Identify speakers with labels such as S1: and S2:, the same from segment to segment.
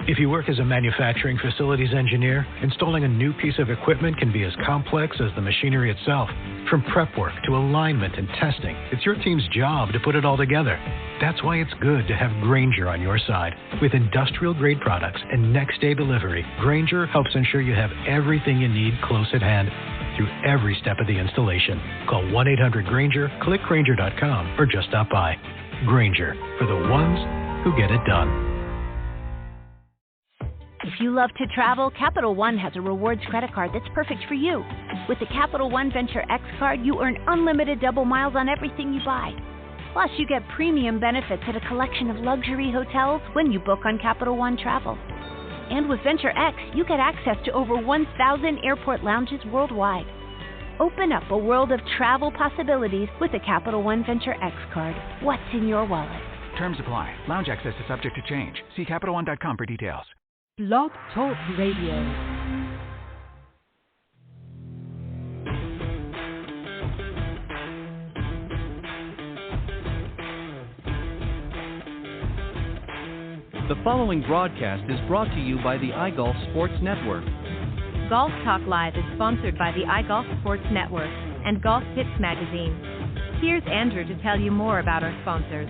S1: If you work as a manufacturing facilities engineer, installing a new piece of equipment can be as complex as the machinery itself. From prep work to alignment and testing, it's your team's job to put it all together. That's why it's good to have Grainger on your side. With industrial-grade products and next-day delivery, Grainger helps ensure you have everything you need close at hand through every step of the installation. Call 1-800-GRAINGER, click Grainger.com, or just stop by. Grainger, for the ones who get it done.
S2: If you love to travel, Capital One has a rewards credit card that's perfect for you. With the Capital One Venture X card, you earn unlimited double miles on everything you buy. Plus, you get premium benefits at a collection of luxury hotels when you book on Capital One Travel. And with Venture X, you get access to over 1,000 airport lounges worldwide. Open up a world of travel possibilities with the Capital One Venture X card. What's in your wallet?
S3: Terms apply. Lounge access is subject to change. See CapitalOne.com for details.
S4: Blog Talk Radio.
S5: The following broadcast is brought to you by the iGolf Sports Network.
S6: Golf Talk Live is sponsored by the iGolf Sports Network and Golf Tips Magazine. Here's Andrew to tell you more about our sponsors.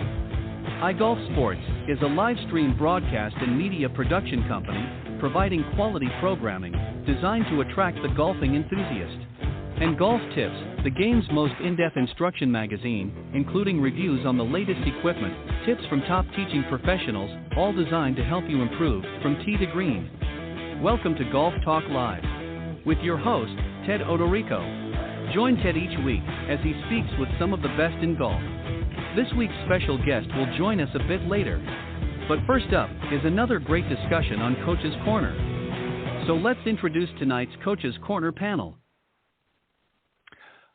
S5: iGolf Sports is a live stream broadcast and media production company providing quality programming designed to attract the golfing enthusiast. And Golf Tips, the game's most in-depth instruction magazine, including reviews on the latest equipment, tips from top teaching professionals, all designed to help you improve from tee to green. Welcome to Golf Talk Live with your host, Ted Odorico. Join Ted each week as he speaks with some of the best in golf. This week's special guest will join us a bit later. But first up is another great discussion on Coach's Corner. So let's introduce tonight's Coach's Corner panel.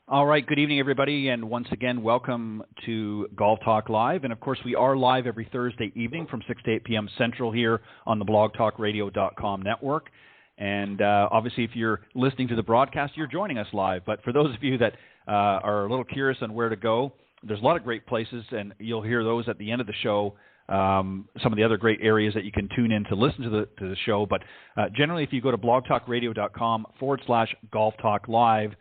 S7: All right, good evening, everybody, and once again, welcome to Golf Talk Live. And, of course, we are live every Thursday evening from 6 to 8 p.m. Central here on the blogtalkradio.com network. And obviously, if you're listening to the broadcast, you're joining us live. But for those of you that are a little curious on where to go, there's a lot of great places, and you'll hear those at the end of the show. Some of the other great areas that you can tune in to listen to the show. But generally, if you go to blogtalkradio.com/Golf Talk Live,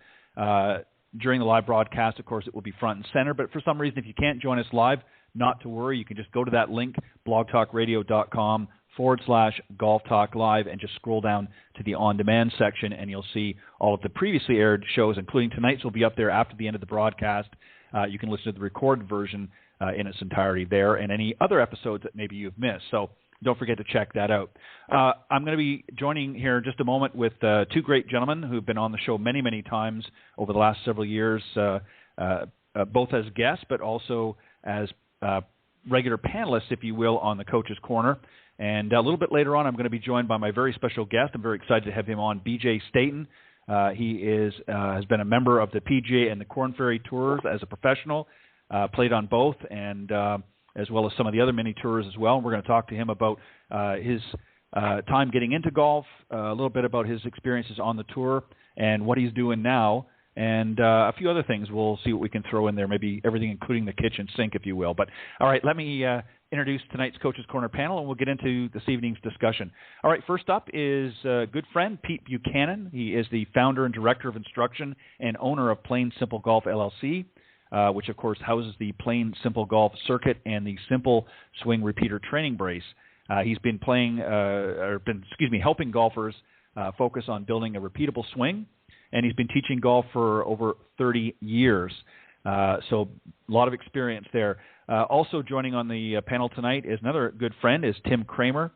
S7: during the live broadcast, of course, it will be front and center. But for some reason, if you can't join us live, not to worry. You can just go to that link, blogtalkradio.com/Golf Talk Live, and just scroll down to the on-demand section, and you'll see all of the previously aired shows, including tonight's will be up there after the end of the broadcast. You can listen to the recorded version in its entirety there, and any other episodes that maybe you've missed. So don't forget to check that out. I'm going to be joining here in just a moment with two great gentlemen who've been on the show many, many times over the last several years, both as guests but also as regular panelists, if you will, on the Coach's Corner. And a little bit later on, I'm going to be joined by my very special guest. I'm very excited to have him on, BJ Staten. He has been a member of the PGA and the Korn Ferry tours as a professional. Played on both, and as well as some of the other mini tours as well. And we're going to talk to him about his time getting into golf, a little bit about his experiences on the tour, and what he's doing now, and a few other things. We'll see what we can throw in there, maybe everything including the kitchen sink, if you will. But all right, let me introduce tonight's Coach's Corner panel, and we'll get into this evening's discussion. All right, first up is a good friend, Pete Buchanan. He is the founder and director of instruction and owner of Plain Simple Golf, LLC. Which, of course, houses the Plain Simple Golf Circuit and the Simple Swing Repeater Training Brace. He's been helping golfers focus on building a repeatable swing, and he's been teaching golf for over 30 years. So a lot of experience there. Also joining on the panel tonight is another good friend, is Tim Kramer.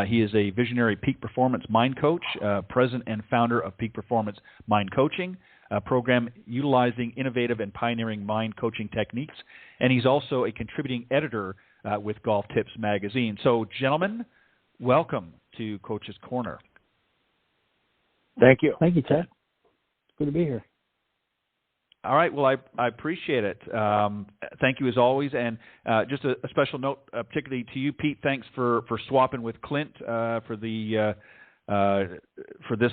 S7: He is a visionary peak performance mind coach, president and founder of Peak Performance Mind Coaching, a program utilizing innovative and pioneering mind coaching techniques. And he's also a contributing editor with Golf Tips Magazine. So, gentlemen, welcome to Coach's Corner.
S8: Thank you.
S9: Thank you, Ted. It's good to be here.
S7: All right. Well, I appreciate it. Thank you as always. And just a special note, particularly to you, Pete. Thanks for swapping with Clint for this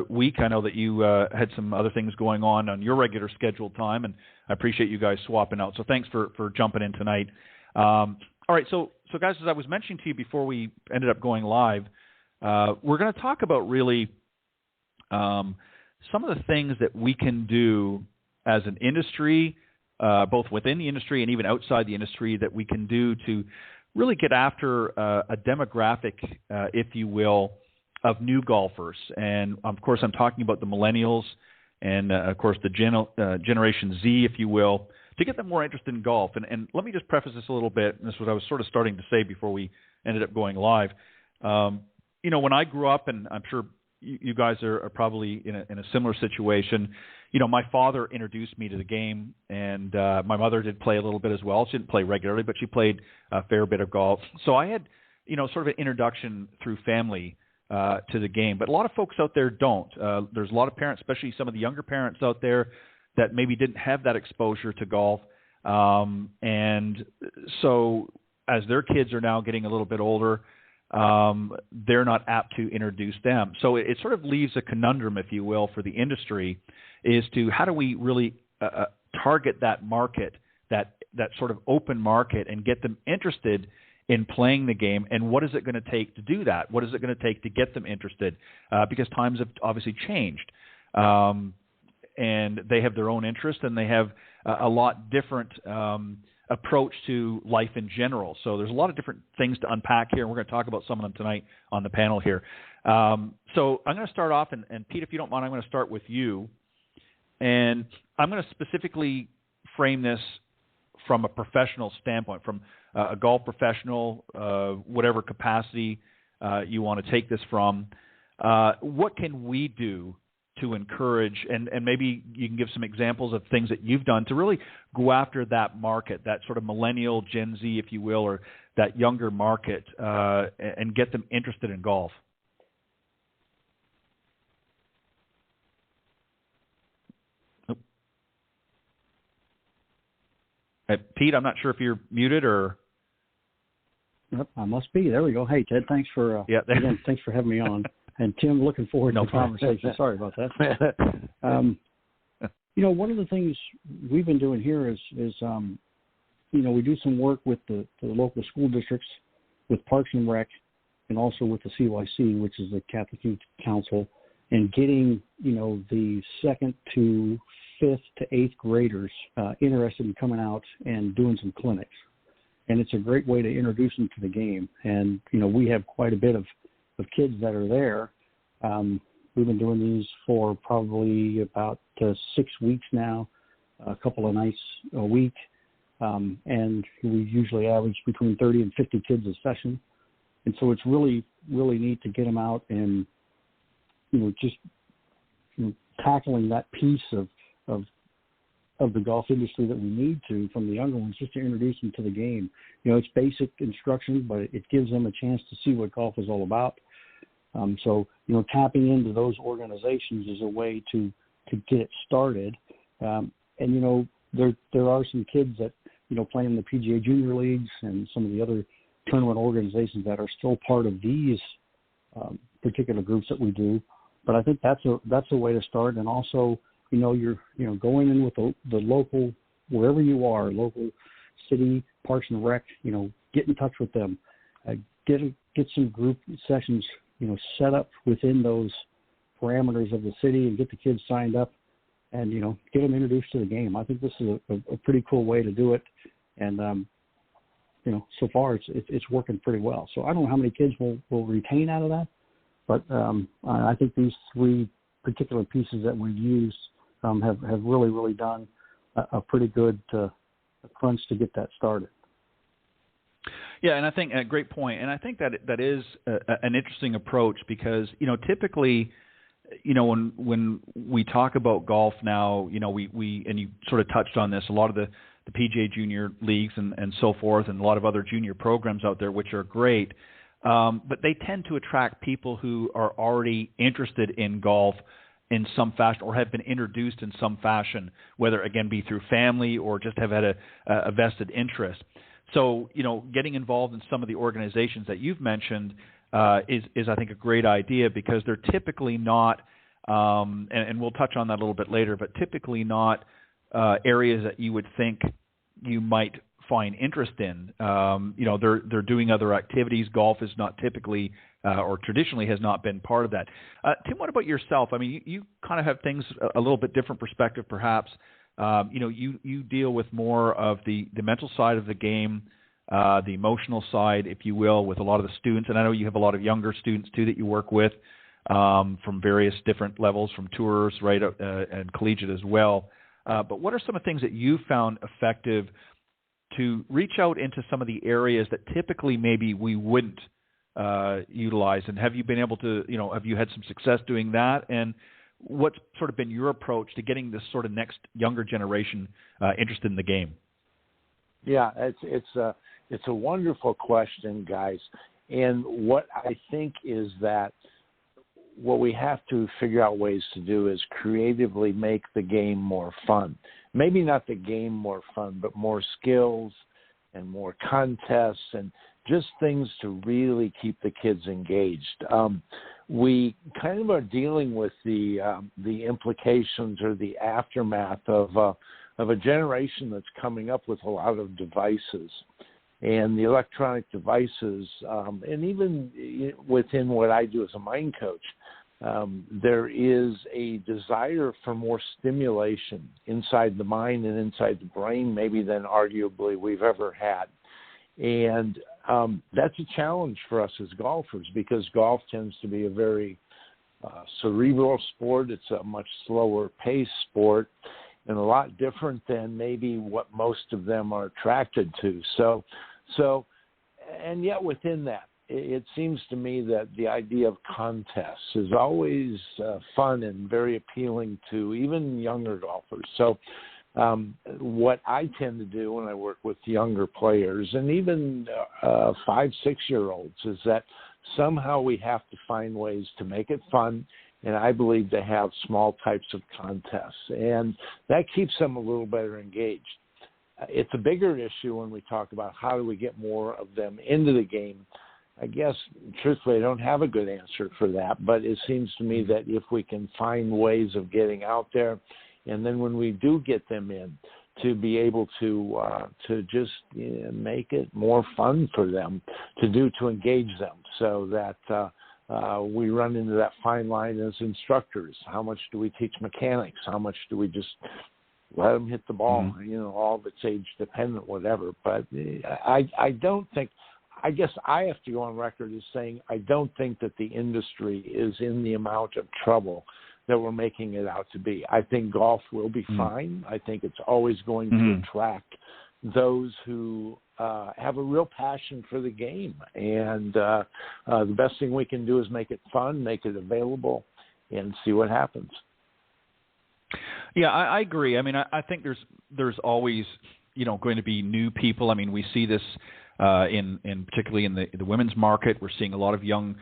S7: week. I know that you had some other things going on your regular scheduled time, and I appreciate you guys swapping out. So thanks for jumping in tonight. All right. So guys, as I was mentioning to you before we ended up going live, we're going to talk about really some of the things that we can do as an industry, both within the industry and even outside the industry, that we can do to really get after a demographic, if you will, of new golfers. And, of course, I'm talking about the millennials and, of course, the Generation Z, if you will, to get them more interested in golf. And let me just preface this a little bit, and this is what I was sort of starting to say before we ended up going live. When I grew up, and I'm sure you guys are probably in a similar situation, my father introduced me to the game, and my mother did play a little bit as well. She didn't play regularly, but she played a fair bit of golf. So I had, sort of an introduction through family to the game. But a lot of folks out there don't. There's a lot of parents, especially some of the younger parents out there, that maybe didn't have that exposure to golf. And so as their kids are now getting a little bit older, they're not apt to introduce them. So it sort of leaves a conundrum, if you will, for the industry, is to how do we really target that market, that sort of open market, and get them interested in playing the game, and what is it going to take to do that? What is it going to take to get them interested? Because times have obviously changed, and they have their own interest, and they have a lot different approach to life in general. So there's a lot of different things to unpack here, and we're going to talk about some of them tonight on the panel here. So I'm going to start off, and Pete, if you don't mind, I'm going to start with you, and I'm going to specifically frame this from a professional standpoint, from a golf professional, whatever capacity you want to take this from. What can we do to encourage, and maybe you can give some examples of things that you've done to really go after that market, that sort of millennial, Gen Z, if you will, or that younger market, and get them interested in golf? Pete, I'm not sure if you're muted or...
S9: Yep, I must be. There we go. Hey, Ted, thanks for again, thanks for having me on. And Tim, looking forward to the conversation. Sorry about that. One of the things we've been doing here is we do some work with the local school districts, with Parks and Rec, and also with the CYC, which is the Catholic Youth Council, and getting the 2nd to 5th to 8th graders interested in coming out and doing some clinics. And it's a great way to introduce them to the game. And, we have quite a bit of kids that are there. We've been doing these for probably about 6 weeks now, a couple of nights a week. And we usually average between 30 and 50 kids a session. And so it's really, really neat to get them out and, just tackling that piece of the golf industry that we need to, from the younger ones, just to introduce them to the game. It's basic instruction, but it gives them a chance to see what golf is all about. So tapping into those organizations is a way to get it started. And there are some kids that play in the PGA junior leagues and some of the other tournament organizations that are still part of these particular groups that we do. But I think that's a way to start. And also, you're going in with the local, wherever you are, local city, Parks and Rec, get in touch with them, get some group sessions, set up within those parameters of the city, and get the kids signed up, and get them introduced to the game. I think this is a pretty cool way to do it, and so far it's working pretty well. So I don't know how many kids will retain out of that, but I think these 3 particular pieces that we've used have really, really done a pretty good crunch to get that started.
S7: Yeah, and I think a great point. And I think that is an interesting approach because, typically, when we talk about golf now, we and you sort of touched on this, a lot of the PGA junior leagues and so forth, and a lot of other junior programs out there, which are great, but they tend to attract people who are already interested in golf in some fashion, or have been introduced in some fashion, whether again be through family or just have had a vested interest. So, getting involved in some of the organizations that you've mentioned is I think a great idea, because they're typically not, and we'll touch on that a little bit later, but typically not areas that you would think you might find interest in. They're doing other activities. Golf is not typically or traditionally has not been part of that. Tim, what about yourself? I mean, you kind of have things a little bit different perspective, perhaps. You deal with more of the mental side of the game, the emotional side, if you will, with a lot of the students. And I know you have a lot of younger students, too, that you work with from various different levels, from tours, right, and collegiate as well. But what are some of the things that you found effective to reach out into some of the areas that typically maybe we wouldn't utilize? And have you been able to, have you had some success doing that? And what's sort of been your approach to getting this sort of next younger generation interested in the game?
S8: Yeah, it's a wonderful question, guys. And what I think is that what we have to figure out ways to do is creatively make the game more fun. Maybe not the game more fun, but more skills and more contests and just things to really keep the kids engaged. We kind of are dealing with the implications or the aftermath of a generation that's coming up with a lot of devices. And the electronic devices, and even within what I do as a mind coach, there is a desire for more stimulation inside the mind and inside the brain, maybe than arguably we've ever had. And that's a challenge for us as golfers because golf tends to be a very cerebral sport. It's a much slower paced sport and a lot different than maybe what most of them are attracted to. So, and yet within that, it seems to me that the idea of contests is always fun and very appealing to even younger golfers. So what I tend to do when I work with younger players and even 5-6 year olds is that somehow we have to find ways to make it fun. And I believe to have small types of contests. And that keeps them a little better engaged. It's a bigger issue when we talk about how do we get more of them into the game. I guess, truthfully, I don't have a good answer for that, but it seems to me that if we can find ways of getting out there, and then when we do get them in, to be able to just make it more fun for them to engage them so that we run into that fine line as instructors. How much do we teach mechanics? How much do we just let them hit the ball? All of it's age dependent, whatever. But I don't think, I guess I have to go on record as saying I don't think that the industry is in the amount of trouble that we're making it out to be. I think golf will be fine. I think it's always going to attract those who have a real passion for the game. And the best thing we can do is make it fun, make it available, and see what happens.
S7: Yeah, I agree. I mean, I think there's always, going to be new people. I mean, we see this in particularly in the women's market. We're seeing a lot of young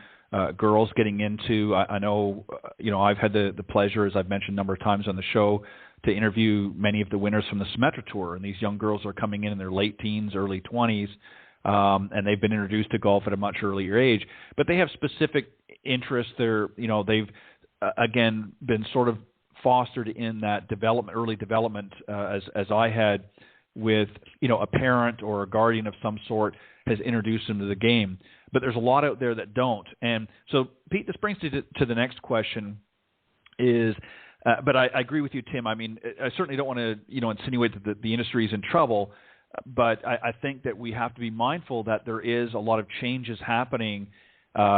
S7: girls getting into. I know, I've had the pleasure, as I've mentioned a number of times on the show, to interview many of the winners from the Symetra Tour, and these young girls are coming in their late teens, early 20s, and they've been introduced to golf at a much earlier age. But they have specific interests. They've again been sort of fostered in that early development, as I had, with a parent or a guardian of some sort has introduced them to the game. But there's a lot out there that don't. And so, Pete, this brings me to the next question is, but I agree with you, Tim. I mean, I certainly don't want to, insinuate that the industry is in trouble, but I think that we have to be mindful that there is a lot of changes happening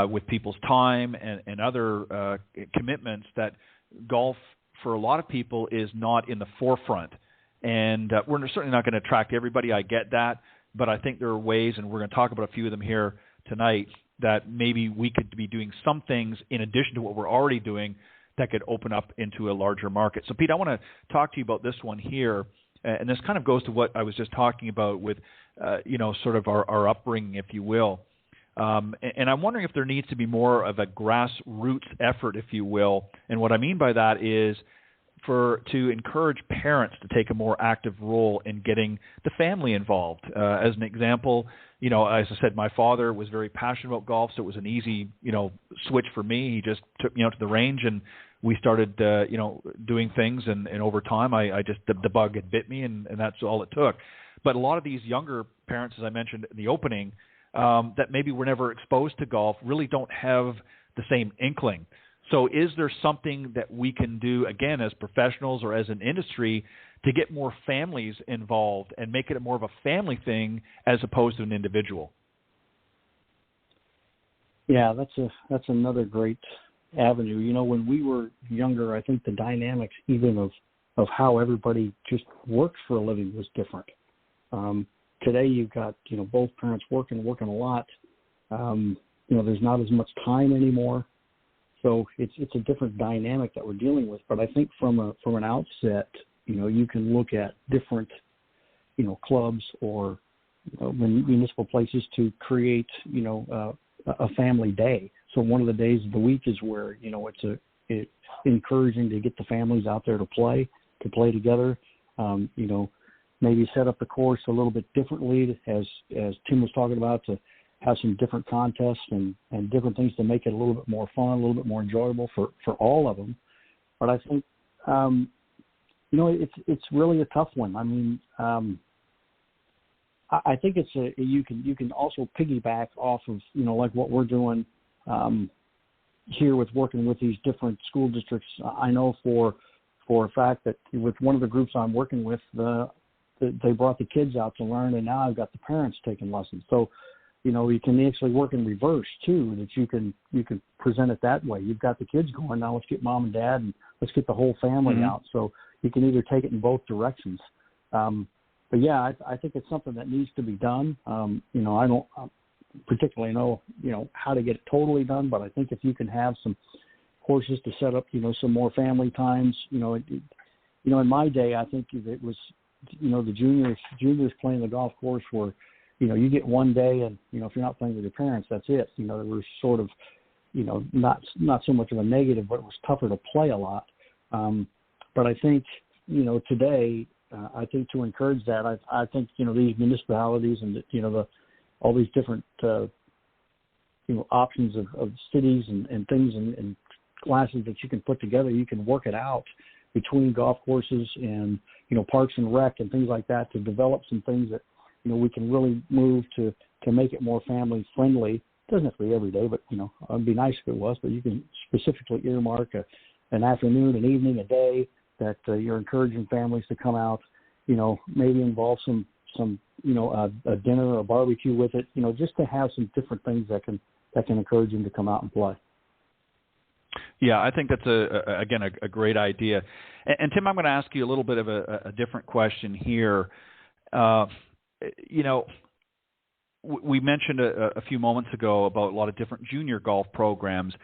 S7: with people's time and other commitments, that golf for a lot of people is not in the forefront. And we're certainly not going to attract everybody. I get that. But I think there are ways, and we're going to talk about a few of them here tonight, that maybe we could be doing some things in addition to what we're already doing that could open up into a larger market. So, Pete, I want to talk to you about this one here. And this kind of goes to what I was just talking about with, sort of our upbringing, if you will. And I'm wondering if there needs to be more of a grassroots effort, if you will. And what I mean by that is to encourage parents to take a more active role in getting the family involved. As an example, as I said, my father was very passionate about golf, so it was an easy, switch for me. He just took me out to the range, and we started, doing things. And over time, I just the bug had bit me, and that's all it took. But a lot of these younger parents, as I mentioned in the opening, that maybe were never exposed to golf really don't have the same inkling. So is there something that we can do, again, as professionals or as an industry, to get more families involved and make it more of a family thing as opposed to an individual?
S9: Yeah, that's another great avenue. You know, when we were younger, I think the dynamics even of how everybody just works for a living was different. Today you've got, you know, both parents working a lot. You know, there's not as much time anymore. So it's a different dynamic that we're dealing with. But I think from an outset, you know, you can look at different, you know, clubs or, you know, municipal places to create, you know, a family day. So one of the days of the week is where, you know, it's encouraging to get the families out there to play together. You know, maybe set up the course a little bit differently, as Tim was talking about, to have some different contests and different things to make it a little bit more fun, a little bit more enjoyable for all of them. But I think, you know, it's really a tough one. I mean, I think you can also piggyback off of, you know, like what we're doing here with working with these different school districts. I know for a fact that with one of the groups I'm working with, they brought the kids out to learn, and now I've got the parents taking lessons. So, you know, you can actually work in reverse too, that you can present it that way. You've got the kids going, now let's get mom and dad and let's get the whole family out. So you can either take it in both directions. But yeah, I think it's something that needs to be done. You know, I don't particularly know, you know, how to get it totally done, but I think if you can have some courses to set up, you know, some more family times, you know, you know, in my day, I think it was, you know, the juniors playing the golf course where, you know, you get one day and, you know, if you're not playing with your parents, that's it. You know, there was sort of, you know, not so much of a negative, but it was tougher to play a lot. But I think, you know, today, I think to encourage that, I think, you know, these municipalities and, you know, all these different, you know, options of cities and things and classes that you can put together, you can work it out between golf courses and, you know, parks and rec and things like that to develop some things that, you know, we can really move to make it more family friendly. It doesn't have to be every day, but, you know, it'd be nice if it was, but you can specifically earmark an afternoon, an evening, a day that you're encouraging families to come out, you know, maybe involve some you know, a dinner or a barbecue with it, you know, just to have some different things that can encourage them to come out and play.
S7: Yeah, I think that's again a great idea. And Tim, I'm going to ask you a little bit of a different question here. You know, we mentioned a few moments ago about a lot of different junior golf programs,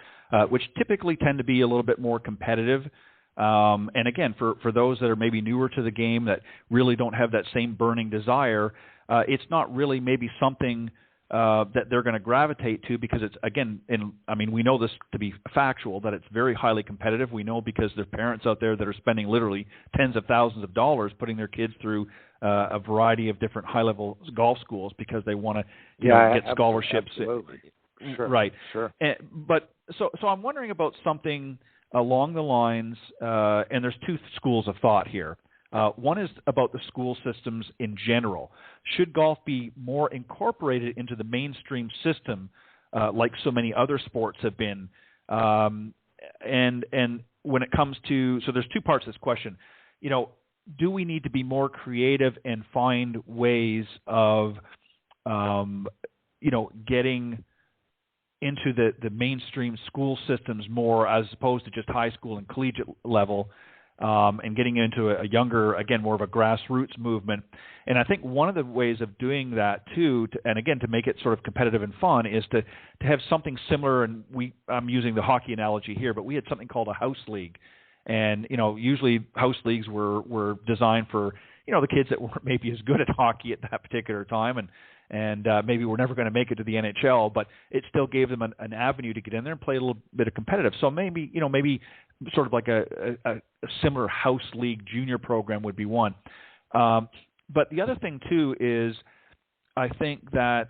S7: which typically tend to be a little bit more competitive. And again, for those that are maybe newer to the game that really don't have that same burning desire, it's not really maybe something that they're going to gravitate to, because it's, again, I mean, we know this to be factual, that it's very highly competitive. We know because there are parents out there that are spending literally tens of thousands of dollars putting their kids through a variety of different high-level golf schools because they want to get scholarships.
S8: Absolutely. Sure.
S7: Right.
S8: Sure.
S7: But so I'm wondering about something along the lines, and there's two schools of thought here. One is about the school systems in general. Should golf be more incorporated into the mainstream system, like so many other sports have been? And when it comes to, so there's two parts to this question. You know, do we need to be more creative and find ways of, you know, getting into the mainstream school systems more, as opposed to just high school and collegiate level, and getting into a younger, again, more of a grassroots movement? And I think one of the ways of doing that too, and again, to make it sort of competitive and fun, is to have something similar. And I'm using the hockey analogy here, but we had something called a house league. And, you know, usually house leagues were designed for, you know, the kids that weren't maybe as good at hockey at that particular time, and maybe we're never going to make it to the NHL, but it still gave them an avenue to get in there and play a little bit of competitive. So maybe sort of like a similar house league junior program would be one. But the other thing too is, I think that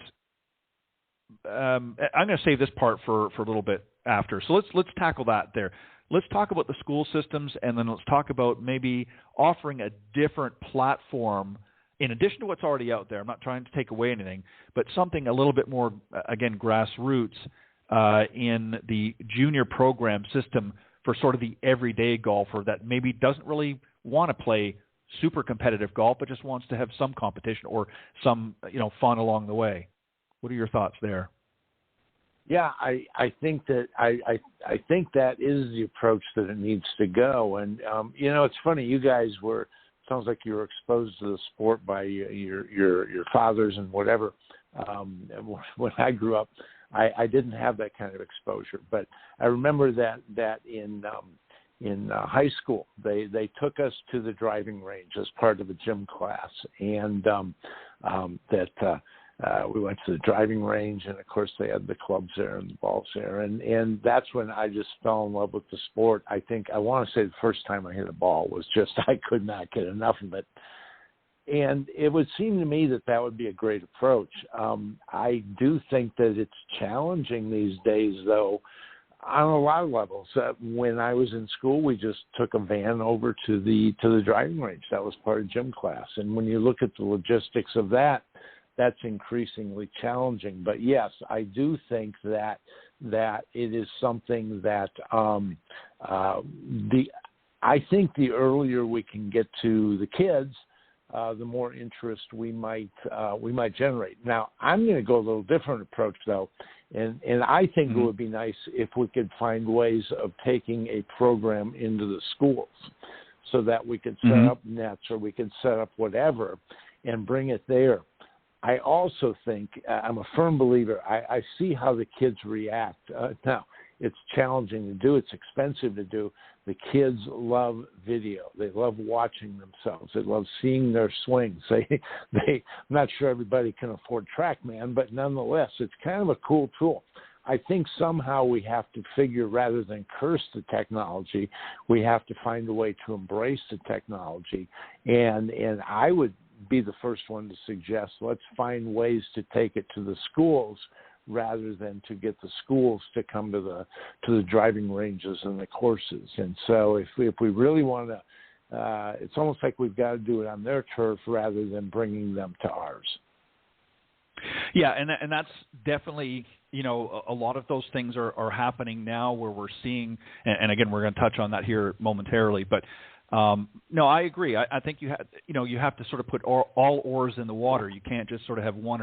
S7: I'm going to save this part for a little bit after. So let's tackle that there. Let's talk about the school systems, and then let's talk about maybe offering a different platform in addition to what's already out there, I'm not trying to take away anything, but something a little bit more, again, grassroots in the junior program system for sort of the everyday golfer that maybe doesn't really want to play super competitive golf, but just wants to have some competition or some, fun along the way. What are your thoughts there?
S8: Yeah, I think that I think that is the approach that it needs to go. And it's funny, you guys sounds like you were exposed to the sport by your fathers and whatever. When I grew up, I didn't have that kind of exposure, but I remember that in high school they took us to the driving range as part of a gym class, and we went to the driving range, and of course they had the clubs there and the balls there, and that's when I just fell in love with the sport. I think I want to say the first time I hit a ball was just I could not get enough of it, and it would seem to me that would be a great approach. I do think that it's challenging these days, though, on a lot of levels. When I was in school, we just took a van over to the driving range. That was part of gym class, and when you look at the logistics of that, that's increasingly challenging. But yes, I do think that it is something that I think the earlier we can get to the kids, the more interest we might generate. Now, I'm going to go a little different approach though, and I think it would be nice if we could find ways of taking a program into the schools, so that we could set up nets or we could set up whatever and bring it there. I also think, I'm a firm believer, I see how the kids react. Now, it's challenging to do. It's expensive to do. The kids love video. They love watching themselves. They love seeing their swings. I'm not sure everybody can afford TrackMan, but nonetheless, it's kind of a cool tool. I think somehow we have to figure, rather than curse the technology, we have to find a way to embrace the technology. And I would be the first one to suggest let's find ways to take it to the schools rather than to get the schools to come to the driving ranges and the courses. And so if we really want to, it's almost like we've got to do it on their turf rather than bringing them to ours.
S7: Yeah, and that's definitely, a lot of those things are happening now where we're seeing, and again, we're going to touch on that here momentarily, but no, I agree. I think you have to sort of put all oars in the water. You can't just sort of have one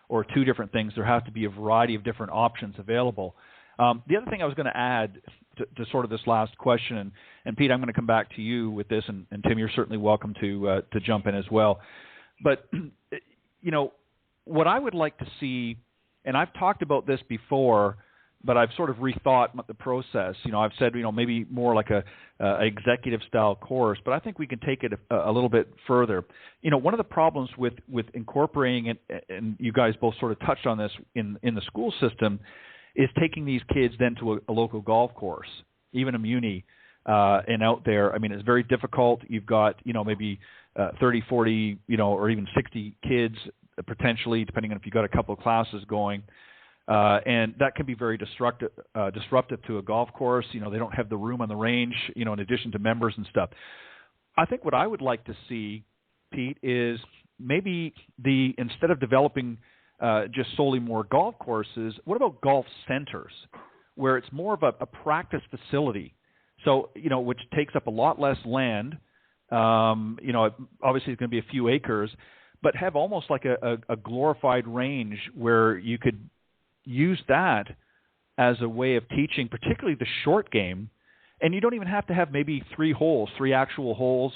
S7: or two different things. There has to be a variety of different options available. The other thing I was going to add to sort of this last question, and Pete, I'm going to come back to you with this, and Tim, you're certainly welcome to jump in as well. But what I would like to see, and I've talked about this before, but I've sort of rethought the process. I've said, maybe more like a executive style course, but I think we can take it a little bit further. One of the problems with incorporating it, and you guys both sort of touched on this in the school system, is taking these kids then to a local golf course, even a muni, and out there. I mean, it's very difficult. You've got, maybe 30, 40, or even 60 kids potentially, depending on if you've got a couple of classes going. And that can be very disruptive to a golf course. They don't have the room on the range, in addition to members and stuff. I think what I would like to see, Pete, is maybe instead of developing just solely more golf courses, what about golf centers, where it's more of a practice facility? So, which takes up a lot less land. Obviously it's going to be a few acres, but have almost like a glorified range where you could use that as a way of teaching, particularly the short game. And you don't even have to have maybe three actual holes,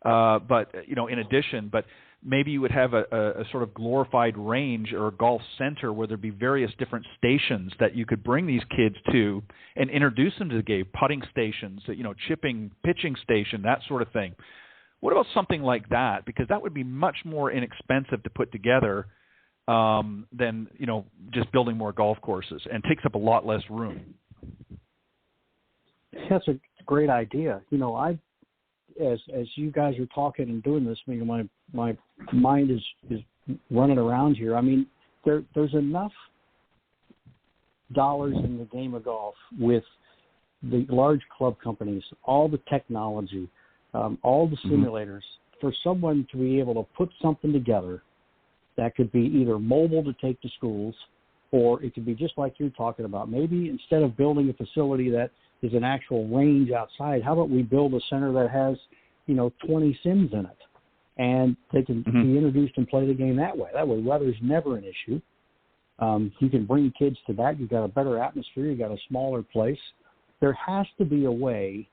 S7: but in addition, but maybe you would have a sort of glorified range or a golf center where there'd be various different stations that you could bring these kids to and introduce them to the game, putting stations, chipping, pitching station, that sort of thing. What about something like that? Because that would be much more inexpensive to put together than just building more golf courses, and takes up a lot less room.
S9: That's a great idea. As you guys are talking and doing this, my mind is running around here. I mean, there's enough dollars in the game of golf with the large club companies, all the technology, all the simulators for someone to be able to put something together that could be either mobile to take to schools, or it could be just like you're talking about. Maybe instead of building a facility that is an actual range outside, how about we build a center that has, 20 sims in it, and they can be introduced and play the game that way. That way, weather's never an issue. You can bring kids to that. You've got a better atmosphere. You've got a smaller place. There has to be a way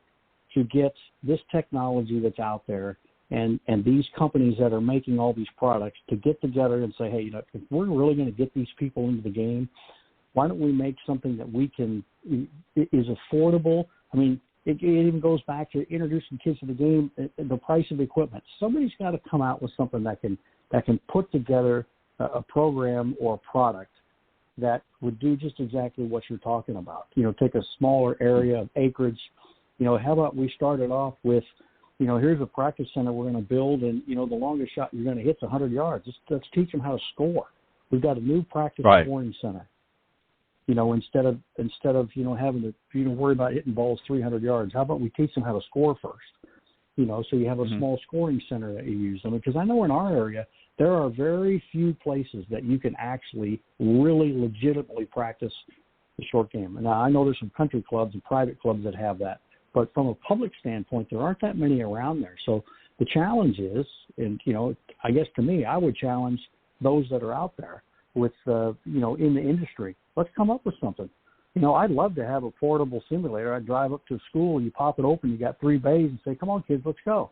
S9: to get this technology that's out there and these companies that are making all these products to get together and say, hey, if we're really going to get these people into the game, why don't we make something that we can is affordable? I mean, it even goes back to introducing kids to the game, the price of equipment. Somebody's got to come out with something that can put together a program or a product that would do just exactly what you're talking about. Take a smaller area of acreage. How about we start it off with, here's a practice center we're going to build, and, the longest shot you're going to hit is 100 yards. Let's teach them how to score. We've got a new practice scoring center. Instead of having to worry about hitting balls 300 yards, how about we teach them how to score first? So you have a small scoring center that you use. Because I know in our area, there are very few places that you can actually really legitimately practice the short game. Now, I know there's some country clubs and private clubs that have that, but from a public standpoint, there aren't that many around there. So the challenge is, and, I guess to me, I would challenge those that are out there with, in the industry. Let's come up with something. I'd love to have a portable simulator. I'd drive up to a school, you pop it open, you got 3 bays, and say, come on, kids, let's go.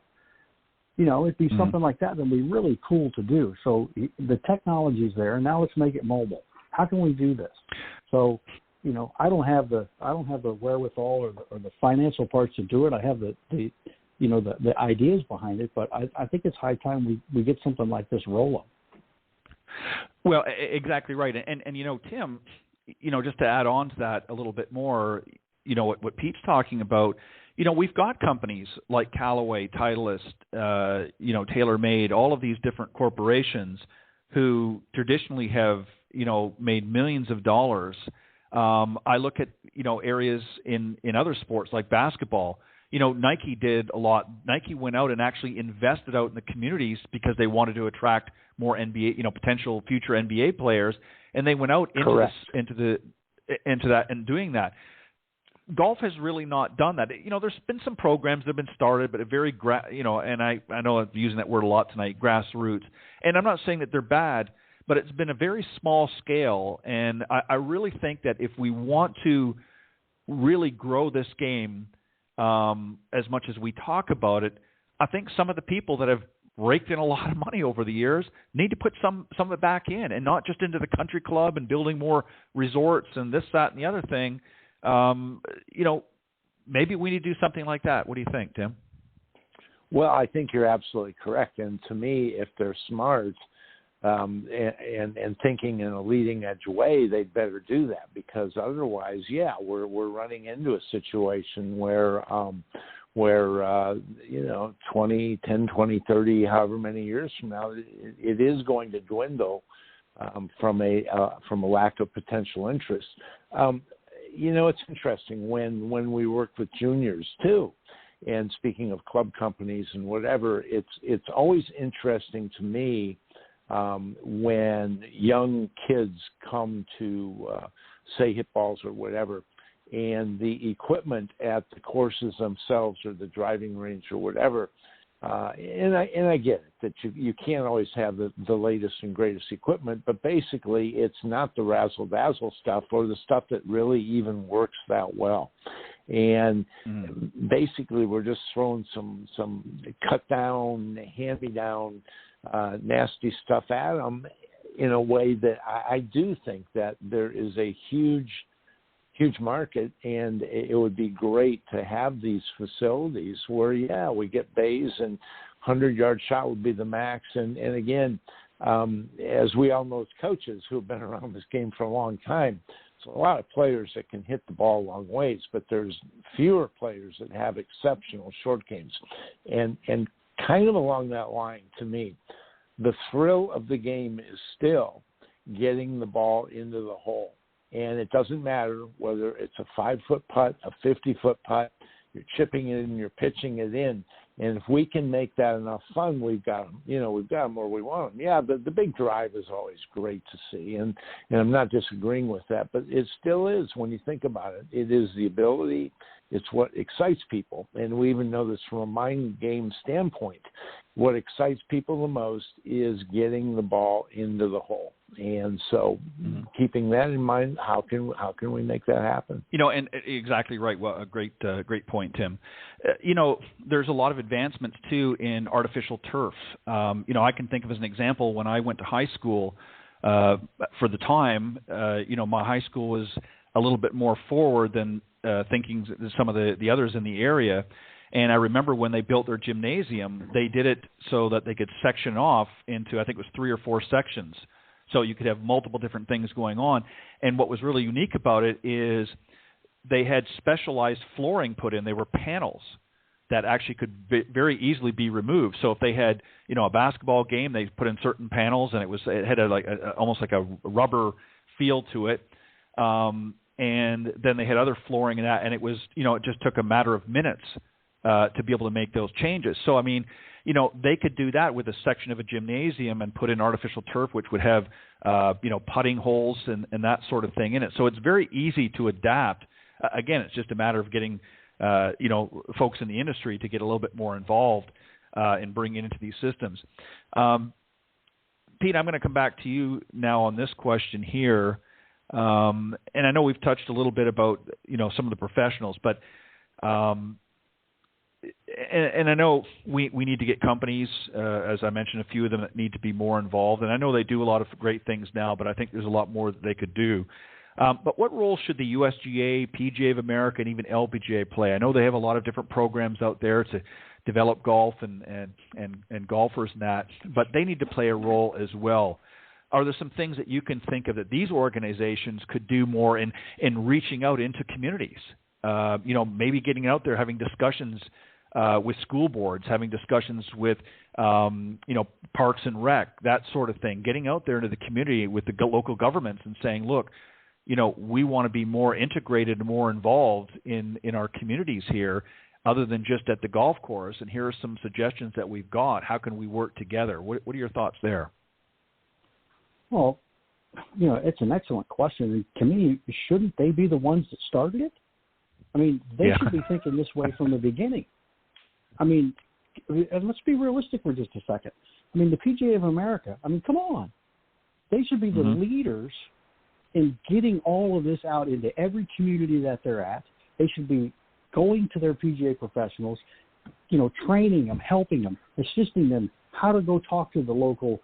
S9: It'd be something like that that'd be really cool to do. So the technology's there, and now let's make it mobile. How can we do this? So, I don't have the wherewithal or the financial parts to do it. I have the ideas behind it, but I think it's high time we get something like this rolling.
S7: Well, exactly right. And Tim, just to add on to that a little bit more, what Pete's talking about, we've got companies like Callaway, Titleist, TaylorMade, all of these different corporations who traditionally have, made millions of dollars. I look at, areas in other sports like basketball. Nike did a lot. Nike went out and actually invested out in the communities because they wanted to attract more NBA, potential future NBA players, and they went out into that and doing that. Golf has really not done that. There's been some programs that have been started, but very and I know I'm using that word a lot tonight, grassroots. And I'm not saying that they're bad, but it's been a very small scale. And I really think that if we want to really grow this game as much as we talk about it, I think some of the people that have raked in a lot of money over the years need to put some of it back in, and not just into the country club and building more resorts and this, that, and the other thing. Maybe we need to do something like that. What do you think, Tim?
S8: Well, I think you're absolutely correct. And to me, if they're smart and thinking in a leading edge way, they'd better do that, because otherwise, we're running into a situation where 20, 20, 30, however many years from now, it is going to dwindle from a lack of potential interest. It's interesting when we work with juniors too, and speaking of club companies and whatever, it's always interesting to me when young kids come to say hit balls or whatever, and the equipment at the courses themselves or the driving range or whatever, and I get it that you can't always have the latest and greatest equipment, but basically it's not the razzle-dazzle stuff or the stuff that really even works that well. And basically we're just throwing some cut-down, hand-me-down, nasty stuff at them in a way that I do think that there is a huge market, and it would be great to have these facilities where, we get bays and 100-yard shot would be the max. And again, as we all know as coaches who have been around this game for a long time, there's a lot of players that can hit the ball a long ways, but there's fewer players that have exceptional short games. And kind of along that line, to me, the thrill of the game is still getting the ball into the hole. And it doesn't matter whether it's a 5-foot putt, a 50-foot putt, you're chipping it in, you're pitching it in. And if we can make that enough fun, we've got them where we want them. Yeah, the big drive is always great to see, and I'm not disagreeing with that, but it still is, when you think about it. It is the ability. It's what excites people, and we even know this from a mind game standpoint. What excites people the most is getting the ball into the hole. And so, keeping that in mind, how can we make that happen?
S7: And exactly right. Well, a great point, Tim. There's a lot of advancements too in artificial turf. I can think of as an example, when I went to high school, for the time, my high school was a little bit more forward than thinking some of the others in the area. And I remember when they built their gymnasium, they did it so that they could section off into, I think it was 3 or 4 sections. So you could have multiple different things going on. And what was really unique about it is they had specialized flooring put in. They were panels that actually could very easily be removed. So if they had, a basketball game, they put in certain panels, and it had almost like a rubber feel to it. And then they had other flooring in that, and it was, it just took a matter of minutes to be able to make those changes. So, I mean, they could do that with a section of a gymnasium and put in artificial turf, which would have, putting holes and that sort of thing in it. So it's very easy to adapt. Again, it's just a matter of getting, folks in the industry to get a little bit more involved and bring it into these systems. Pete, I'm going to come back to you now on this question here. And I know we've touched a little bit about, some of the professionals, but and I know we need to get companies, as I mentioned, a few of them that need to be more involved. And I know they do a lot of great things now, but I think there's a lot more that they could do. But what role should the USGA, PGA of America, and even LPGA play? I know they have a lot of different programs out there to develop golf and golfers and that, but they need to play a role as well. Are there some things that you can think of that these organizations could do more in reaching out into communities? Maybe getting out there, having discussions with school boards, having discussions with, Parks and Rec, that sort of thing, getting out there into the community with the local governments and saying, look, we want to be more integrated and more involved in our communities here other than just at the golf course. And here are some suggestions that we've got. How can we work together? What are your thoughts there?
S9: Well, it's an excellent question. To me, shouldn't they be the ones that started it? I mean, they should be thinking this way from the beginning. I mean, and let's be realistic for just a second. I mean, the PGA of America, come on. They should be the leaders in getting all of this out into every community that they're at. They should be going to their PGA professionals, training them, helping them, assisting them, how to go talk to the local,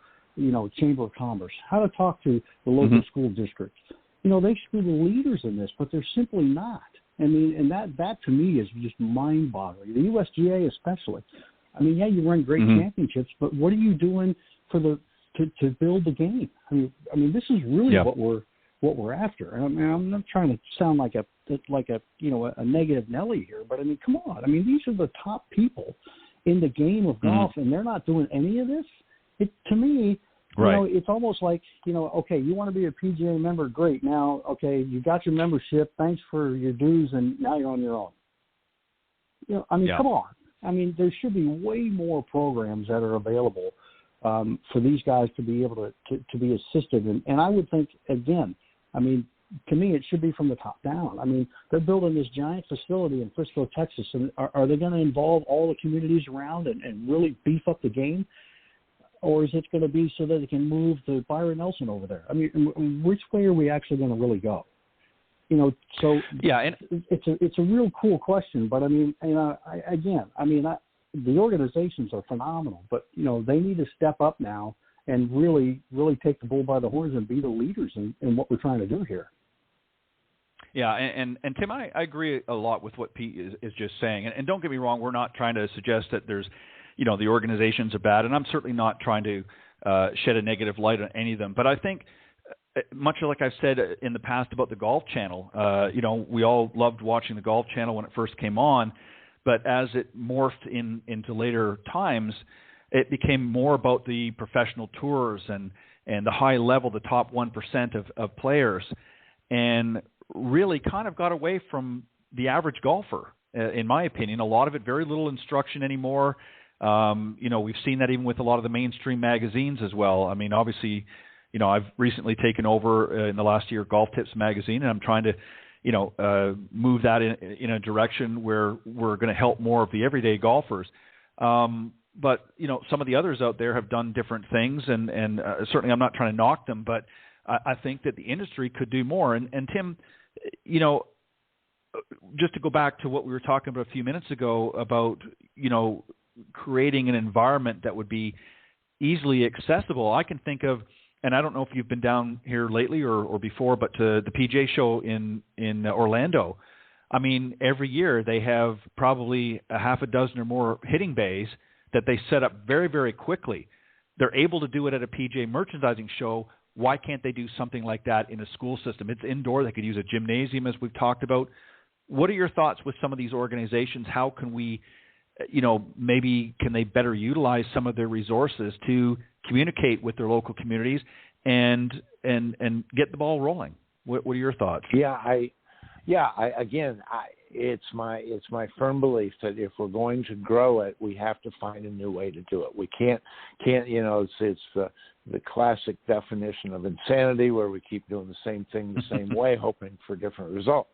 S9: Chamber of Commerce, how to talk to the local school districts. They should be the leaders in this, but they're simply not. I mean, and that to me is just mind-boggling. The USGA especially. I mean, you run great championships, but what are you doing to build the game? I mean, this is really what we're after. And I mean, I'm not trying to sound like a negative Nelly here, but I mean, come on. I mean, these are the top people in the game of golf, and they're not doing any of this. To me, it's almost like, okay, you want to be a PGA member, great. Now, okay, you got your membership, thanks for your dues, and now you're on your own. Come on. I mean, there should be way more programs that are available for these guys to be able to be assisted. And I would think, again, to me, it should be from the top down. I mean, they're building this giant facility in Frisco, Texas, and are they going to involve all the communities around and really beef up the game? Or is it going to be so that they can move the Byron Nelson over there? I mean, which way are we actually going to really go? So it's a real cool question. But I mean, the organizations are phenomenal, but they need to step up now and really, really take the bull by the horns and be the leaders in what we're trying to do here.
S7: Yeah, and Tim, I agree a lot with what Pete is just saying. And don't get me wrong, we're not trying to suggest that there's the organizations are bad, and I'm certainly not trying to shed a negative light on any of them. But I think, much like I've said in the past about the Golf Channel, we all loved watching the Golf Channel when it first came on, but as it morphed into later times, it became more about the professional tours and the high level, the top 1% of players, and really kind of got away from the average golfer. in my opinion. A lot of it, very little instruction anymore. We've seen that even with a lot of the mainstream magazines as well. I mean, obviously, I've recently taken over in the last year Golf Tips magazine, and I'm trying to, move that in a direction where we're going to help more of the everyday golfers. But, some of the others out there have done different things, and certainly I'm not trying to knock them, but I think that the industry could do more. And Tim, just to go back to what we were talking about a few minutes ago about, creating an environment that would be easily accessible, I can think of, and I don't know if you've been down here lately or before, but to the PGA show in Orlando. I mean, every year they have probably a half a dozen or more hitting bays that they set up very, very quickly. They're able to do it at a PGA merchandising show. Why can't they do something like that in a school system? It's indoor. They could use a gymnasium, as we've talked about. What are your thoughts with some of these organizations? How can we, maybe can they better utilize some of their resources to communicate with their local communities and get the ball rolling? What are your thoughts?
S8: It's my firm belief that if we're going to grow it, we have to find a new way to do it. We can't it's the classic definition of insanity where we keep doing the same thing the same way, hoping for different results.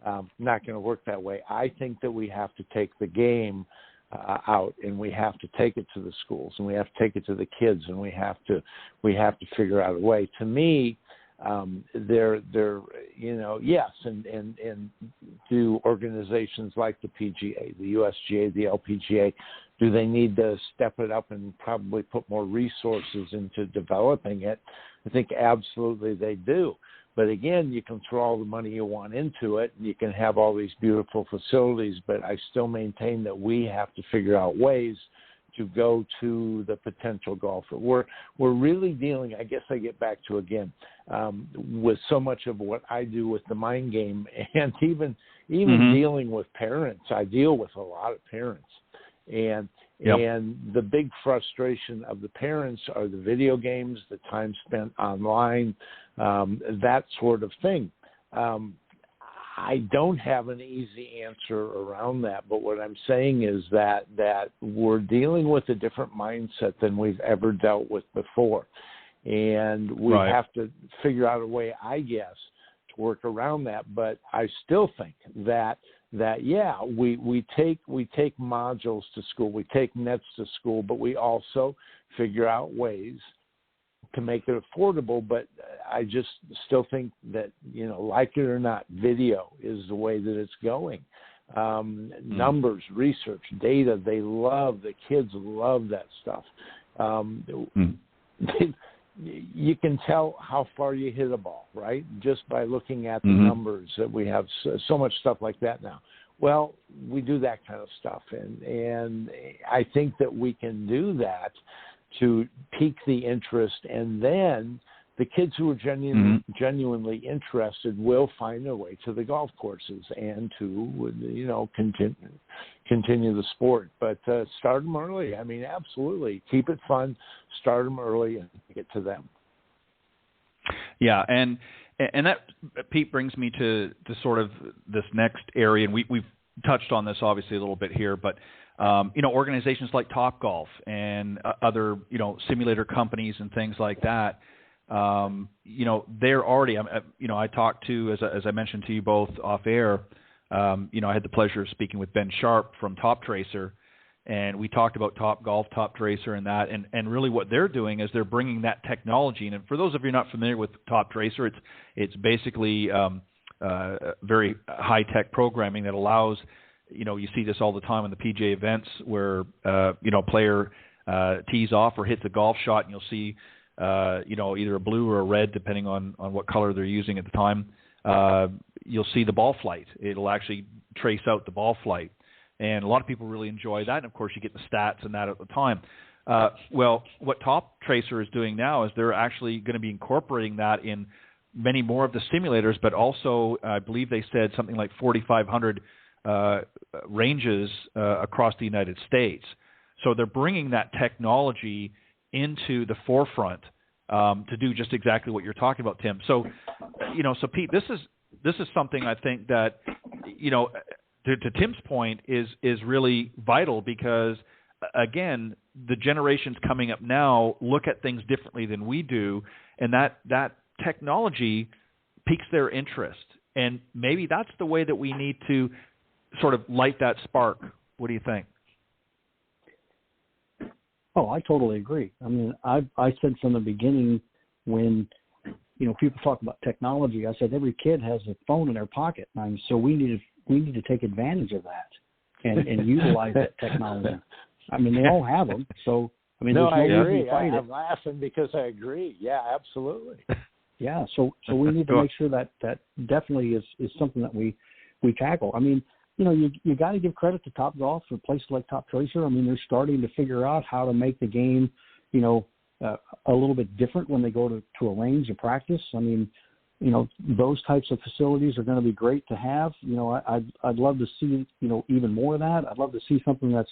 S8: Not going to work that way. I think that we have to take the game out, and we have to take it to the schools, and we have to take it to the kids, and we have to figure out a way. To me, yes, and do organizations like the PGA, the USGA, the LPGA, do they need to step it up and probably put more resources into developing it? I think absolutely they do. But again, you can throw all the money you want into it, and you can have all these beautiful facilities, but I still maintain that we have to figure out ways to go to the potential golfer. We're really dealing, I guess I get back to again, with so much of what I do with the mind game, and even dealing with parents. I deal with a lot of parents, and the big frustration of the parents are the video games, the time spent online, that sort of thing. I don't have an easy answer around that, but what I'm saying is that we're dealing with a different mindset than we've ever dealt with before. And we have to figure out a way, I guess, to work around that. But I still think that we take modules to school, we take nets to school, but we also figure out ways to make it affordable. But I just still think that, like it or not, video is the way that it's going. Numbers, research, data, the kids love that stuff. You can tell how far you hit a ball, right? Just by looking at the numbers that we have so much stuff like that now. Well, we do that kind of stuff. And I think that we can do that to pique the interest, and then the kids who are genuinely interested will find their way to the golf courses and to, continue the sport. But start them early. I mean, absolutely. Keep it fun. Start them early and get to them.
S7: Yeah, and that, Pete, brings me to sort of this next area, and we've touched on this obviously a little bit here, but organizations like Topgolf and other, simulator companies and things like that, they're already, I talked to, as I mentioned to you both off air, I had the pleasure of speaking with Ben Sharp from Top Tracer, and we talked about Topgolf, Top Tracer, and that, and really what they're doing is they're bringing that technology in. And for those of you not familiar with Top Tracer, it's basically very high-tech programming that allows, you see this all the time in the PGA events where, player tees off or hits a golf shot, and you'll see, either a blue or a red, depending on what color they're using at the time. You'll see the ball flight. It'll actually trace out the ball flight. And a lot of people really enjoy that. And, of course, you get the stats and that at the time. Well, what Top Tracer is doing now is they're actually going to be incorporating that in many more of the simulators, but also I believe they said something like 4,500 ranges across the United States. So they're bringing that technology into the forefront to do just exactly what you're talking about, Tim. So, so Pete, this is something I think that, to Tim's point, is really vital because, again, the generations coming up now look at things differently than we do, and that technology piques their interest. And maybe that's the way that we need to sort of light that spark. What do you think?
S9: Oh, I totally agree. I mean, I said from the beginning when, people talk about technology, I said every kid has a phone in their pocket. So we need to take advantage of that and utilize that technology. I mean, they all have them. So, I mean,
S8: no,
S9: there's no
S8: I agree.
S9: reason to fight
S8: I'm laughing because I agree. Yeah, absolutely.
S9: Yeah. So we need to make sure that definitely is something that we tackle. I mean, you got to give credit to Topgolf for places like Top Tracer. I mean, they're starting to figure out how to make the game, a little bit different when they go to a range to practice. I mean, those types of facilities are going to be great to have. I'd love to see, even more of that. I'd love to see something that's,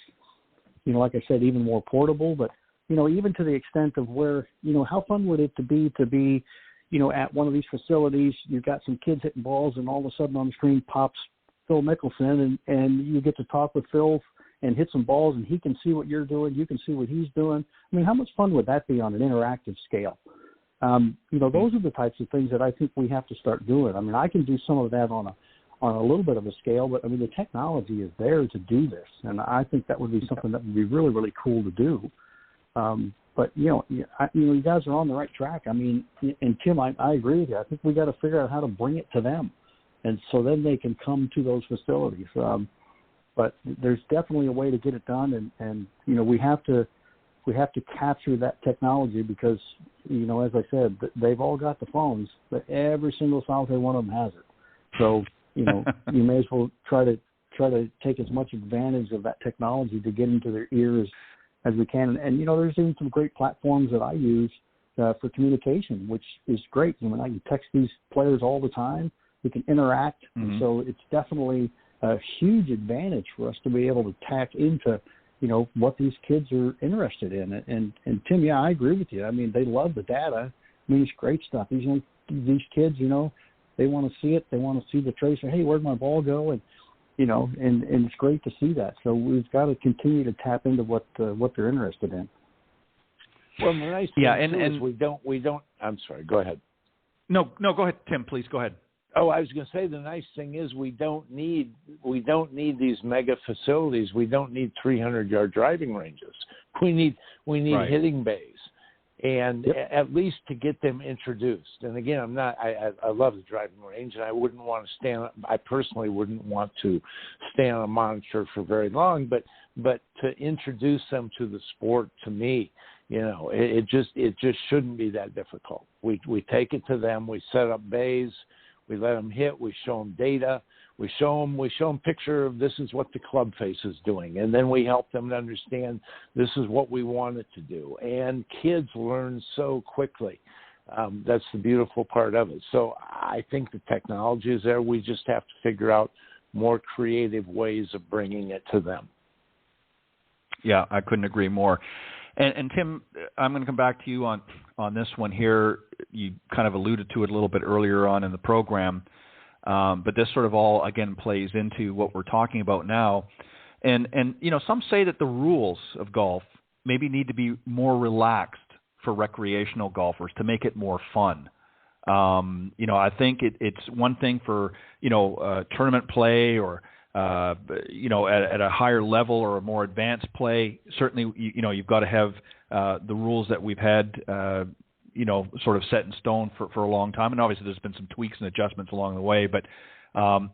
S9: like I said, even more portable, but, even to the extent of where, how fun would it be, at one of these facilities, you've got some kids hitting balls and all of a sudden on the screen pops Phil Mickelson and you get to talk with Phil and hit some balls and he can see what you're doing. You can see what he's doing. I mean, how much fun would that be on an interactive scale? Those are the types of things that I think we have to start doing. I mean, I can do some of that on a little bit of a scale, but I mean, the technology is there to do this. And I think that would be something that would be really, really cool to do. But you guys are on the right track. I mean, and Tim, I agree with you. I think we got to figure out how to bring it to them. And so then they can come to those facilities. But there's definitely a way to get it done, and we have to capture that technology because as I said, they've all got the phones, but every single solitary one of them has it. So you may as well try to take as much advantage of that technology to get into their ears as we can. And there's even some great platforms that I use for communication, which is great. I mean, I can text these players all the time. We can interact, and so it's definitely a huge advantage for us to be able to tack into, what these kids are interested in. And Tim, yeah, I agree with you. I mean, they love the data. I mean, it's great stuff. These kids, they want to see it. They want to see the tracer. Hey, where'd my ball go? And and it's great to see that. So we've got to continue to tap into what they're interested in.
S8: Well, the nice thing is we don't. I'm sorry. Go ahead.
S7: No, go ahead, Tim. Please go ahead.
S8: Oh, I was going to say the nice thing is we don't need these mega facilities. We don't need 300-yard driving ranges. We need right. hitting bays, and at least to get them introduced. And again, I love the driving range, and I wouldn't want to stand. I personally wouldn't want to stand on a monitor for very long. But to introduce them to the sport, to me, it just shouldn't be that difficult. We take it to them. We set up bays. We let them hit. We show them data. We show them picture of this is what the club face is doing, and then we help them to understand this is what we want it to do. And kids learn so quickly. That's the beautiful part of it. So I think the technology is there. We just have to figure out more creative ways of bringing it to them.
S7: Yeah, I couldn't agree more. And Tim, I'm going to come back to you on this one here. You kind of alluded to it a little bit earlier on in the program, but this sort of all, again, plays into what we're talking about now. And some say that the rules of golf maybe need to be more relaxed for recreational golfers to make it more fun. I think it's one thing for, tournament play or at a higher level or a more advanced play. Certainly, you've got to have the rules that we've had, sort of set in stone for a long time. And obviously, there's been some tweaks and adjustments along the way. But for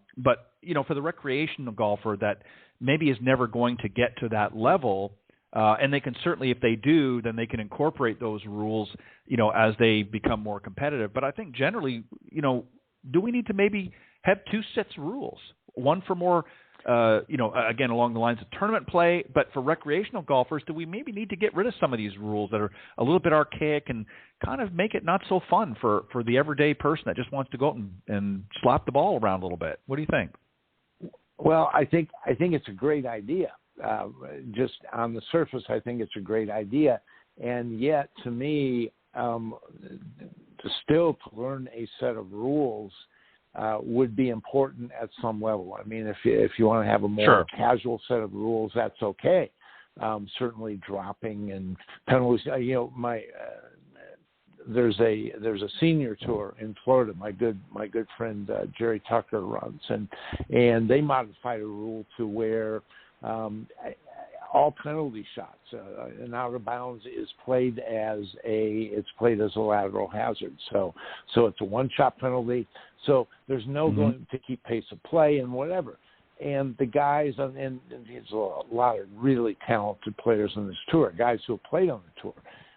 S7: the recreational golfer that maybe is never going to get to that level, and they can certainly, if they do, then they can incorporate those rules, as they become more competitive. But I think generally, do we need to maybe have two sets of rules? One for more, again, along the lines of tournament play, but for recreational golfers, do we maybe need to get rid of some of these rules that are a little bit archaic and kind of make it not so fun for the everyday person that just wants to go out and slap the ball around a little bit? What do you think?
S8: Well, I think it's a great idea. Just on the surface, I think it's a great idea. And yet, to me, to learn a set of rules would be important at some level. I mean, if you want to have a more
S7: Sure.
S8: casual set of rules, that's okay. Certainly dropping and penalties. There's a senior tour in Florida. My good friend Jerry Tucker runs, and they modified a rule to where all penalty shots, an out of bounds is played as a lateral hazard. So it's a one-shot penalty. So there's no going to keep pace of play and whatever. And the guys, and there's a lot of really talented players on this tour, guys who have played on the tour,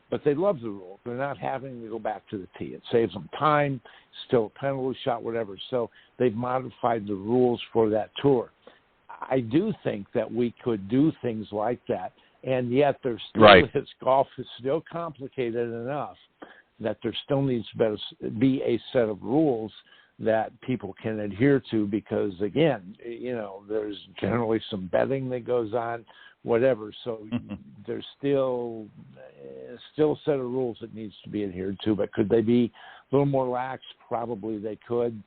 S8: but they love the rule. They're not having to go back to the tee. It saves them time, still a penalty shot, whatever. So they've modified the rules for that tour. I do think that we could do things like that, and yet there's still, golf is still complicated enough that there still needs to be a set of rules that people can adhere to, because again, there's generally some betting that goes on, whatever. So there's still a set of rules that needs to be adhered to. But could they be a little more lax? Probably they could.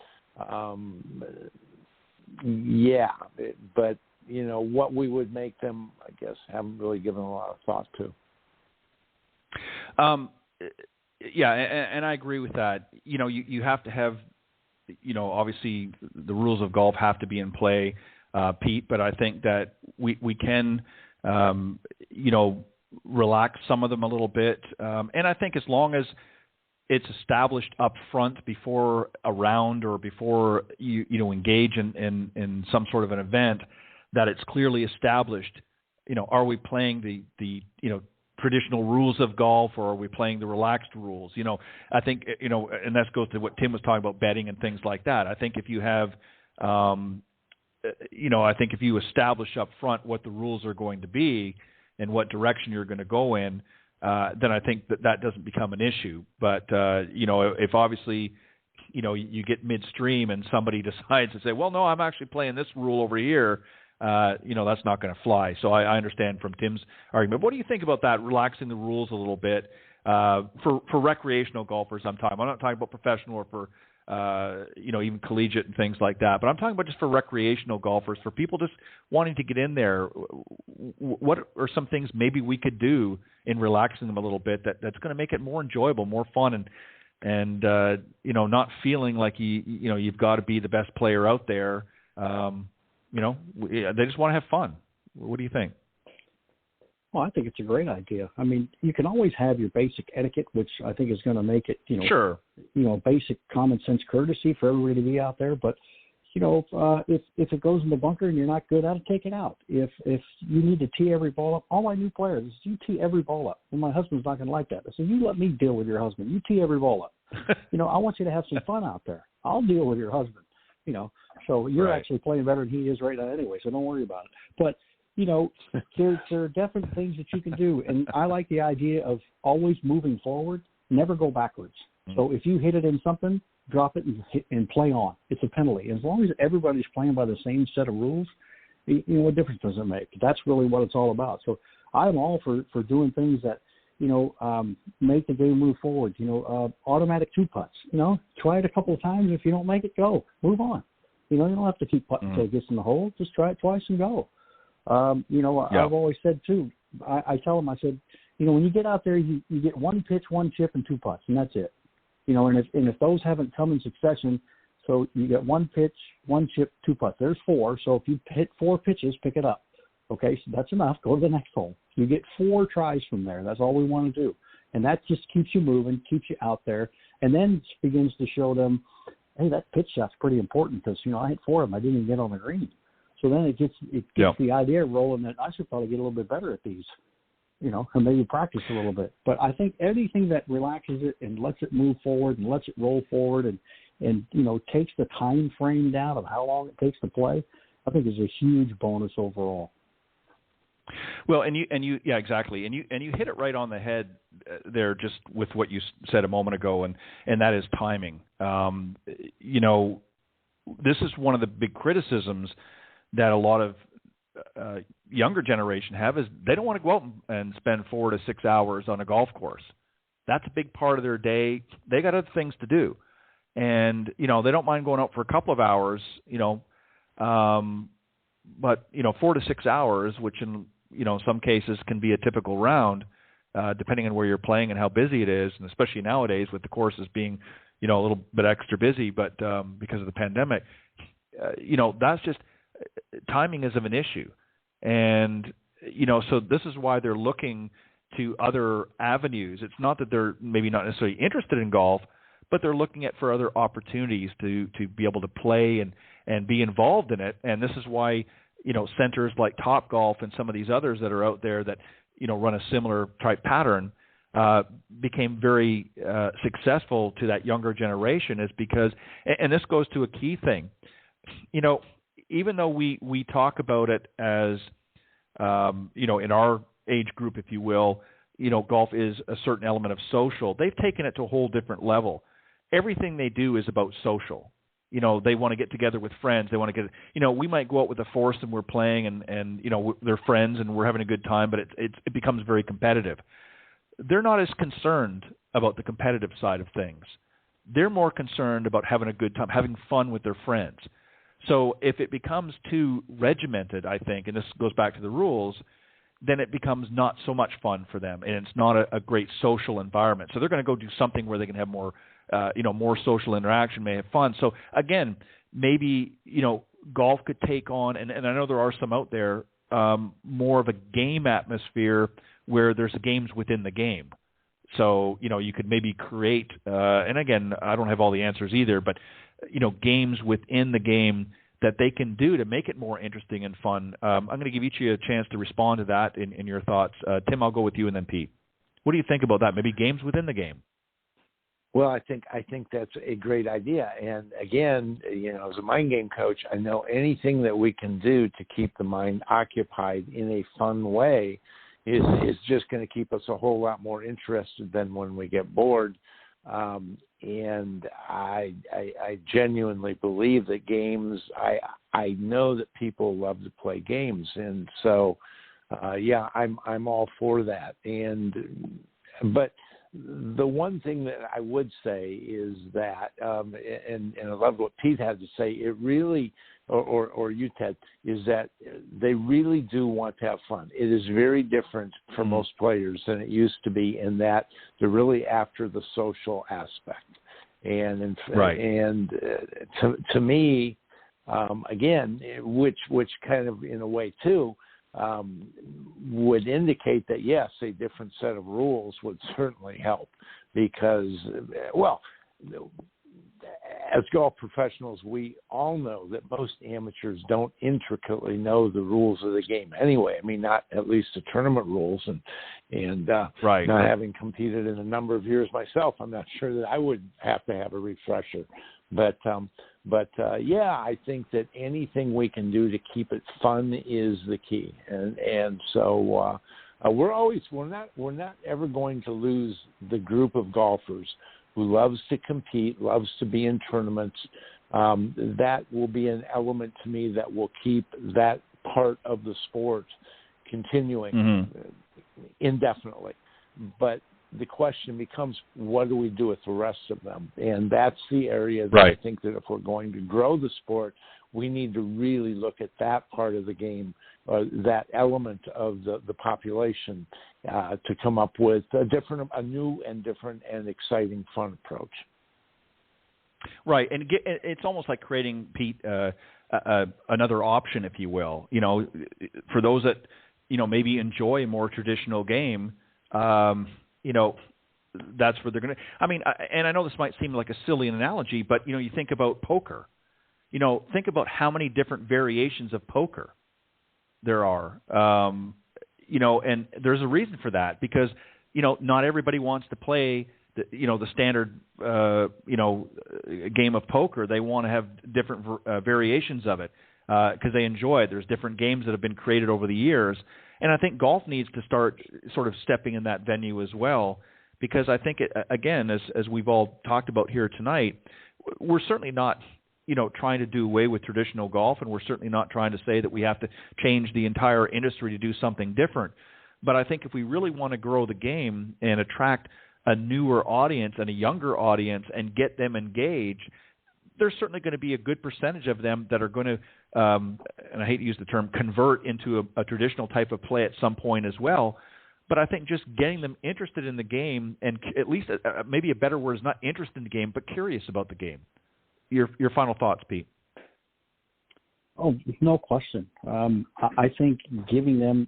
S8: Yeah, but what we would make them, I guess, haven't really given a lot of thought to.
S7: Yeah, and I agree with that. You have to have, obviously the rules of golf have to be in play, Pete. But I think that we can, relax some of them a little bit. And I think as long as it's established up front before a round or before you engage in some sort of an event, that it's clearly established. Are we playing the traditional rules of golf, or are we playing the relaxed rules? I think and that goes to what Tim was talking about, betting and things like that. I think if you have, I think if you establish up front what the rules are going to be and what direction you're going to go in, then I think that doesn't become an issue. But, if obviously, you get midstream and somebody decides to say, well, no, I'm actually playing this rule over here, that's not going to fly. So I understand from Tim's argument. What do you think about that, relaxing the rules a little bit for recreational golfers? I'm not talking about professional or for, even collegiate and things like that. But I'm talking about just for recreational golfers, for people just wanting to get in there. What are some things maybe we could do in relaxing them a little bit that's going to make it more enjoyable, more fun, and not feeling like you've got to be the best player out there. They just want to have fun. What do you think?
S9: Well, I think it's a great idea. I mean, you can always have your basic etiquette, which I think is going to make it,
S7: sure,
S9: basic common sense courtesy for everybody to be out there. But, if it goes in the bunker and you're not good at it, take it out. If you need to tee every ball up, all my new players, you tee every ball up. Well, my husband's not going to like that. I said, you let me deal with your husband. You tee every ball up. I want you to have some fun out there. I'll deal with your husband. So you're actually playing better than he is right now anyway, so don't worry about it. But, there are definite things that you can do. And I like the idea of always moving forward, never go backwards. So if you hit it in something, drop it and play on. It's a penalty. As long as everybody's playing by the same set of rules, what difference does it make? That's really what it's all about. So I'm all for doing things that, make the game move forward. Automatic two putts. Try it a couple of times. If you don't make it, go. Move on. You don't have to keep putting until it gets in the hole. Just try it twice and go. I've always said too. I tell them, I said, when you get out there, you get one pitch, one chip, and two putts, and that's it. And if those haven't come in succession, so you get one pitch, one chip, two putts. There's four. So if you hit 4 pitches, pick it up. Okay, so that's enough. Go to the next hole. You get 4 tries from there. That's all we want to do. And that just keeps you moving, keeps you out there, and then begins to show them, hey, that pitch shot's pretty important because, I hit 4 of them. I didn't even get on the green. So then it gets the idea rolling that I should probably get a little bit better at these, and maybe practice a little bit. But I think anything that relaxes it and lets it move forward and lets it roll forward and takes the time frame down of how long it takes to play, I think is a huge bonus overall.
S7: Well, and you, yeah, exactly, and you hit it right on the head there, just with what you said a moment ago, and that is timing. This is one of the big criticisms that a lot of younger generation have, is they don't want to go out and spend 4 to 6 hours on a golf course. That's a big part of their day. They got other things to do. and they don't mind going out for a couple of hours, but 4 to 6 hours, which in some cases can be a typical round, depending on where you're playing and how busy it is, and especially nowadays with the courses being a little bit extra busy, but because of the pandemic, that's just timing is of an issue, and so this is why they're looking to other avenues. It's not that they're maybe not necessarily interested in golf, but they're looking for other opportunities to be able to play and be involved in it. And this is why, centers like Topgolf and some of these others that are out there that, run a similar type pattern became very successful to that younger generation, is because, and this goes to a key thing, even though we talk about it as, in our age group, if you will, golf is a certain element of social. They've taken it to a whole different level. Everything they do is about social. They want to get together with friends. They want to get, we might go out with a foursome and we're playing and they're friends and we're having a good time, but it becomes very competitive. They're not as concerned about the competitive side of things. They're more concerned about having a good time, having fun with their friends. So if it becomes too regimented, I think, and this goes back to the rules, then it becomes not so much fun for them, and it's not a great social environment. So they're going to go do something where they can have more, more social interaction, may have fun. So again, maybe golf could take on, and I know there are some out there, more of a game atmosphere where there's games within the game. So you could maybe create, and again, I don't have all the answers either, but games within the game that they can do to make it more interesting and fun. I'm going to give each of you a chance to respond to that in your thoughts. Tim, I'll go with you, and then Pete. What do you think about that? Maybe games within the game.
S8: Well, I think that's a great idea. And again, as a mind game coach, I know anything that we can do to keep the mind occupied in a fun way is just going to keep us a whole lot more interested than when we get bored. And I genuinely believe that games, I know that people love to play games. And so, I'm all for that. But the one thing that I would say is that, and I love what Pete had to say, it really, or you, Ted, is that they really do want to have fun. It is very different for most players than it used to be, in that they're really after the social aspect. And to me, again, which kind of in a way too, would indicate that yes, a different set of rules would certainly help, because, well, as golf professionals, we all know that most amateurs don't intricately know the rules of the game anyway. I mean, not at least the tournament rules, and not having competed in a number of years myself, I'm not sure that I would have to have a refresher. But I think that anything we can do to keep it fun is the key, and so we're not ever going to lose the group of golfers who loves to compete, loves to be in tournaments. That will be an element to me that will keep that part of the sport continuing indefinitely. But the question becomes, what do we do with the rest of them? And that's the area that I think that if we're going to grow the sport, we need to really look at that part of the game, that element of the population, to come up with a new and different and exciting fun approach.
S7: Right, and it's almost like creating, Pete, another option, if you will. For those that maybe enjoy a more traditional game, that's where they're going to. I mean, and I know this might seem like a silly analogy, but you think about poker. Think about how many different variations of poker there are. And there's a reason for that, because not everybody wants to play the standard game of poker. They want to have different variations of it because they enjoy it. There's different games that have been created over the years, and I think golf needs to start sort of stepping in that venue as well, because I think again, as we've all talked about here tonight, we're certainly not trying to do away with traditional golf, and we're certainly not trying to say that we have to change the entire industry to do something different. But I think if we really want to grow the game and attract a newer audience and a younger audience and get them engaged, there's certainly going to be a good percentage of them that are going to, and I hate to use the term, convert into a traditional type of play at some point as well. But I think just getting them interested in the game, and at least maybe a better word is not interested in the game, but curious about the game. Your final thoughts, Pete?
S9: Oh, no question. I think giving them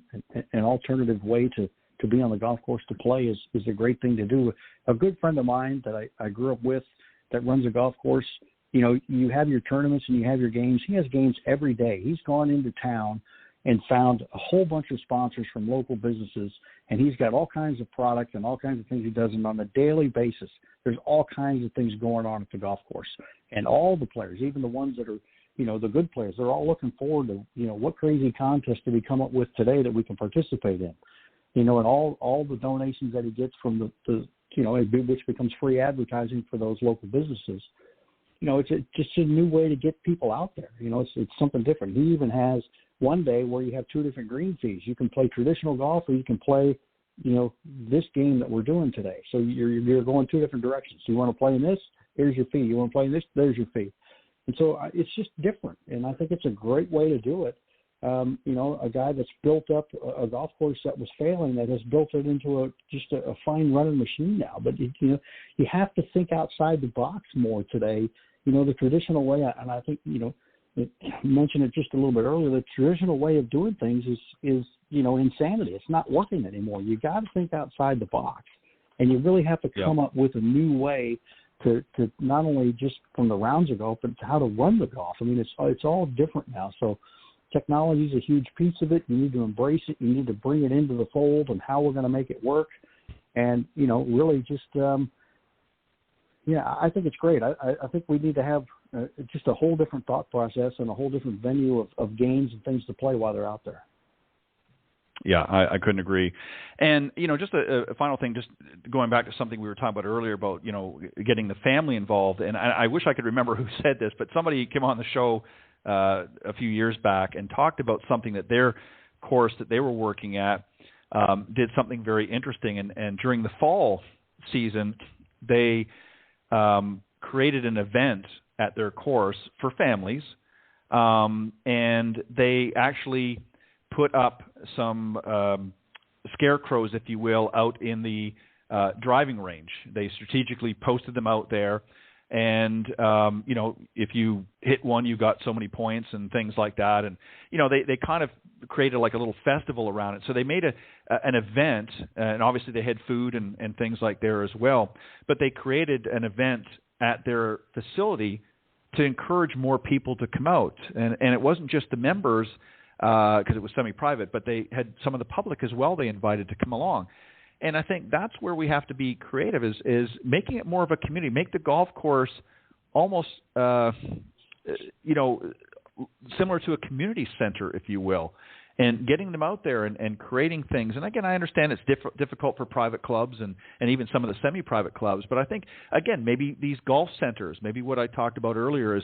S9: an alternative way to be on the golf course to play is a great thing to do. A good friend of mine that I grew up with that runs a golf course, you have your tournaments and you have your games. He has games every day. He's gone into town and found a whole bunch of sponsors from local businesses, and he's got all kinds of product and all kinds of things he does, and on a daily basis, there's all kinds of things going on at the golf course. And all the players, even the ones that are, the good players, they're all looking forward to, what crazy contest did we come up with today that we can participate in? And all the donations that he gets from the which becomes free advertising for those local businesses. It's just a new way to get people out there. It's something different. He even has one day where you have two different green fees. You can play traditional golf, or you can play, this game that we're doing today. So you're going two different directions. You want to play in this? Here's your fee. You want to play in this? There's your fee. And so it's just different, and I think it's a great way to do it. A guy that's built up a golf course that was failing, that has built it into a fine running machine now. But you have to think outside the box more today. The traditional way, and I think I mentioned it just a little bit earlier. The traditional way of doing things is insanity. It's not working anymore. You got to think outside the box, and you really have to come up with a new way to not only just from the rounds of golf, but how to run the golf. I mean, it's all different now. So technology is a huge piece of it. You need to embrace it. You need to bring it into the fold and how we're going to make it work. And, really just, I think it's great. I think we need to have just a whole different thought process and a whole different venue of games and things to play while they're out there.
S7: Yeah, I couldn't agree. And, just a final thing, just going back to something we were talking about earlier about, getting the family involved. And I wish I could remember who said this, but somebody came on the show a few years back and talked about something that their course that they were working at did something very interesting. And during the fall season, they created an event at their course for families, and they actually put up some scarecrows, if you will, out in the driving range. They strategically posted them out there, and if you hit one, you got so many points and things like that. And they kind of created like a little festival around it. So they made an event, and obviously they had food and things like there as well. But they created an event at their facility to encourage more people to come out. And it wasn't just the members, because it was semi-private, but they had some of the public as well they invited to come along. And I think that's where we have to be creative, is making it more of a community, make the golf course almost, similar to a community center, if you will, and getting them out there and creating things. And again, I understand it's difficult for private clubs and even some of the semi-private clubs, but I think, again, maybe these golf centers, maybe what I talked about earlier is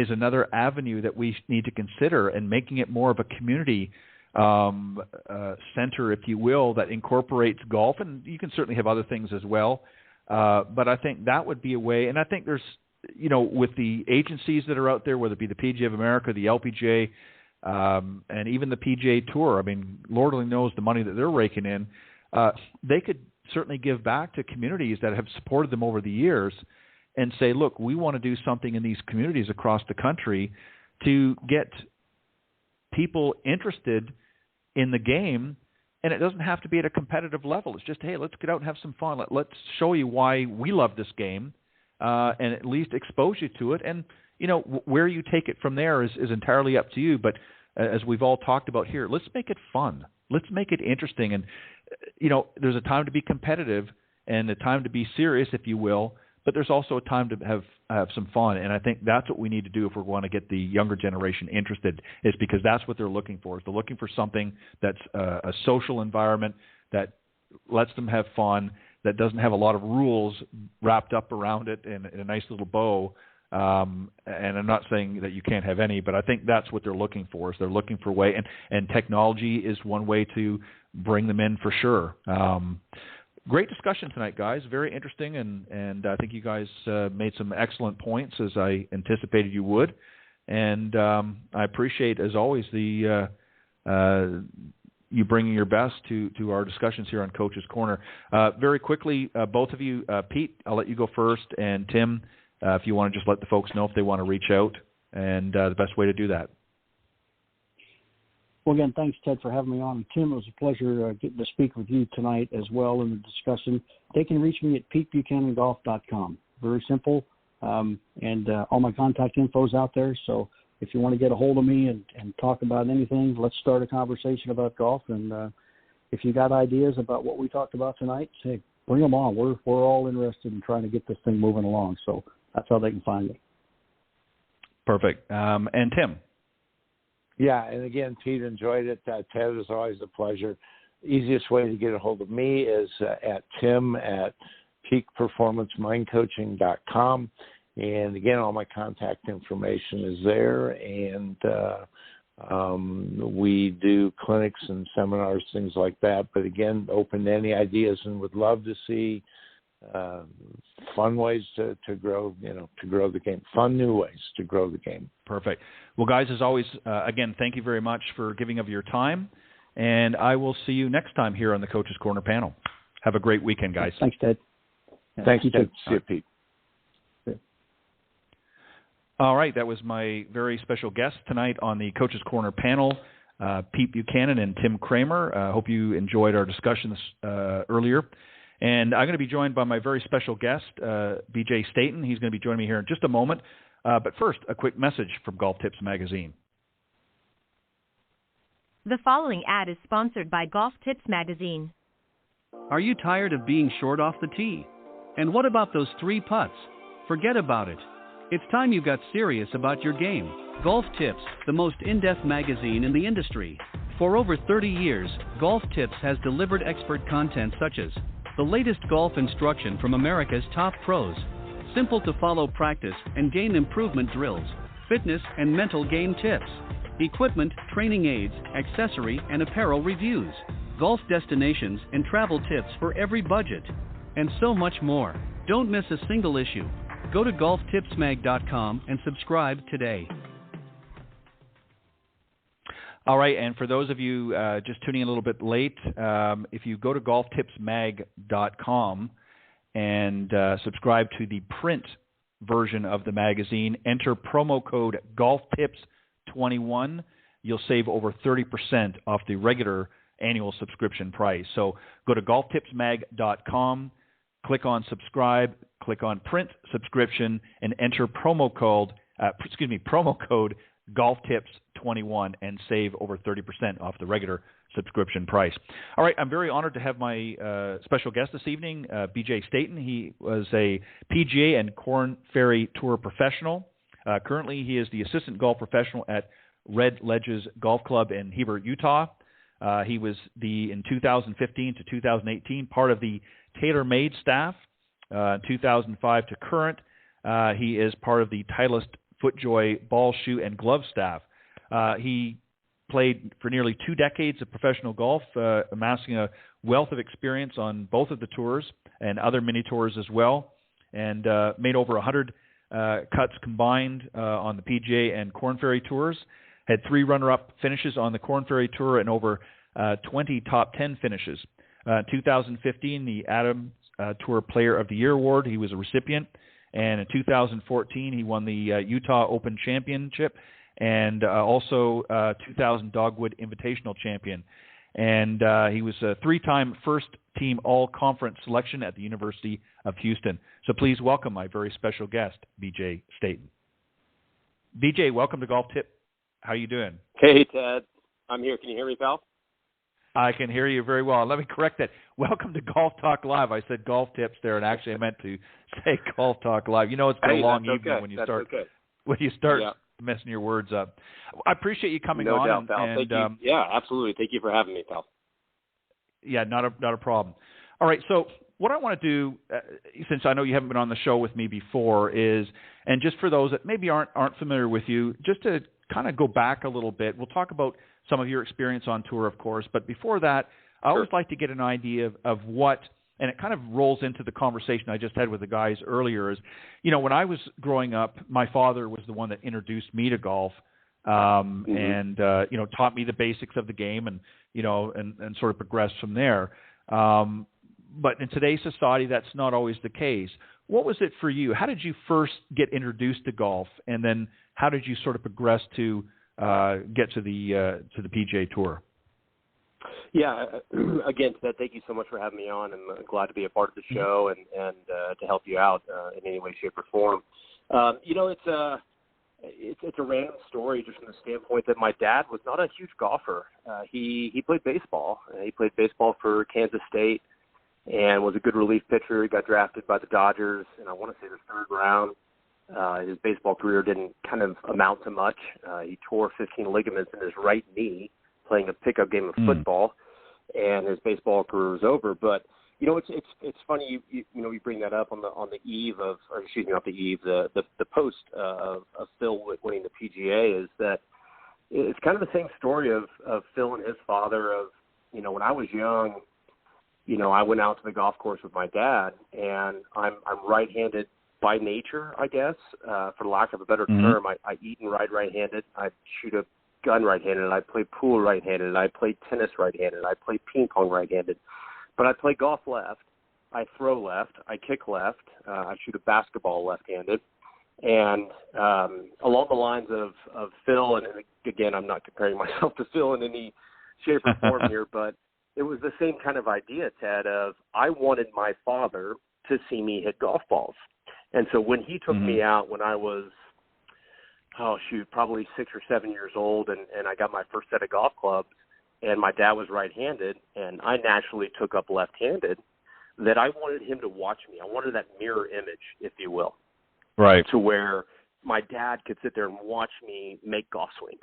S7: another avenue that we need to consider, and making it more of a community center, if you will, that incorporates golf. And you can certainly have other things as well. But I think that would be a way. And I think there's, with the agencies that are out there, whether it be the PGA of America, the LPGA, and even the PGA Tour, I mean, Lord only knows the money that they're raking in. They could certainly give back to communities that have supported them over the years and say, look, we want to do something in these communities across the country to get people interested in the game. And it doesn't have to be at a competitive level. It's just, hey, let's get out and have some fun. Let's show you why we love this game, and at least expose you to it. And, where you take it from there is entirely up to you. But as we've all talked about here, let's make it fun. Let's make it interesting. And, there's a time to be competitive and a time to be serious, if you will, but there's also a time to have some fun. And I think that's what we need to do if we want to get the younger generation interested, is because that's what they're looking for. Is they're looking for something that's a social environment that lets them have fun, that doesn't have a lot of rules wrapped up around it in a nice little bow. And I'm not saying that you can't have any, but I think that's what they're looking for. Is they're looking for a way, and technology is one way to bring them in for sure. great discussion tonight, guys. Very interesting, and I think you guys made some excellent points, as I anticipated you would. And I appreciate, as always, the you bringing your best to our discussions here on Coach's Corner. Very quickly, both of you, Pete, I'll let you go first, and Tim, if you want to just let the folks know if they want to reach out, and the best way to do that.
S9: Well, again, thanks, Ted, for having me on. Tim, it was a pleasure getting to speak with you tonight as well in the discussion. They can reach me at PeteBuchananGolf.com. Very simple, and all my contact info is out there. So if you want to get a hold of me and talk about anything, let's start a conversation about golf. And if you got ideas about what we talked about tonight, hey, bring them on. We're all interested in trying to get this thing moving along. So that's how they can find me.
S7: Perfect. And Tim?
S8: Yeah, and again, Pete, enjoyed it. Ted, is always a pleasure. Easiest way to get a hold of me is at tim@peakperformancemindcoaching.com. And again, all my contact information is there. And we do clinics and seminars, things like that. But again, open to any ideas, and would love to see fun ways to grow, to grow the game, fun new ways to grow the game.
S7: Perfect. Well, guys, as always, again, thank you very much for giving of your time, and I will see you next time here on the Coach's Corner panel. Have a great weekend, guys.
S9: Thanks, Ted.
S8: Thanks, Ted. See you, Pete.
S7: All right, that was my very special guest tonight on the Coach's Corner panel, Pete Buchanan and Tim Kramer. I hope you enjoyed our discussions earlier. And I'm going to be joined by my very special guest, BJ Staten. He's going to be joining me here in just a moment. But first, a quick message from Golf Tips Magazine.
S6: The following ad is sponsored by Golf Tips Magazine.
S5: Are you tired of being short off the tee? And what about those 3 putts? Forget about it. It's time you got serious about your game. Golf Tips, the most in-depth magazine in the industry. For over 30 years, Golf Tips has delivered expert content such as the latest golf instruction from America's top pros, simple-to-follow practice and game improvement drills, fitness and mental game tips, equipment, training aids, accessory and apparel reviews, golf destinations and travel tips for every budget, and so much more. Don't miss a single issue. Go to golftipsmag.com and subscribe today.
S7: All right, and for those of you just tuning in a little bit late, if you go to golftipsmag.com and subscribe to the print version of the magazine, enter promo code GolfTips21, you'll save over 30% off the regular annual subscription price. So go to golftipsmag.com, click on subscribe, click on print subscription, and enter promo code GolfTips21 and save over 30% off the regular subscription price. All right, I'm very honored to have my special guest this evening, BJ Staten. He was a PGA and Korn Ferry Tour professional. Currently, he is the assistant golf professional at Red Ledges Golf Club in Heber, Utah. He was in 2015 to 2018 part of the TaylorMade staff. 2005 to current, he is part of the Titleist FootJoy ball, shoe, and glove staff. He played for nearly 2 decades of professional golf, amassing a wealth of experience on both of the tours and other mini tours as well, and made over 100 cuts combined on the PGA and Korn Ferry tours. Had 3 runner-up finishes on the Korn Ferry tour and over 20 top 10 finishes. 2015, the Adams Tour Player of the Year award, he was a recipient. And in 2014, he won the Utah Open Championship and also 2000 Dogwood Invitational Champion. And he was a 3-time first-team all-conference selection at the University of Houston. So please welcome my very special guest, BJ Staten. BJ, welcome to Golf Tip. How are you doing?
S10: Hey, Ted. I'm here. Can you hear me, pal?
S7: I can hear you very well. Let me correct that. Welcome to Golf Talk Live. I said Golf Tips there, and actually I meant to say Golf Talk Live. You know it's been a long evening when you start messing your words up. I appreciate you coming on.
S10: No doubt, pal. Thank you. Yeah, absolutely. Thank you for having me, pal.
S7: Yeah, not a problem. All right, so what I want to do, since I know you haven't been on the show with me before, is, and just for those that maybe aren't familiar with you, just to kind of go back a little bit, we'll talk about some of your experience on tour, of course, but before that, I always like to get an idea of what and it kind of rolls into the conversation I just had with the guys earlier, is, you know, when I was growing up, my father was the one that introduced me to golf, and, you know, taught me the basics of the game, and, you know, and sort of progressed from there. But in today's society, that's not always the case. What was it for you? How did you first get introduced to golf, and then how did you sort of progress to get to the PGA Tour?
S10: Yeah, again, Ted, thank you so much for having me on. I'm glad to be a part of the show and to help you out in any way, shape, or form. You know, it's a random story just from the standpoint that my dad was not a huge golfer. He played baseball. He played baseball for Kansas State and was a good relief pitcher. He got drafted by the Dodgers, and I want to say the third round. His baseball career didn't kind of amount to much. He tore 15 ligaments in his right knee playing a pickup game of football, and his baseball career was over. But you know, it's funny you know, you bring that up on the eve of, or excuse me, not the eve, the post of Phil winning the PGA, is that it's kind of the same story of Phil and his father. Of, you know, when I was young, you know, I went out to the golf course with my dad, and I'm right-handed by nature, I guess, for lack of a better term. I eat and ride right-handed. I shoot a gun right-handed. I play pool right-handed. I play tennis right-handed. I play ping pong right-handed. But I play golf left. I throw left. I kick left. I shoot a basketball left-handed. And along the lines of Phil, and again, I'm not comparing myself to Phil in any shape or form here, but it was the same kind of idea, Ted, of I wanted my father to see me hit golf balls. And so when he took me out when I was, probably 6 or 7 years old, and I got my first set of golf clubs, and my dad was right-handed, and I naturally took up left-handed, that I wanted him to watch me. I wanted that mirror image, if you will.
S7: Right.
S10: To where my dad could sit there and watch me make golf swings,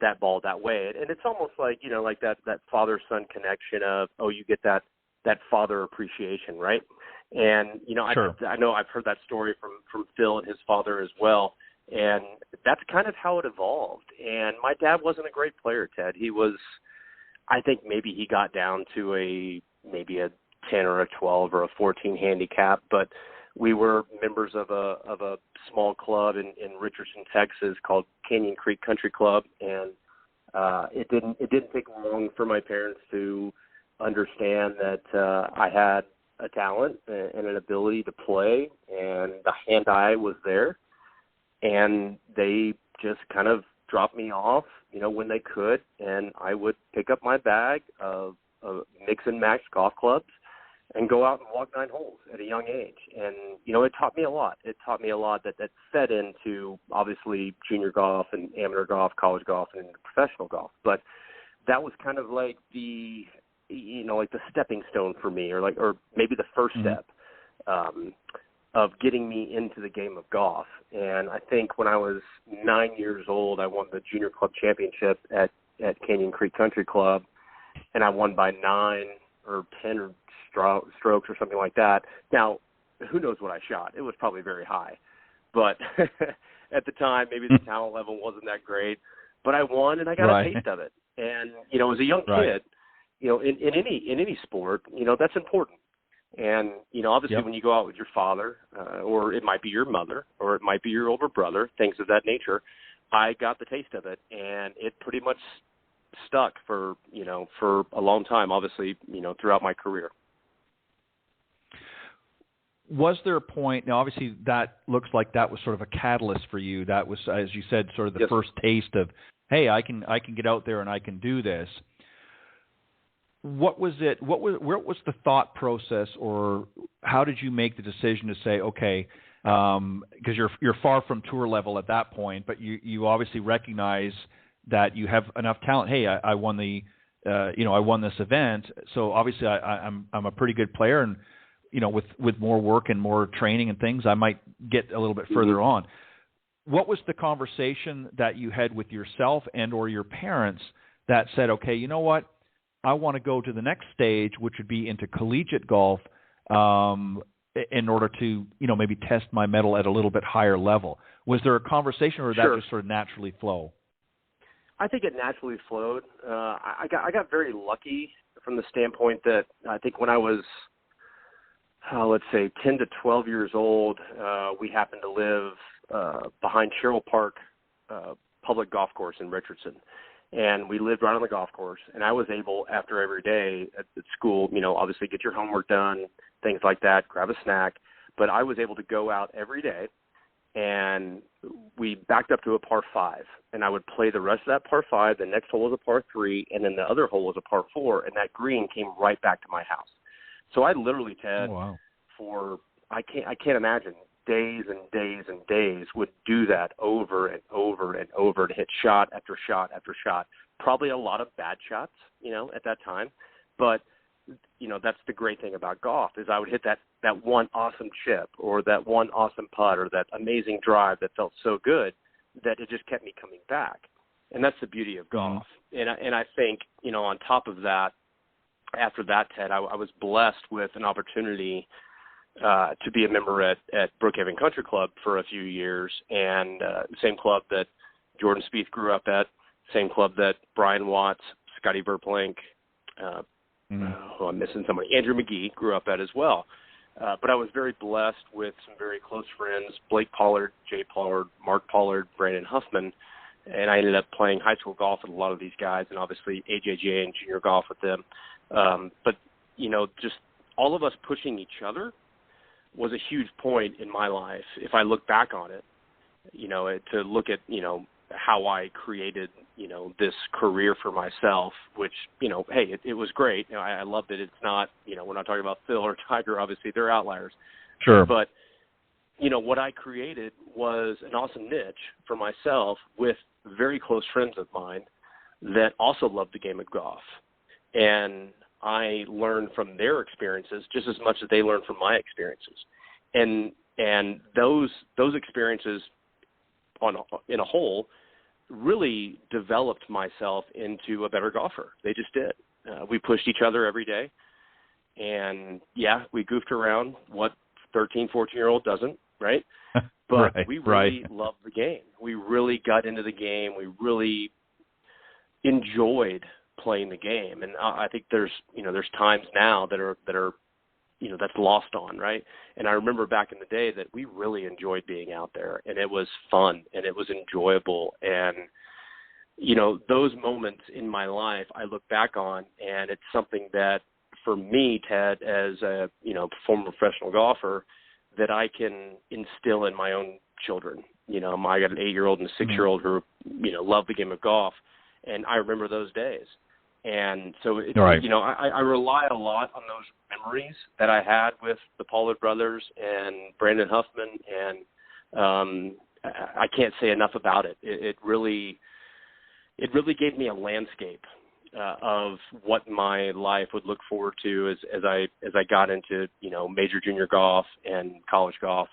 S10: that ball that way. And it's almost like, you know, like that father-son connection of, you get that father appreciation, right? And, you know, sure. I know I've heard that story from Phil and his father as well. And that's kind of how it evolved. And my dad wasn't a great player, Ted. He was, I think maybe he got down to maybe a 10 or a 12 or a 14 handicap, but we were members of a small club in Richardson, Texas called Canyon Creek Country Club. And it didn't take long for my parents to understand that I had a talent and an ability to play, and the hand-eye was there. And they just kind of dropped me off, you know, when they could, and I would pick up my bag of mix and match golf clubs and go out and walk 9 holes at a young age. And, you know, it taught me a lot. It taught me a lot that fed into, obviously, junior golf and amateur golf, college golf, and professional golf. But that was kind of like the, you know, like the stepping stone for me, or maybe the first step of getting me into the game of golf. And I think when I was 9 years old, I won the junior club championship at Canyon Creek Country Club, and I won by 9 or 10 strokes or something like that. Now, who knows what I shot? It was probably very high. But at the time, maybe the talent level wasn't that great. But I won, and I got a taste of it. And, you know, as a young kid, you know, in any sport, you know, that's important. And, you know, obviously when you go out with your father, or it might be your mother, or it might be your older brother, things of that nature, I got the taste of it, and it pretty much stuck for a long time, obviously, you know, throughout my career.
S7: Was there a point, now obviously that looks like that was sort of a catalyst for you. That was, as you said, sort of the first taste of, hey, I can get out there and I can do this. What was it? Where was the thought process, or how did you make the decision to say, okay, because you're far from tour level at that point, but you obviously recognize that you have enough talent. Hey, I won I won this event, so obviously I'm a pretty good player, and you know, with more work and more training and things, I might get a little bit further on. What was the conversation that you had with yourself and or your parents that said, okay, you know what? I want to go to the next stage, which would be into collegiate golf, in order to, you know, maybe test my mettle at a little bit higher level. Was there a conversation, or did that just sort of naturally flow?
S10: I think it naturally flowed. I got very lucky from the standpoint that I think when I was let's say 10 to 12 years old, we happened to live behind Sherrill Park public golf course in Richardson. And we lived right on the golf course. And I was able, after every day at school, obviously get your homework done, things like that, grab a snack. But I was able to go out every day, and we backed up to a par 5. And I would play the rest of that par 5. The next hole was a par 3, and then the other hole was a par 4. And that green came right back to my house. So I literally, Ted, for I can't imagine, days and days and days would do that over and over and over to hit shot after shot after shot. Probably a lot of bad shots, at that time. But, that's the great thing about golf is I would hit that one awesome chip or that one awesome putt or that amazing drive that felt so good that it just kept me coming back. And that's the beauty of golf. And I think, on top of that, after that, Ted, I was blessed with an opportunity to be a member at Brookhaven Country Club for a few years, and same club that Jordan Spieth grew up at, same club that Brian Watts, Scotty Verplank, I'm missing somebody, Andrew McGee grew up at as well. But I was very blessed with some very close friends, Blake Pollard, Jay Pollard, Mark Pollard, Brandon Huffman, and I ended up playing high school golf with a lot of these guys and obviously AJJ and junior golf with them. But, just all of us pushing each other was a huge point in my life. If I look back on it, to look at, how I created, this career for myself, which, hey, it was great. I loved it. It's not, we're not talking about Phil or Tiger, obviously they're outliers.
S7: Sure.
S10: But, what I created was an awesome niche for myself with very close friends of mine that also loved the game of golf. And I learned from their experiences just as much as they learned from my experiences. And those experiences in a whole really developed myself into a better golfer. They just did. We pushed each other every day. And, we goofed around. What 13, 14-year-old doesn't, right? But we really loved the game. We really got into the game. We really enjoyed playing the game. And I think there's times now that are that's lost on, right? And I remember back in the day that we really enjoyed being out there, and it was fun and it was enjoyable. And, those moments in my life I look back on, and it's something that for me, Ted, as a, former professional golfer, that I can instill in my own children. I got an 8-year-old and a 6-year-old who, love the game of golf. And I remember those days. And so, I rely a lot on those memories that I had with the Pollard brothers and Brandon Huffman. And I can't say enough about it. It really gave me a landscape of what my life would look forward to as I got into, major junior golf and college golf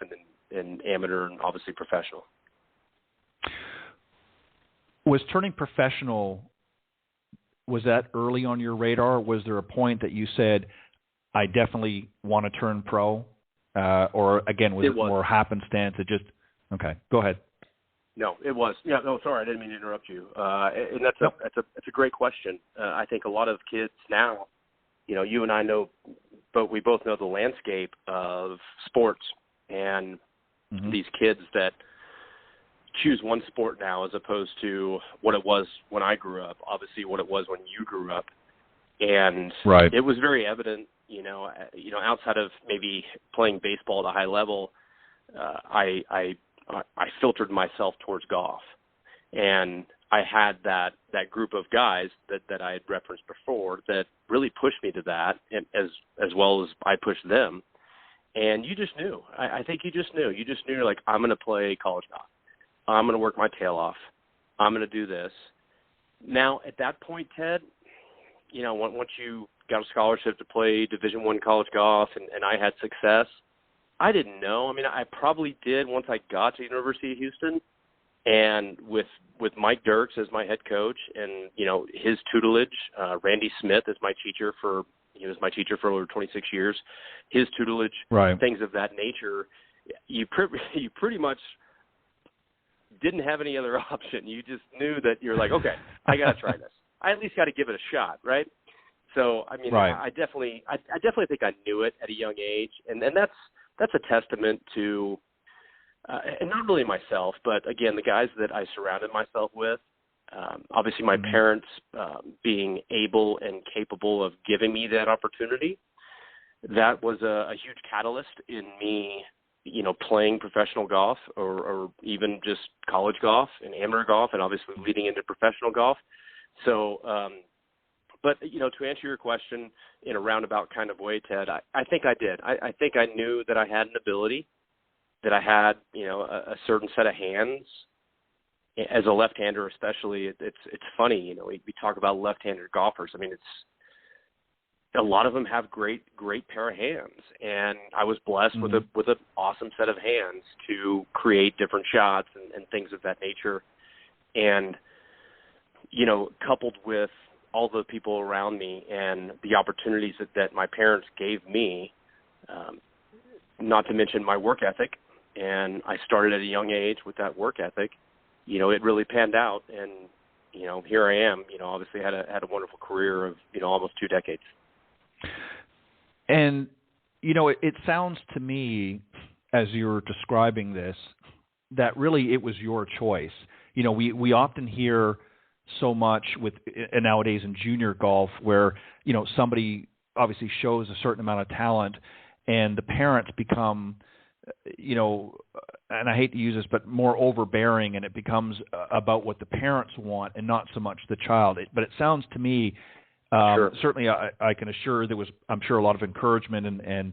S10: and amateur and obviously professional.
S7: Was turning professional, was that early on your radar? Was there a point that you said, I definitely want to turn pro? Or again, was it more happenstance? Okay, go ahead.
S10: No, it was. Yeah, no, sorry, I didn't mean to interrupt you. And that's a great question. I think a lot of kids now, you and I know, but we both know the landscape of sports and these kids that choose one sport now as opposed to what it was when I grew up, obviously what it was when you grew up. And it was very evident, outside of maybe playing baseball at a high level, I filtered myself towards golf. And I had that group of guys that I had referenced before that really pushed me to that, and as well as I pushed them. And you just knew. I think you just knew. You just knew, like, I'm going to play college golf. I'm going to work my tail off. I'm going to do this. Now, at that point, Ted, once you got a scholarship to play Division I college golf and I had success, I didn't know. I mean, I probably did once I got to the University of Houston, and with Mike Dirks as my head coach and, his tutelage, Randy Smith as my teacher he was my teacher for over 26 years, his tutelage, things of that nature, you pretty much didn't have any other option. You just knew that you're like, okay, I got to try this. I at least got to give it a shot, right? So I mean,
S7: right.
S10: I definitely think I knew it at a young age, and that's a testament to, and not really myself, but again, the guys that I surrounded myself with. Obviously, my parents being able and capable of giving me that opportunity, that was a huge catalyst in me, playing professional golf or even just college golf and amateur golf, and obviously leading into professional golf. So, but, to answer your question in a roundabout kind of way, Ted, I think I did. I think I knew that I had an ability, that I had, a certain set of hands. As a left-hander, especially, it's funny. We talk about left-handed golfers. I mean, a lot of them have great pair of hands, and I was blessed with an awesome set of hands to create different shots and things of that nature. And coupled with all the people around me and the opportunities that my parents gave me, not to mention my work ethic, and I started at a young age with that work ethic. It really panned out, and here I am. Obviously had a wonderful career of almost 2 decades.
S7: And it sounds to me, as you're describing this, that really it was your choice. We often hear so much with nowadays in junior golf where somebody obviously shows a certain amount of talent, and the parents become and I hate to use this, but more overbearing, and it becomes about what the parents want and not so much the child. But it sounds to me,
S10: sure.
S7: Certainly I can assure there was, I'm sure, a lot of encouragement and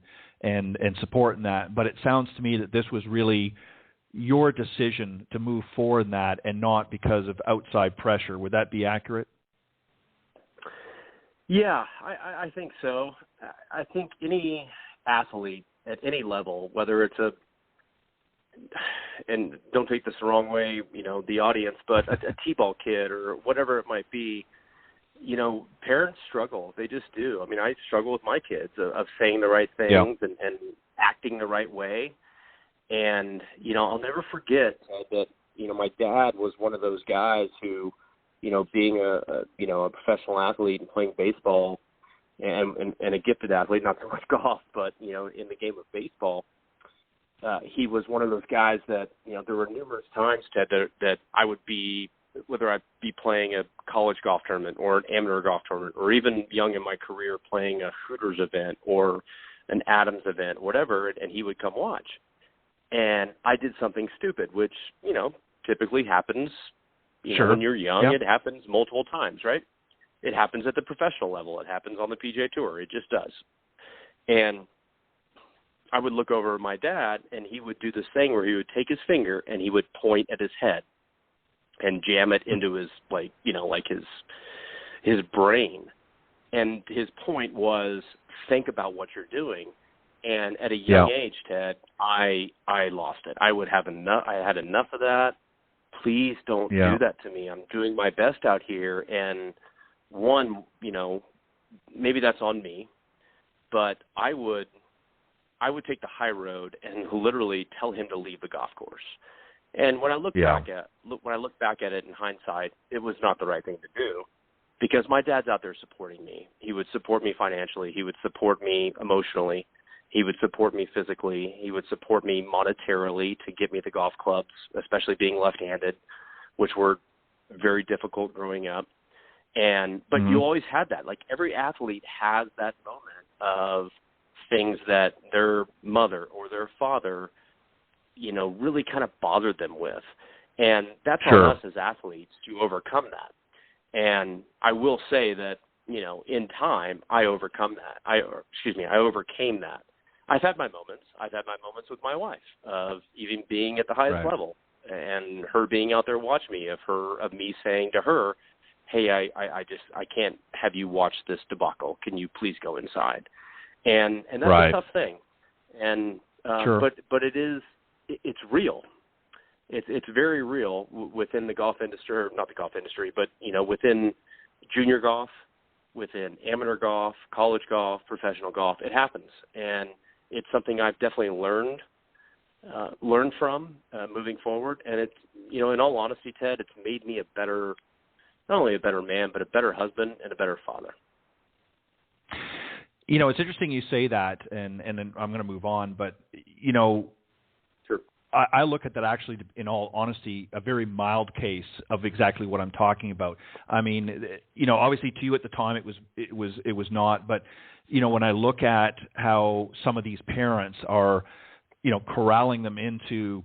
S7: support in that. But it sounds to me that this was really your decision to move forward in that, and not because of outside pressure. Would that be accurate?
S10: Yeah, I think so. I think any athlete at any level, whether it's and don't take this the wrong way, the audience, but a T-ball kid or whatever it might be, parents struggle. They just do. I mean, I struggle with my kids of saying the right things and acting the right way. And, I'll never forget that, my dad was one of those guys who, being a professional athlete and playing baseball and a gifted athlete, not so much golf, but, in the game of baseball, he was one of those guys that, there were numerous times, Ted, that I would be, whether I'd be playing a college golf tournament or an amateur golf tournament, or even young in my career playing a Hooters event or an Adams event, whatever, and he would come watch. And I did something stupid, which, typically happens,
S7: sure.
S10: When you're young.
S7: Yep.
S10: It happens multiple times, right? It happens at the professional level. It happens on the PGA Tour. It just does. And I would look over at my dad, and he would do this thing where he would take his finger and he would point at his head and jam it into his, his brain. And his point was, think about what you're doing. And at a young age, Ted, I lost it. I would have enough. I had enough of that. Please don't do that to me. I'm doing my best out here. And one, maybe that's on me, but I would take the high road and literally tell him to leave the golf course. And when I look back at it in hindsight, it was not the right thing to do, because my dad's out there supporting me. He would support me financially. He would support me emotionally. He would support me physically. He would support me monetarily to get me the golf clubs, especially being left-handed, which were very difficult growing up. But you always had that. Like, every athlete has that moment of things that their mother or their father, really kind of bothered them with. And that's on us as athletes to overcome that. And I will say that, in time, I overcame that. I've had my moments. I've had my moments with my wife of even being at the highest level, and her being out there watching me, of me saying to her, hey, I can't have you watch this debacle. Can you please go inside? And that's a tough thing. And, but it's real. It's very real within the golf industry, or not the golf industry, but, within junior golf, within amateur golf, college golf, professional golf. It happens. And it's something I've definitely learned from moving forward. And it's, in all honesty, Ted, it's made me not only a better man, but a better husband and a better father.
S7: It's interesting you say that, and then I'm going to move on, but,
S10: Sure.
S7: I look at that actually, in all honesty, a very mild case of exactly what I'm talking about. I mean, obviously to you at the time it was not, but when I look at how some of these parents are, corralling them into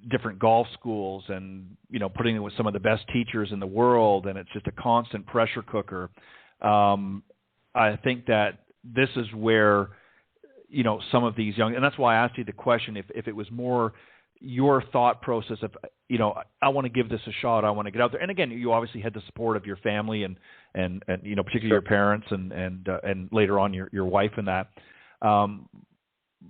S7: different golf schools and putting them with some of the best teachers in the world, and it's just a constant pressure cooker. I think that this is where some of these young, and that's why I asked you the question, if it was more your thought process of, I want to give this a shot, I want to get out there. And again, you obviously had the support of your family and particularly your parents and later on your wife and that.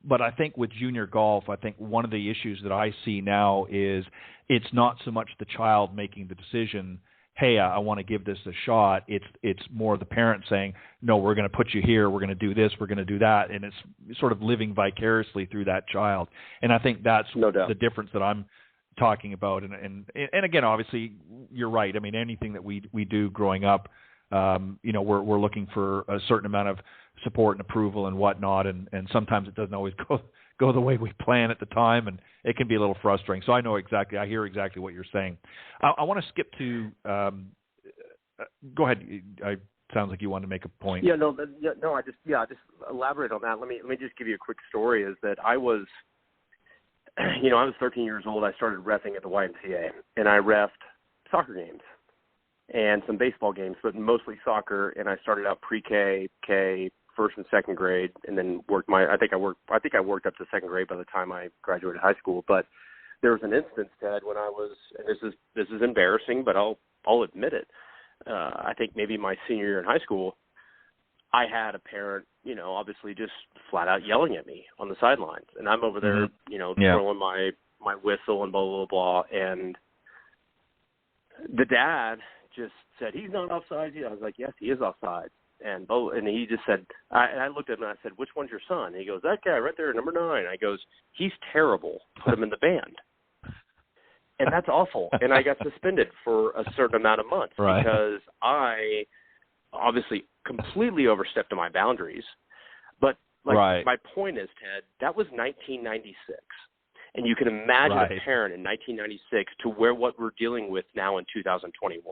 S7: But I think with junior golf, I think one of the issues that I see now is it's not so much the child making the decision, hey, I want to give this a shot. It's more the parent saying, no, we're going to put you here, we're going to do this, we're going to do that, and it's sort of living vicariously through that child. And I think that's the difference that I'm talking about. And again, obviously, you're right. I mean, anything that we do growing up, we're looking for a certain amount of support and approval and whatnot, and sometimes it doesn't always go the way we plan at the time, and it can be a little frustrating. So I hear exactly what you're saying. I want to skip to go ahead. Sounds like you wanted to make a point.
S10: I just elaborate on that. Let me just give you a quick story. Is that I was 13 years old. I started reffing at the YMCA, and I reffed soccer games and some baseball games, but mostly soccer. And I started out pre-K, K, first and second grade, and then I think I worked up to second grade by the time I graduated high school. But there was an instance, Ted, when I was, and this is embarrassing, but I'll admit it. I think maybe my senior year in high school, I had a parent, obviously just flat out yelling at me on the sidelines, and I'm over there, throwing my whistle and blah blah blah, and the dad just said, he's not offside. I was like, yes, he is offside. And he just said, and I looked at him and I said, which one's your son? And he goes, that guy right there, number 9. I goes, he's terrible. Put him in the band. And that's awful. And I got suspended for a certain amount of months because I obviously completely overstepped my boundaries. But my point is, Ted, that was 1996. And you can imagine a parent in 1996 to what we're dealing with now in 2021,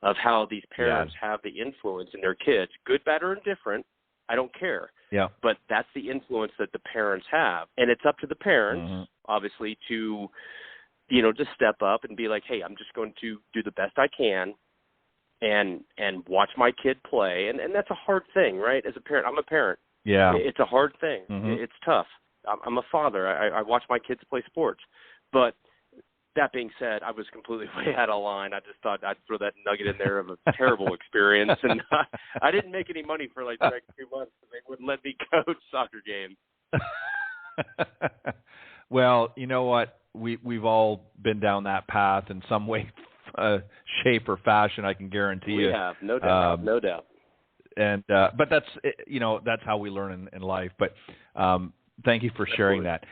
S10: of how these parents have the influence in their kids, good, bad, or indifferent. I don't care. Yeah. But that's the influence that the parents have. And it's up to the parents, obviously, to, to step up and be like, hey, I'm just going to do the best I can and watch my kid play. And that's a hard thing, right? As a parent, I'm a parent. Yeah. It's a hard thing. It's tough. I'm a father. I watch my kids play sports. But that being said, I was completely way out of line. I just thought I'd throw that nugget in there of a terrible experience. And I didn't make any money for like the next 2 months because they wouldn't let me coach soccer games.
S7: Well, you know what? We've all been down that path in some way, shape, or fashion, I can guarantee you.
S10: We have, no doubt, no doubt.
S7: And but that's how we learn in life. But thank you for sharing that.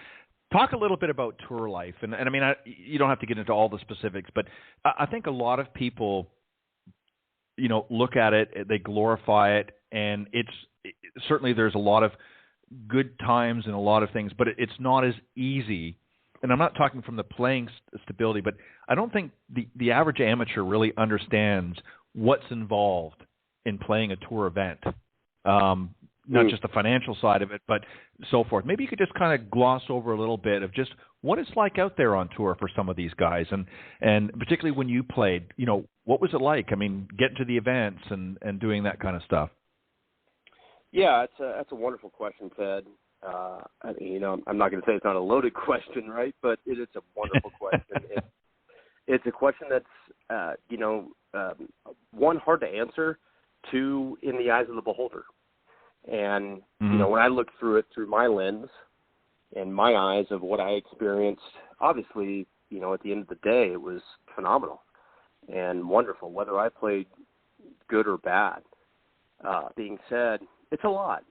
S7: Talk a little bit about tour life, and I mean, you don't have to get into all the specifics, but I think a lot of people, look at it, they glorify it, and certainly there's a lot of good times and a lot of things, but it's not as easy. And I'm not talking from the playing stability, but I don't think the average amateur really understands what's involved in playing a tour event. Not just the financial side of it, but so forth. Maybe you could just kind of gloss over a little bit of just what it's like out there on tour for some of these guys, and particularly when you played, what was it like? I mean, getting to the events and doing that kind of stuff.
S10: Yeah, that's a wonderful question, Ted. I'm not going to say it's not a loaded question, right? But it is a wonderful question. It's a question that's, one, hard to answer, two, in the eyes of the beholder. And, when I look through it through my lens and my eyes of what I experienced, obviously, at the end of the day, it was phenomenal and wonderful, whether I played good or bad. Being said, it's a lot.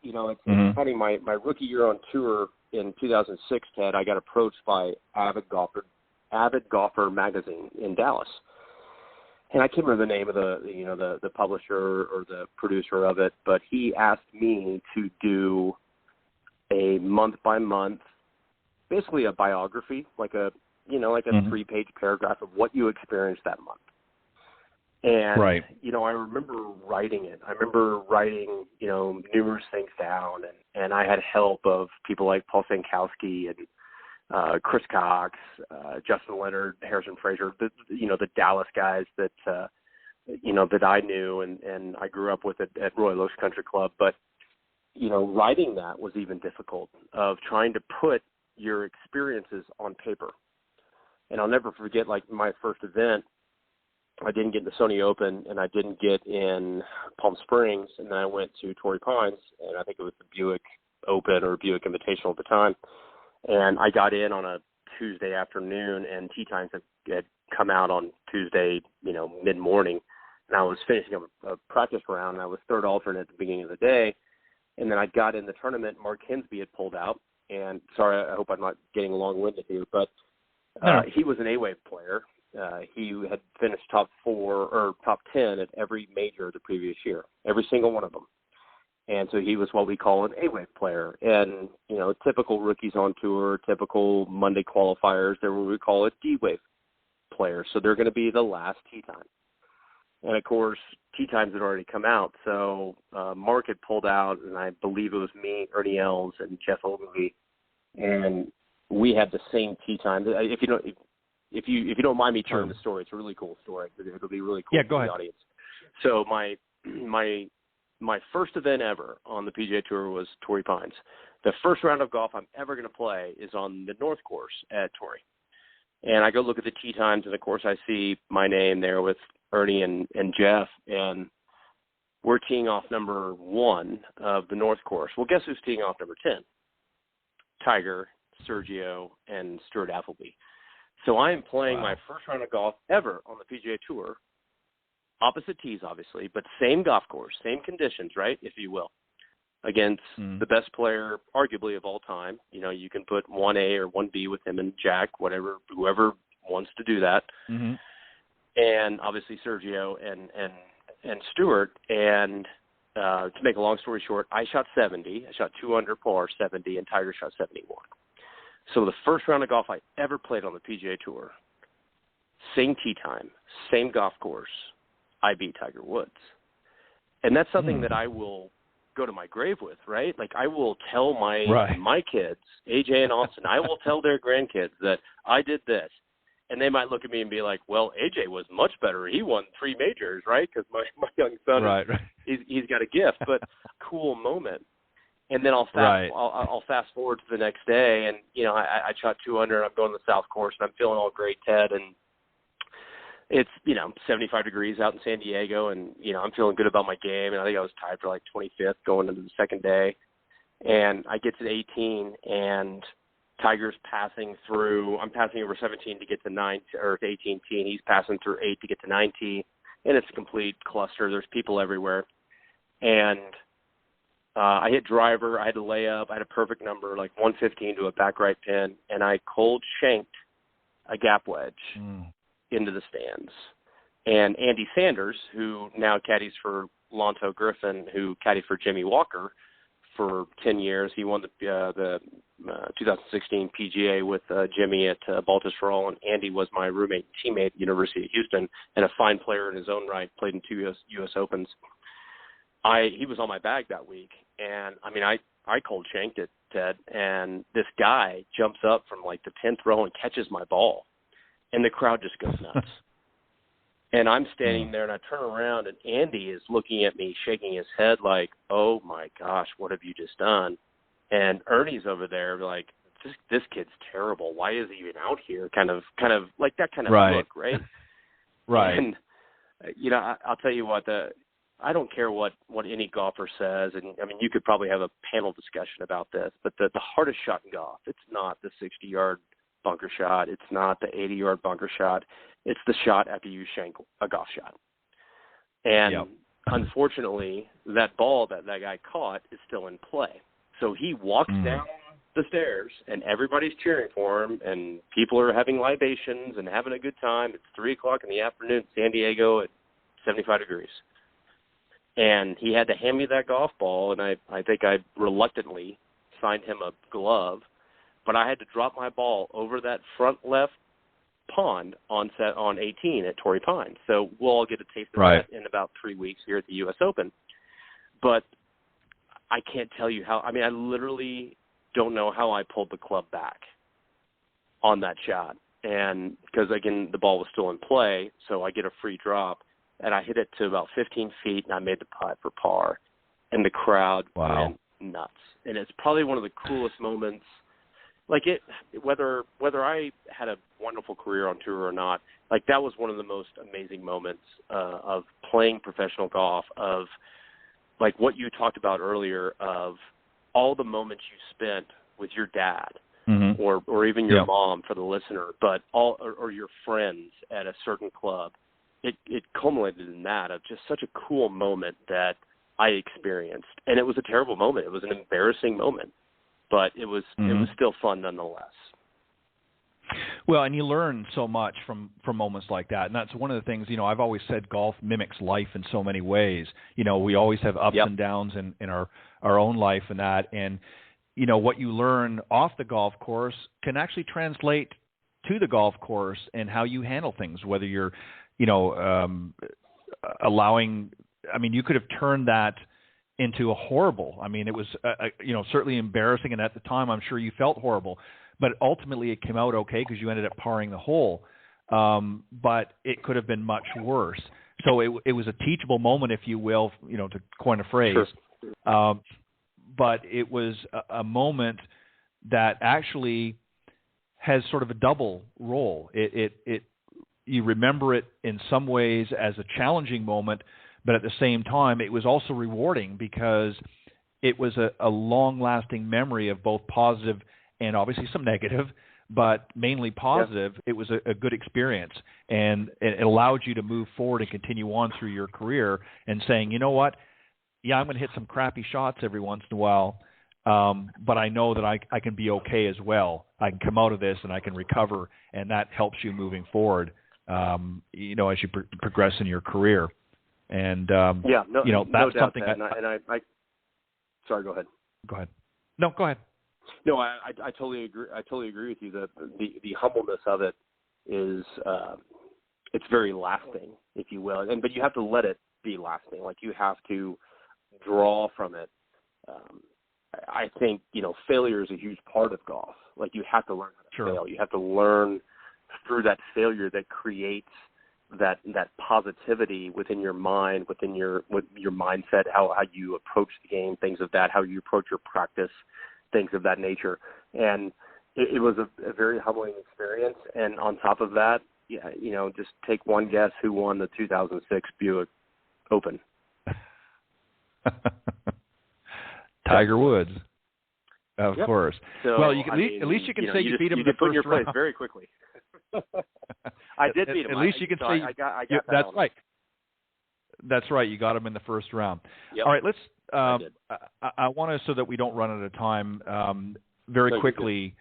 S10: It's funny, my rookie year on tour in 2006, Ted, I got approached by Avid Golfer magazine in Dallas. and I can't remember the name of the publisher or the producer of it, but he asked me to do a month by month, basically a biography, like a 3-page paragraph of what you experienced that month. And, I remember writing it. I remember writing, numerous things down, and I had help of people like Paul Sankowski and Chris Cox, Justin Leonard, Harrison Frazier, the Dallas guys that I knew and I grew up with at Royal Oaks Country Club. But, writing that was even difficult, of trying to put your experiences on paper. And I'll never forget, like, my first event, I didn't get in the Sony Open, and I didn't get in Palm Springs, and then I went to Torrey Pines, and I think it was the Buick Open or Buick Invitational at the time. And I got in on a Tuesday afternoon, and tee times had come out on Tuesday, mid-morning. And I was finishing up a practice round, and I was third alternate at the beginning of the day. And then I got in the tournament. Mark Hinsby had pulled out. And sorry, I hope I'm not getting long-winded here, but he was an A-Wave player. He had finished top 10 at every major the previous year, every single one of them. And so he was what we call an A-Wave player. And, typical rookies on tour, typical Monday qualifiers, they're what we call a D-Wave players. So they're going to be the last tee time. And, of course, tee times had already come out. So Mark had pulled out, and I believe it was me, Ernie Els, and Jeff Ogilvie. And we had the same tee time. If you don't mind me telling the story, it's a really cool story. It'll be really cool for the audience. So my first event ever on the PGA Tour was Torrey Pines. The first round of golf I'm ever going to play is on the North Course at Torrey. And I go look at the tee times, and, of course, I see my name there with Ernie and Jeff, and we're teeing off number 1 of the North Course. Well, guess who's teeing off number 10? Tiger, Sergio, and Stuart Appleby. So I am playing my first round of golf ever on the PGA Tour, opposite tees, obviously, but same golf course, same conditions, right, if you will, against the best player, arguably, of all time. You can put 1A or 1B with him and Jack, whoever wants to do that. Mm-hmm. And obviously Sergio and Stuart. And to make a long story short, I shot 70. I shot 2 under par, 70, and Tiger shot 71. So the first round of golf I ever played on the PGA Tour, same tee time, same golf course, I beat Tiger Woods. And that's something that I will go to my grave with, right? Like, I will tell my kids, AJ and Austin, I will tell their grandkids that I did this. And they might look at me and be like, well, AJ was much better. He won 3 majors, right? Because my young son, he's got a gift. But cool moment. And then I'll fast forward to the next day, and I shot 2 under, and I'm going to the South Course, and I'm feeling all great, Ted, and it's 75 degrees out in San Diego, and I'm feeling good about my game, and I think I was tied for like 25th going into the second day, and I get to 18, and Tiger's passing through. I'm passing over 17 to get to 18 tee, and he's passing through 8 to get to 9 tee, and it's a complete cluster. There's people everywhere, and I hit driver, I had to lay up, I had a perfect number, like 115 to a back right pin, and I cold shanked a gap wedge into the stands. And Andy Sanders, who now caddies for Lonto Griffin, who caddied for Jimmy Walker for 10 years, he won the 2016 PGA with Jimmy at Baltus for All, and Andy was my roommate and teammate at the University of Houston, and a fine player in his own right, played in 2 U.S. Opens. He was on my bag that week, and I cold shanked it, Ted, and this guy jumps up from like the 10th row and catches my ball, and the crowd just goes nuts. And I'm standing there, and I turn around, and Andy is looking at me, shaking his head like, oh my gosh, what have you just done? And Ernie's over there like, this kid's terrible. Why is he even out here? Kind of like that kind of look, right? Right. And I'll tell you what, I don't care what any golfer says, and you could probably have a panel discussion about this, but the hardest shot in golf, it's not the 60-yard bunker shot, it's not the 80-yard bunker shot, it's the shot after you shank a golf shot. And unfortunately, that ball that guy caught is still in play. So he walks down the stairs, and everybody's cheering for him, and people are having libations and having a good time. It's 3:00 in the afternoon in San Diego at 75 degrees. And he had to hand me that golf ball, and I think I reluctantly signed him a glove, but I had to drop my ball over that front left pond on 18 at Torrey Pines. So we'll all get a taste of that in about 3 weeks here at the U.S. Open. But I can't tell you how. I mean, I literally don't know how I pulled the club back on that shot. And because, again, the ball was still in play, so I get a free drop, and I hit it to about 15 feet, and I made the putt for par. And the crowd went nuts. And it's probably one of the coolest moments. Like, whether I had a wonderful career on tour or not, like, that was one of the most amazing moments of playing professional golf, of, like, what you talked about earlier, of all the moments you spent with your dad or even your mom, for the listener, but or your friends at a certain club. It culminated in that, of just such a cool moment that I experienced. And it was a terrible moment. It was an embarrassing moment, but it was still fun nonetheless.
S7: Well, and you learn so much from moments like that. And that's one of the things, I've always said golf mimics life in so many ways. We always have ups and downs in our own life and that. And, what you learn off the golf course can actually translate to the golf course and how you handle things, whether you're, allowing, you could have turned that into a horrible, it was, certainly embarrassing. And at the time, I'm sure you felt horrible. But ultimately, it came out okay because you ended up parring the hole. But it could have been much worse. So it was a teachable moment, if you will, to coin a phrase. Sure. But it was a moment that actually has sort of a double role. You remember it in some ways as a challenging moment, but at the same time, it was also rewarding because it was a long-lasting memory of both positive and obviously some negative, but mainly positive. Yeah. It was a good experience, and it allowed you to move forward and continue on through your career and saying, you know what, I'm going to hit some crappy shots every once in a while, but I know that I can be okay as well. I can come out of this and I can recover, and that helps you moving forward, as you progress in your career. And, that's something that.
S10: Sorry, go ahead.
S7: Go ahead. No, go ahead.
S10: No, I totally agree. I totally agree with you that the humbleness of it is it's very lasting, if you will. But you have to let it be lasting. Like, you have to draw from it. I think failure is a huge part of golf. Like, you have to learn how to fail. You have to learn through that failure that creates that positivity within your mind, with your mindset, how you approach the game, things of that, how you approach your practice, things of that nature. And it was a very humbling experience. And on top of that, just take one guess who won the 2006 Buick Open.
S7: Tiger Woods, of course.
S10: So,
S7: well, at least you can say you beat him in the first round.
S10: Place very quickly. I did beat him.
S7: At least you can say
S10: I got
S7: that's right. That's right. You got him in the first round.
S10: Yep.
S7: All right, let's. I want to, so that we don't run out of time, very quickly.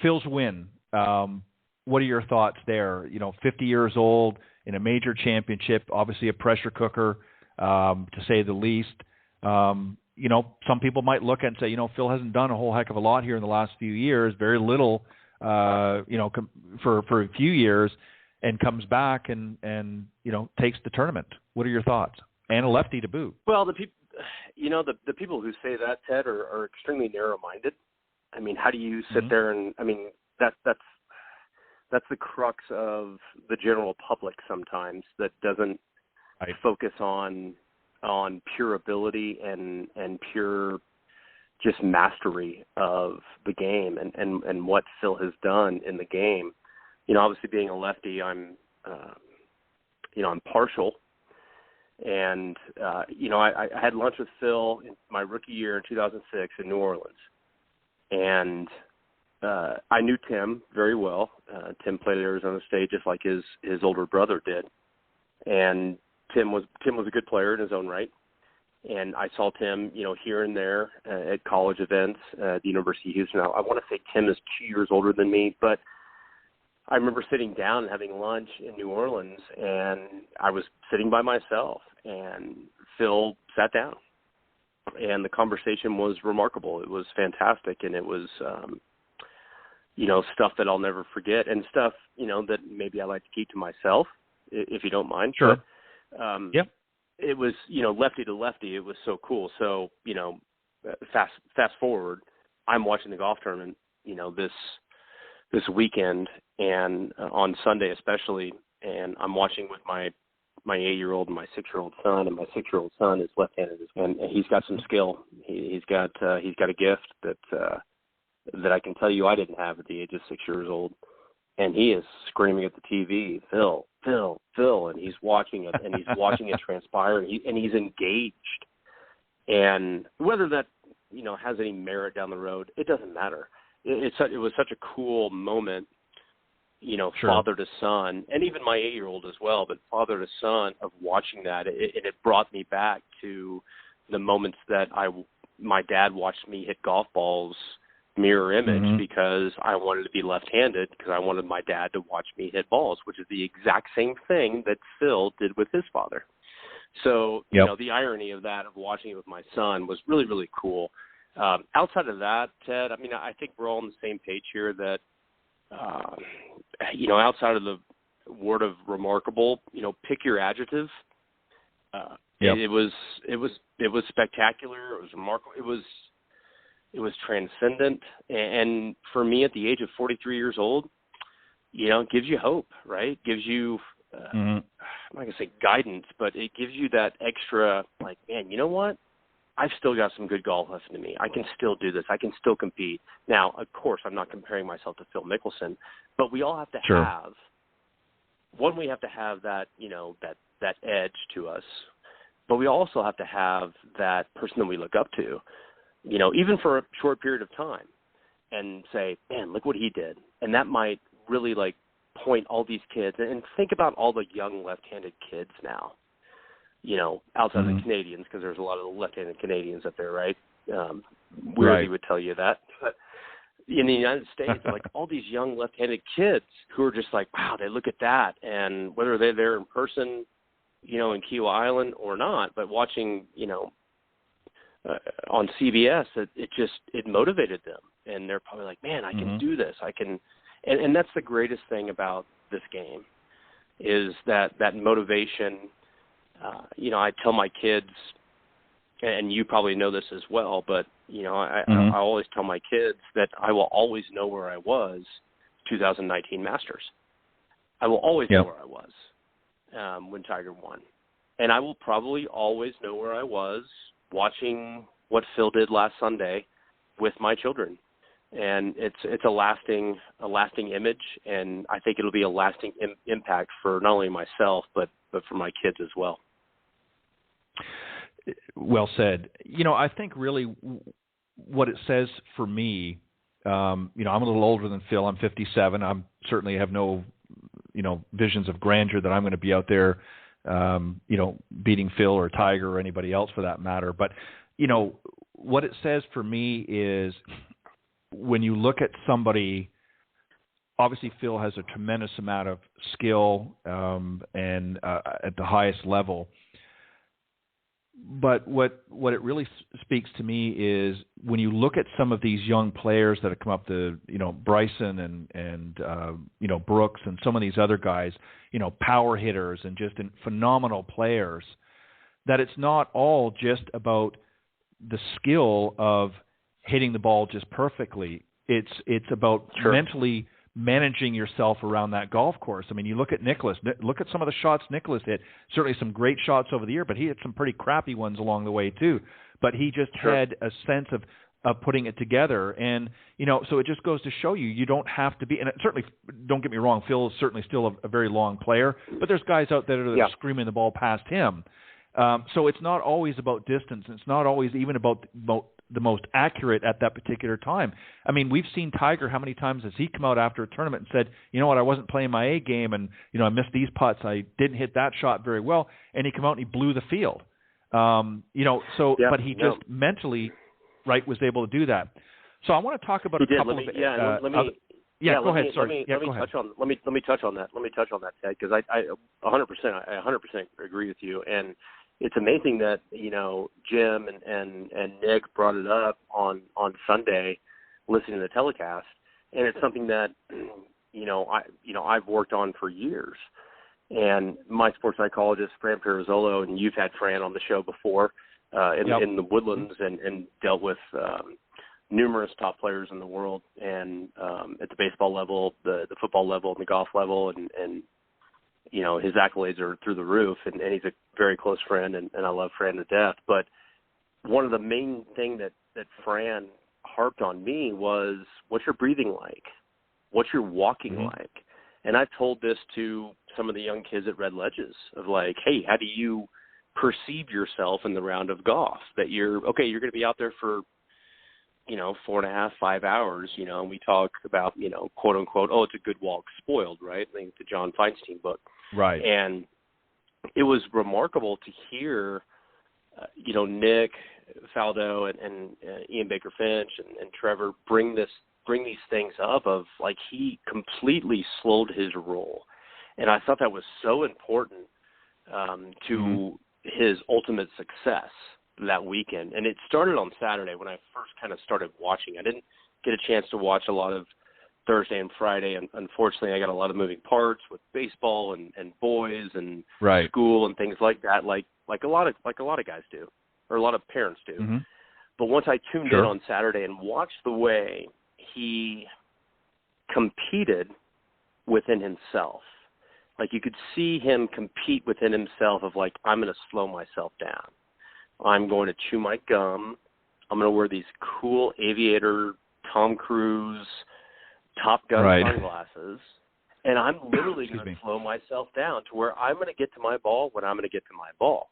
S7: Phil's win. What are your thoughts there? 50 years old in a major championship, obviously a pressure cooker, to say the least. Some people might look and say, Phil hasn't done a whole heck of a lot here in the last few years, very little, for a few years, and comes back and takes the tournament. What are your thoughts? And a lefty to boot.
S10: Well, the people who say that, Ted, are extremely narrow-minded. How do you sit there and that's the crux of the general public sometimes, that doesn't focus on pure ability and pure just mastery of the game and what Phil has done in the game. Obviously being a lefty, I'm partial. And, I had lunch with Phil in my rookie year in 2006 in New Orleans. And I knew Tim very well. Tim played at Arizona State just like his older brother did. And Tim was a good player in his own right. And I saw Tim, here and there at college events at the University of Houston. I want to say Tim is 2 years older than me, but I remember sitting down and having lunch in New Orleans, and I was sitting by myself, and Phil sat down. And the conversation was remarkable. It was fantastic, and it was, stuff that I'll never forget, and stuff, that maybe I like to keep to myself, if you don't mind.
S7: Sure.
S10: But,
S7: yep.
S10: It was, lefty to lefty. It was so cool. So, fast forward, I'm watching the golf tournament, this weekend, and on Sunday especially, and I'm watching with my 8-year-old and my 6-year-old son, and my 6-year-old son is left-handed, and he's got some skill. He's got a gift that I can tell you I didn't have at the age of 6 years old. And he is screaming at the TV, Phil, Phil, Phil, and he's watching it, and he's watching it transpire, and he's engaged. And whether that, has any merit down the road, it doesn't matter. It was such a cool moment,
S7: Sure.
S10: Father to son, and even my 8-year-old as well, but father to son of watching that. It brought me back to the moments that my dad watched me hit golf balls mirror image, because I wanted to be left-handed, because I wanted my dad to watch me hit balls, which is the exact same thing that Phil did with his father. So, the irony of that, of watching it with my son, was really, really cool. Outside of that, Ted, I think we're all on the same page here that, outside of the word of remarkable, pick your adjective. It was spectacular. It was remarkable. It was transcendent, and for me, at the age of 43 years old, it gives you hope, right? It gives you, I'm not going to say guidance, but it gives you that extra, like, man, you know what? I've still got some good golf left in me. I can still do this. I can still compete. Now, of course, I'm not comparing myself to Phil Mickelson, but we all have to have, we have to have that, that edge to us, but we also have to have that person that we look up to, even for a short period of time, and say, man, look what he did. And that might really, point all these kids, and think about all the young left-handed kids now, outside of the Canadians, because there's a lot of left-handed Canadians up there, right? Weirdly would tell you that. But in the United States, all these young left-handed kids who are just like, wow, they look at that, and whether they're there in person, in Key Island or not, but watching, on CBS, it motivated them, and they're probably like, man, I can do this. I can, and that's the greatest thing about this game, is that motivation. I tell my kids, and you probably know this as well, but I always tell my kids that I will always know where I was 2019 Masters. I will always know where I was when Tiger won, and I will probably always know where I was watching what Phil did last Sunday with my children. And it's a lasting image, and I think it'll be a lasting impact for not only myself, but for my kids as well.
S7: Well said. I think really what it says for me, I'm a little older than Phil. I'm 57. I'm certainly have no, visions of grandeur that I'm going to be out there, beating Phil or Tiger or anybody else for that matter. But, what it says for me is when you look at somebody, obviously Phil has a tremendous amount of skill and at the highest level. But what it really speaks to me is when you look at some of these young players that have come up, Bryson and Brooks and some of these other guys, power hitters and just phenomenal players, that it's not all just about the skill of hitting the ball just perfectly. It's about mentally managing yourself around that golf course. I mean, you look at Nicklaus. Look at some of the shots Nicklaus hit. Certainly some great shots over the year, but he hit some pretty crappy ones along the way too. But he just had a sense of putting it together. And, so it just goes to show you don't have to be – and certainly, don't get me wrong, Phil is certainly still a very long player, but there's guys out there that are screaming the ball past him. So it's not always about distance. It's not always even about the most accurate at that particular time. I mean, we've seen Tiger, how many times has he come out after a tournament and said, you know what, I wasn't playing my A game and, I missed these putts. I didn't hit that shot very well. And he come out and he blew the field. But he just mentally, right, was able to do that. So I want to talk about a couple of. Go ahead. Sorry.
S10: Let me touch on that. Let me touch on that, Ted, because I 100% agree with you. And it's amazing that Jim and Nick brought it up on Sunday, listening to the telecast, and it's something that I've worked on for years. And my sports psychologist, Fran Pirazzolo, and you've had Fran on the show before in the Woodlands and dealt with numerous top players in the world, and at the baseball level, the football level, and the golf level, and his accolades are through the roof, and he's a very close friend, and I love Fran to death. But one of the main thing that Fran harped on me was, what's your breathing like? What's your walking like? And I've told this to some of the young kids at Red Ledges of like, hey, how do you perceive yourself in the round of golf? That you're going to be out there for 4.5, 5 hours, and we talk about, quote unquote, oh, it's a good walk, spoiled, right? I think the John Feinstein book.
S7: Right.
S10: And it was remarkable to hear, Nick Faldo and Ian Baker Finch and Trevor bring these things up of like, he completely slowed his roll. And I thought that was so important to his ultimate success that weekend. And it started on Saturday when I first kind of started watching. I didn't get a chance to watch a lot of Thursday and Friday, and unfortunately I got a lot of moving parts with baseball and boys and school and things like that, like a lot of guys do, or a lot of parents do. But once I tuned in on Saturday and watched the way he competed within himself, like you could see him compete within himself of like, I'm going to slow myself down. I'm going to chew my gum. I'm going to wear these cool aviator Tom Cruise Top Gun sunglasses, and I'm literally going to slow myself down to where I'm going to get to my ball when I'm going to get to my ball.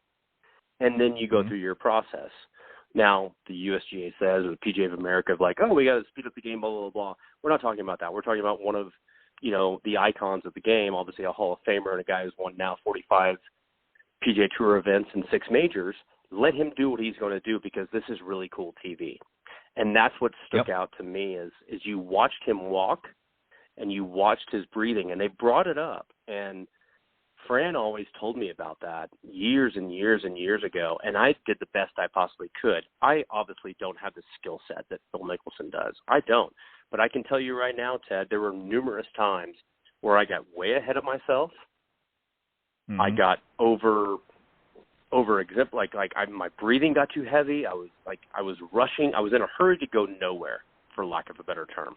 S10: And then you go through your process. Now, the USGA says, or the PGA of America, of like, oh, we got to speed up the game, blah, blah, blah. We're not talking about that. We're talking about one of, the icons of the game, obviously a Hall of Famer and a guy who's won now 45 PGA Tour events and 6 majors. Let him do what he's going to do, because this is really cool TV. And that's what stuck out to me is you watched him walk and you watched his breathing, and they brought it up. And Fran always told me about that years and years and years ago, and I did the best I possibly could. I obviously don't have the skill set that Phil Mickelson does. I don't. But I can tell you right now, Ted, there were numerous times where I got way ahead of myself. I got my breathing got too heavy. I was rushing. I was in a hurry to go nowhere, for lack of a better term.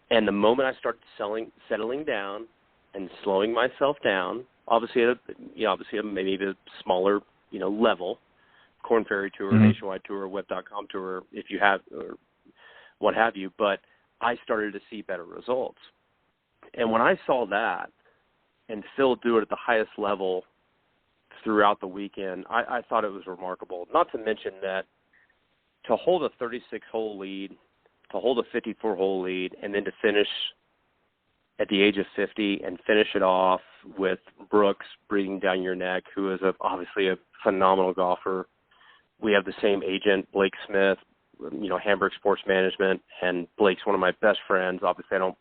S10: And the moment I started settling down and slowing myself down, obviously maybe the smaller, level, Korn Ferry Tour, Nationwide Tour, Web.com Tour, if you have, or what have you, but I started to see better results. And when I saw that and Phil do it at the highest level throughout the weekend, I thought it was remarkable. Not to mention that to hold a 36-hole lead, to hold a 54-hole lead, and then to finish at the age of 50 and finish it off with Brooks breathing down your neck, who is obviously a phenomenal golfer. We have the same agent, Blake Smith, Hamburg Sports Management, and Blake's one of my best friends. Obviously, I don't,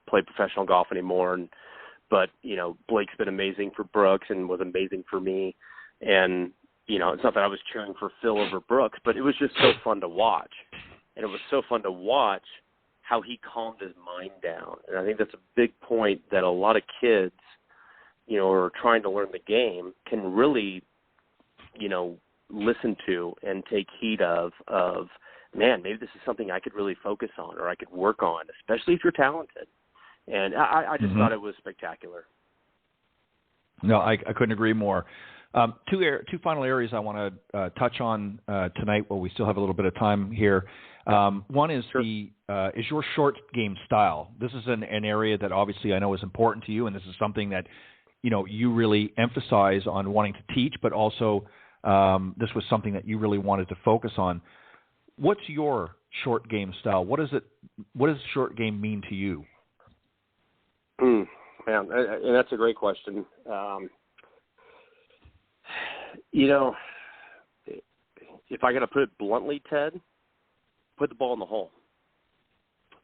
S10: play professional golf anymore, but Blake's been amazing for Brooks and was amazing for me. And, it's not that I was cheering for Phil over Brooks, but it was just so fun to watch. And it was so fun to watch how he calmed his mind down. And I think that's a big point that a lot of kids, who are trying to learn the game can really, listen to and take heed of, man, maybe this is something I could really focus on or I could work on, especially if you're talented. And I just thought it was spectacular.
S7: No, I couldn't agree more. Two final areas I want to touch on tonight while we still have a little bit of time here. One is is your short game style. This is an area that obviously I know is important to you, and this is something that you really emphasize on wanting to teach, but also this was something that you really wanted to focus on. What's your short game style? What does short game mean to you?
S10: Man, and that's a great question. if I got to put it bluntly, Ted, put the ball in the hole.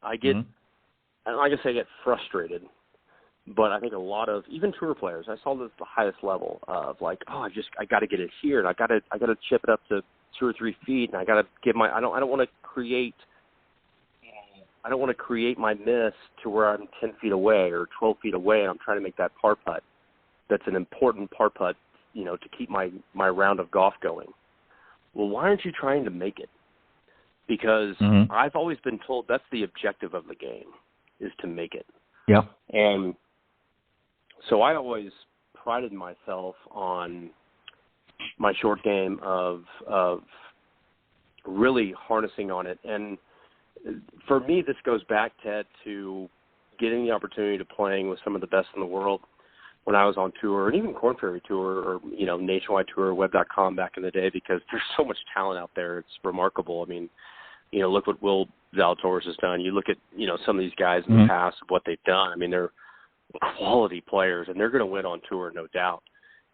S10: I get, and like I say, I get frustrated. But I think a lot of even tour players, I saw this at the highest level of like, I got to get it here, and I got to chip it up to 2 or 3 feet, and I got to give I don't want to create my miss to where I'm 10 feet away or 12 feet away, and I'm trying to make that par putt. That's an important par putt, to keep my round of golf going. Well, why aren't you trying to make it? Because I've always been told that's the objective of the game, is to make it.
S7: Yeah.
S10: And so I always prided myself on my short game of really harnessing on it. And for me, this goes back, Ted, to getting the opportunity to playing with some of the best in the world when I was on tour, and even Korn Ferry Tour or, Nationwide Tour, Web.com back in the day, because there's so much talent out there. It's remarkable. I mean, look what Will Zalatoris has done. You look at, some of these guys in the past, what they've done. I mean, they're quality players, and they're going to win on tour, no doubt.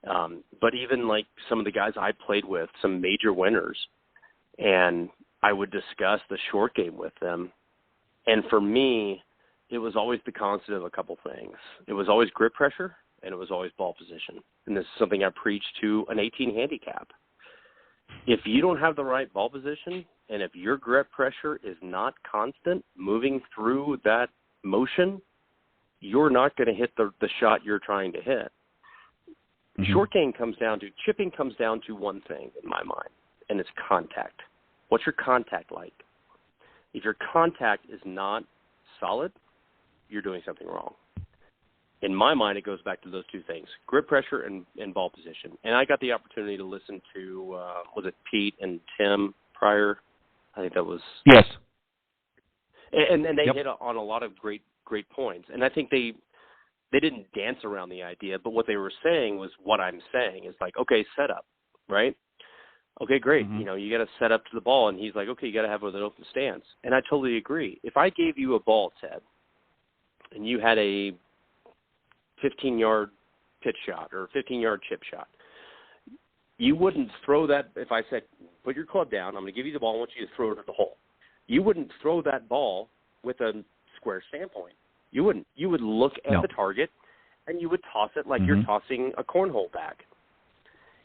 S10: But even like some of the guys I played with, some major winners, and I would discuss the short game with them. And for me, it was always the constant of a couple things. It was always grip pressure, and it was always ball position. And this is something I preach to an 18 handicap. If you don't have the right ball position, and if your grip pressure is not constant moving through that motion, you're not going to hit the shot you're trying to hit. Short game chipping comes down to one thing in my mind, and it's contact. What's your contact like? If your contact is not solid, you're doing something wrong. In my mind, it goes back to those two things, grip pressure and ball position. And I got the opportunity to listen to, was it Pete and Tim prior? I think that was.
S7: Yes.
S10: And they hit on a lot of great points. And I think they didn't dance around the idea, but what they were saying was what I'm saying is like, okay, set up, right? Okay, great. You got to set up to the ball. And he's like, okay, you got to have an open stance. And I totally agree. If I gave you a ball, Ted, and you had a 15-yard pitch shot or 15-yard chip shot, you wouldn't throw that. If I said, put your club down, I'm going to give you the ball, I want you to throw it at the hole. You wouldn't throw that ball with a square standpoint. You wouldn't. You would look at the target, and you would toss it like you're tossing a cornhole back.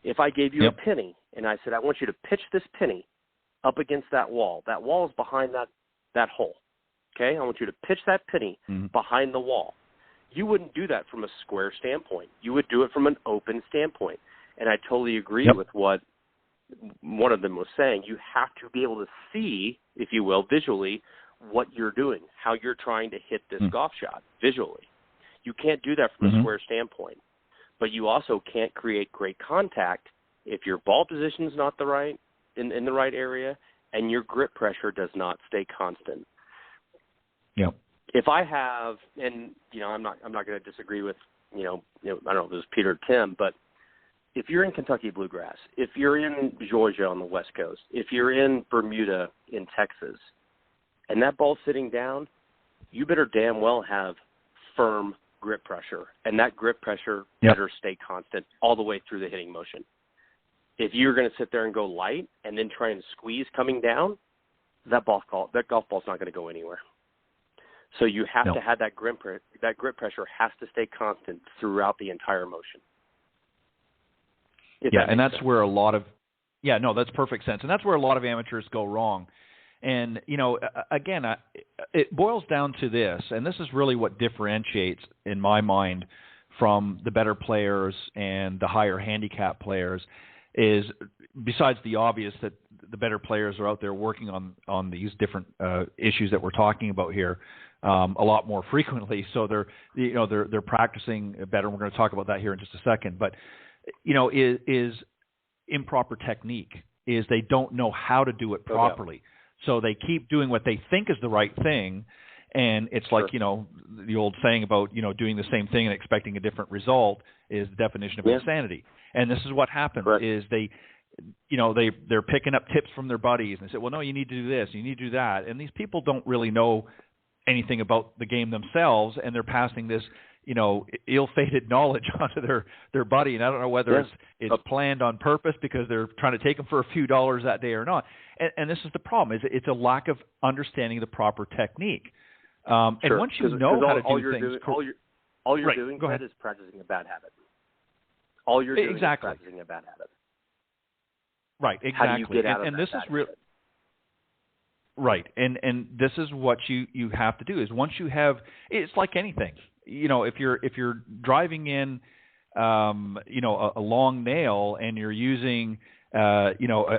S10: If I gave you a penny, and I said, I want you to pitch this penny up against that wall is behind that hole, okay? I want you to pitch that penny behind the wall. You wouldn't do that from a square standpoint. You would do it from an open standpoint. And I totally agree with what one of them was saying. You have to be able to see, if you will, visually, what you're doing, how you're trying to hit this golf shot visually. You can't do that from a square standpoint. But you also can't create great contact if your ball position is not the right in the right area and your grip pressure does not stay constant.
S7: Yep.
S10: If I have, and I'm not going to disagree with I don't know if it was Peter or Tim, but if you're in Kentucky Bluegrass, if you're in Georgia on the West Coast, if you're in Bermuda in Texas, and that ball's sitting down, you better damn well have firm grip pressure, and that grip pressure better stay constant all the way through the hitting motion. If you're going to sit there and go light and then try and squeeze coming down, that golf ball's not going to go anywhere. So you have to have that grip pressure has to stay constant throughout the entire motion.
S7: And that's sense. Where a lot of that's perfect sense, and that's where a lot of amateurs go wrong. And again, it boils down to this, and this is really what differentiates, in my mind, from the better players and the higher handicap players, is besides the obvious that the better players are out there working on these different issues that we're talking about here a lot more frequently. So they're practicing better. And we're going to talk about that here in just a second. But is improper technique, is they don't know how to do it properly. So they keep doing what they think is the right thing, and it's like, the old saying about, doing the same thing and expecting a different result is the definition of insanity. And this is what happens is they're picking up tips from their buddies and they say, well, no, you need to do this, you need to do that. And these people don't really know anything about the game themselves, and they're passing this, ill-fated knowledge onto their buddy, and I don't know whether it's planned on purpose because they're trying to take them for a few dollars that day or not. And this is the problem: is it's a lack of understanding the proper technique. And once you know how to do things,
S10: all you're doing is practicing a bad habit. All you're doing is practicing a bad habit.
S7: Right, exactly.
S10: How do you get out of
S7: and this is
S10: real?
S7: Right, and this is what you have to do is once you have, it's like anything. If you're driving in, a long nail and you're using, a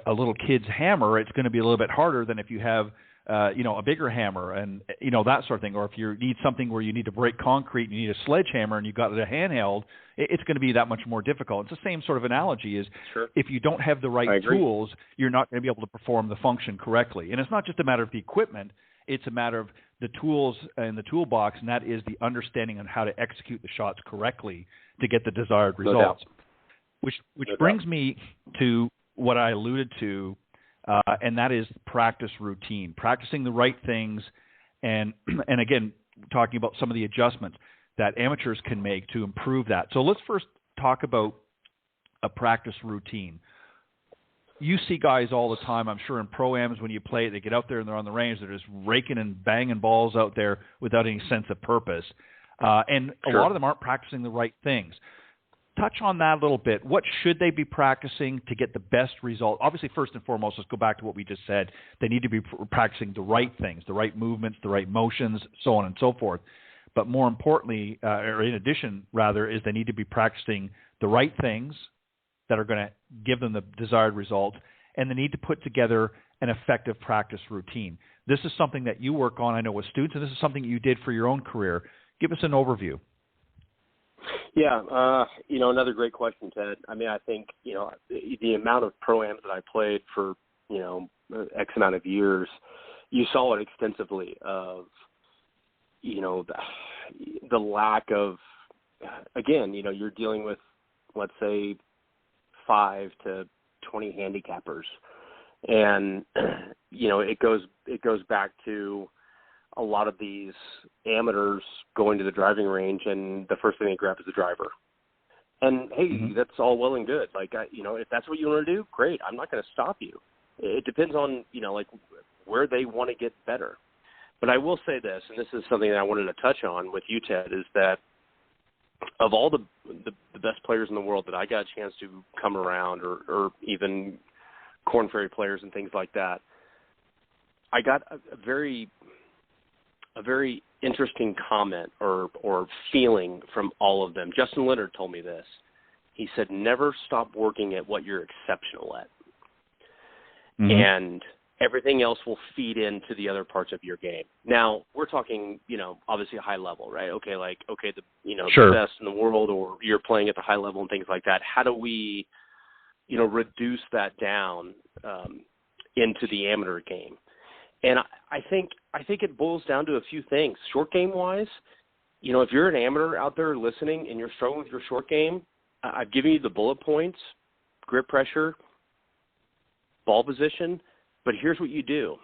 S7: little kid's hammer, it's going to be a little bit harder than if you have, a bigger hammer and, that sort of thing. Or if you need something where you need to break concrete and you need a sledgehammer and you've got it a handheld, it's going to be that much more difficult. It's the same sort of analogy is if you don't have the right tools, you're not going to be able to perform the function correctly. And it's not just a matter of the equipment. It's a matter of the tools in the toolbox, and that is the understanding on how to execute the shots correctly to get the desired results. Which brings me to what I alluded to, and that is practice routine, practicing the right things, and again, talking about some of the adjustments that amateurs can make to improve that. So let's first talk about a practice routine. You see guys all the time, I'm sure in pro-ams when you play it, they get out there and they're on the range, they're just raking and banging balls out there without any sense of purpose. And a lot of them aren't practicing the right things. Touch on that a little bit. What should they be practicing to get the best result? Obviously, first and foremost, let's go back to what we just said. They need to be practicing the right things, the right movements, the right motions, so on and so forth. But more importantly, or in addition, rather, is they need to be practicing the right things that are going to give them the desired result, and they need to put together an effective practice routine. This is something that you work on, I know, with students, and this is something you did for your own career. Give us an overview.
S10: Yeah, another great question, Ted. I mean, I think, the amount of pro-ams that I played for, X amount of years, you saw it extensively of, the lack of, again, you're dealing with, let's say, 5 to 20 handicappers. And, it goes back to a lot of these amateurs going to the driving range, and the first thing they grab is the driver. And hey, that's all well and good. Like, if that's what you want to do, great. I'm not going to stop you. It depends on, where they want to get better. But I will say this, and this is something that I wanted to touch on with you, Ted, is that of all the best players in the world that I got a chance to come around, or even Korn Ferry players and things like that, I got a very interesting comment or feeling from all of them. Justin Leonard told me this. He said, never stop working at what you're exceptional at. And everything else will feed into the other parts of your game. Now, we're talking, obviously a high level, right? The best in the world, or you're playing at the high level and things like that. How do we, reduce that down into the amateur game? And I think it boils down to a few things. Short game wise, if you're an amateur out there listening and you're struggling with your short game, I've given you the bullet points: grip pressure, ball position. But here's what you do.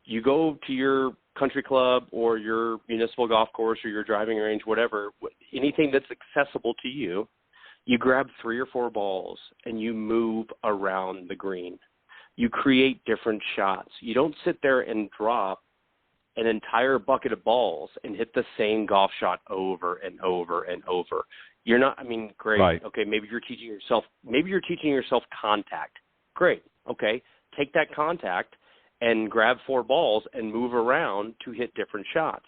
S10: You go to your country club or your municipal golf course or your driving range, whatever, anything that's accessible to you, you grab 3 or 4 balls and you move around the green. You create different shots. You don't sit there and drop an entire bucket of balls and hit the same golf shot over and over and over. You're not, great. Right. Okay, maybe you're teaching yourself contact. Great. Okay. Take that contact and grab 4 balls and move around to hit different shots.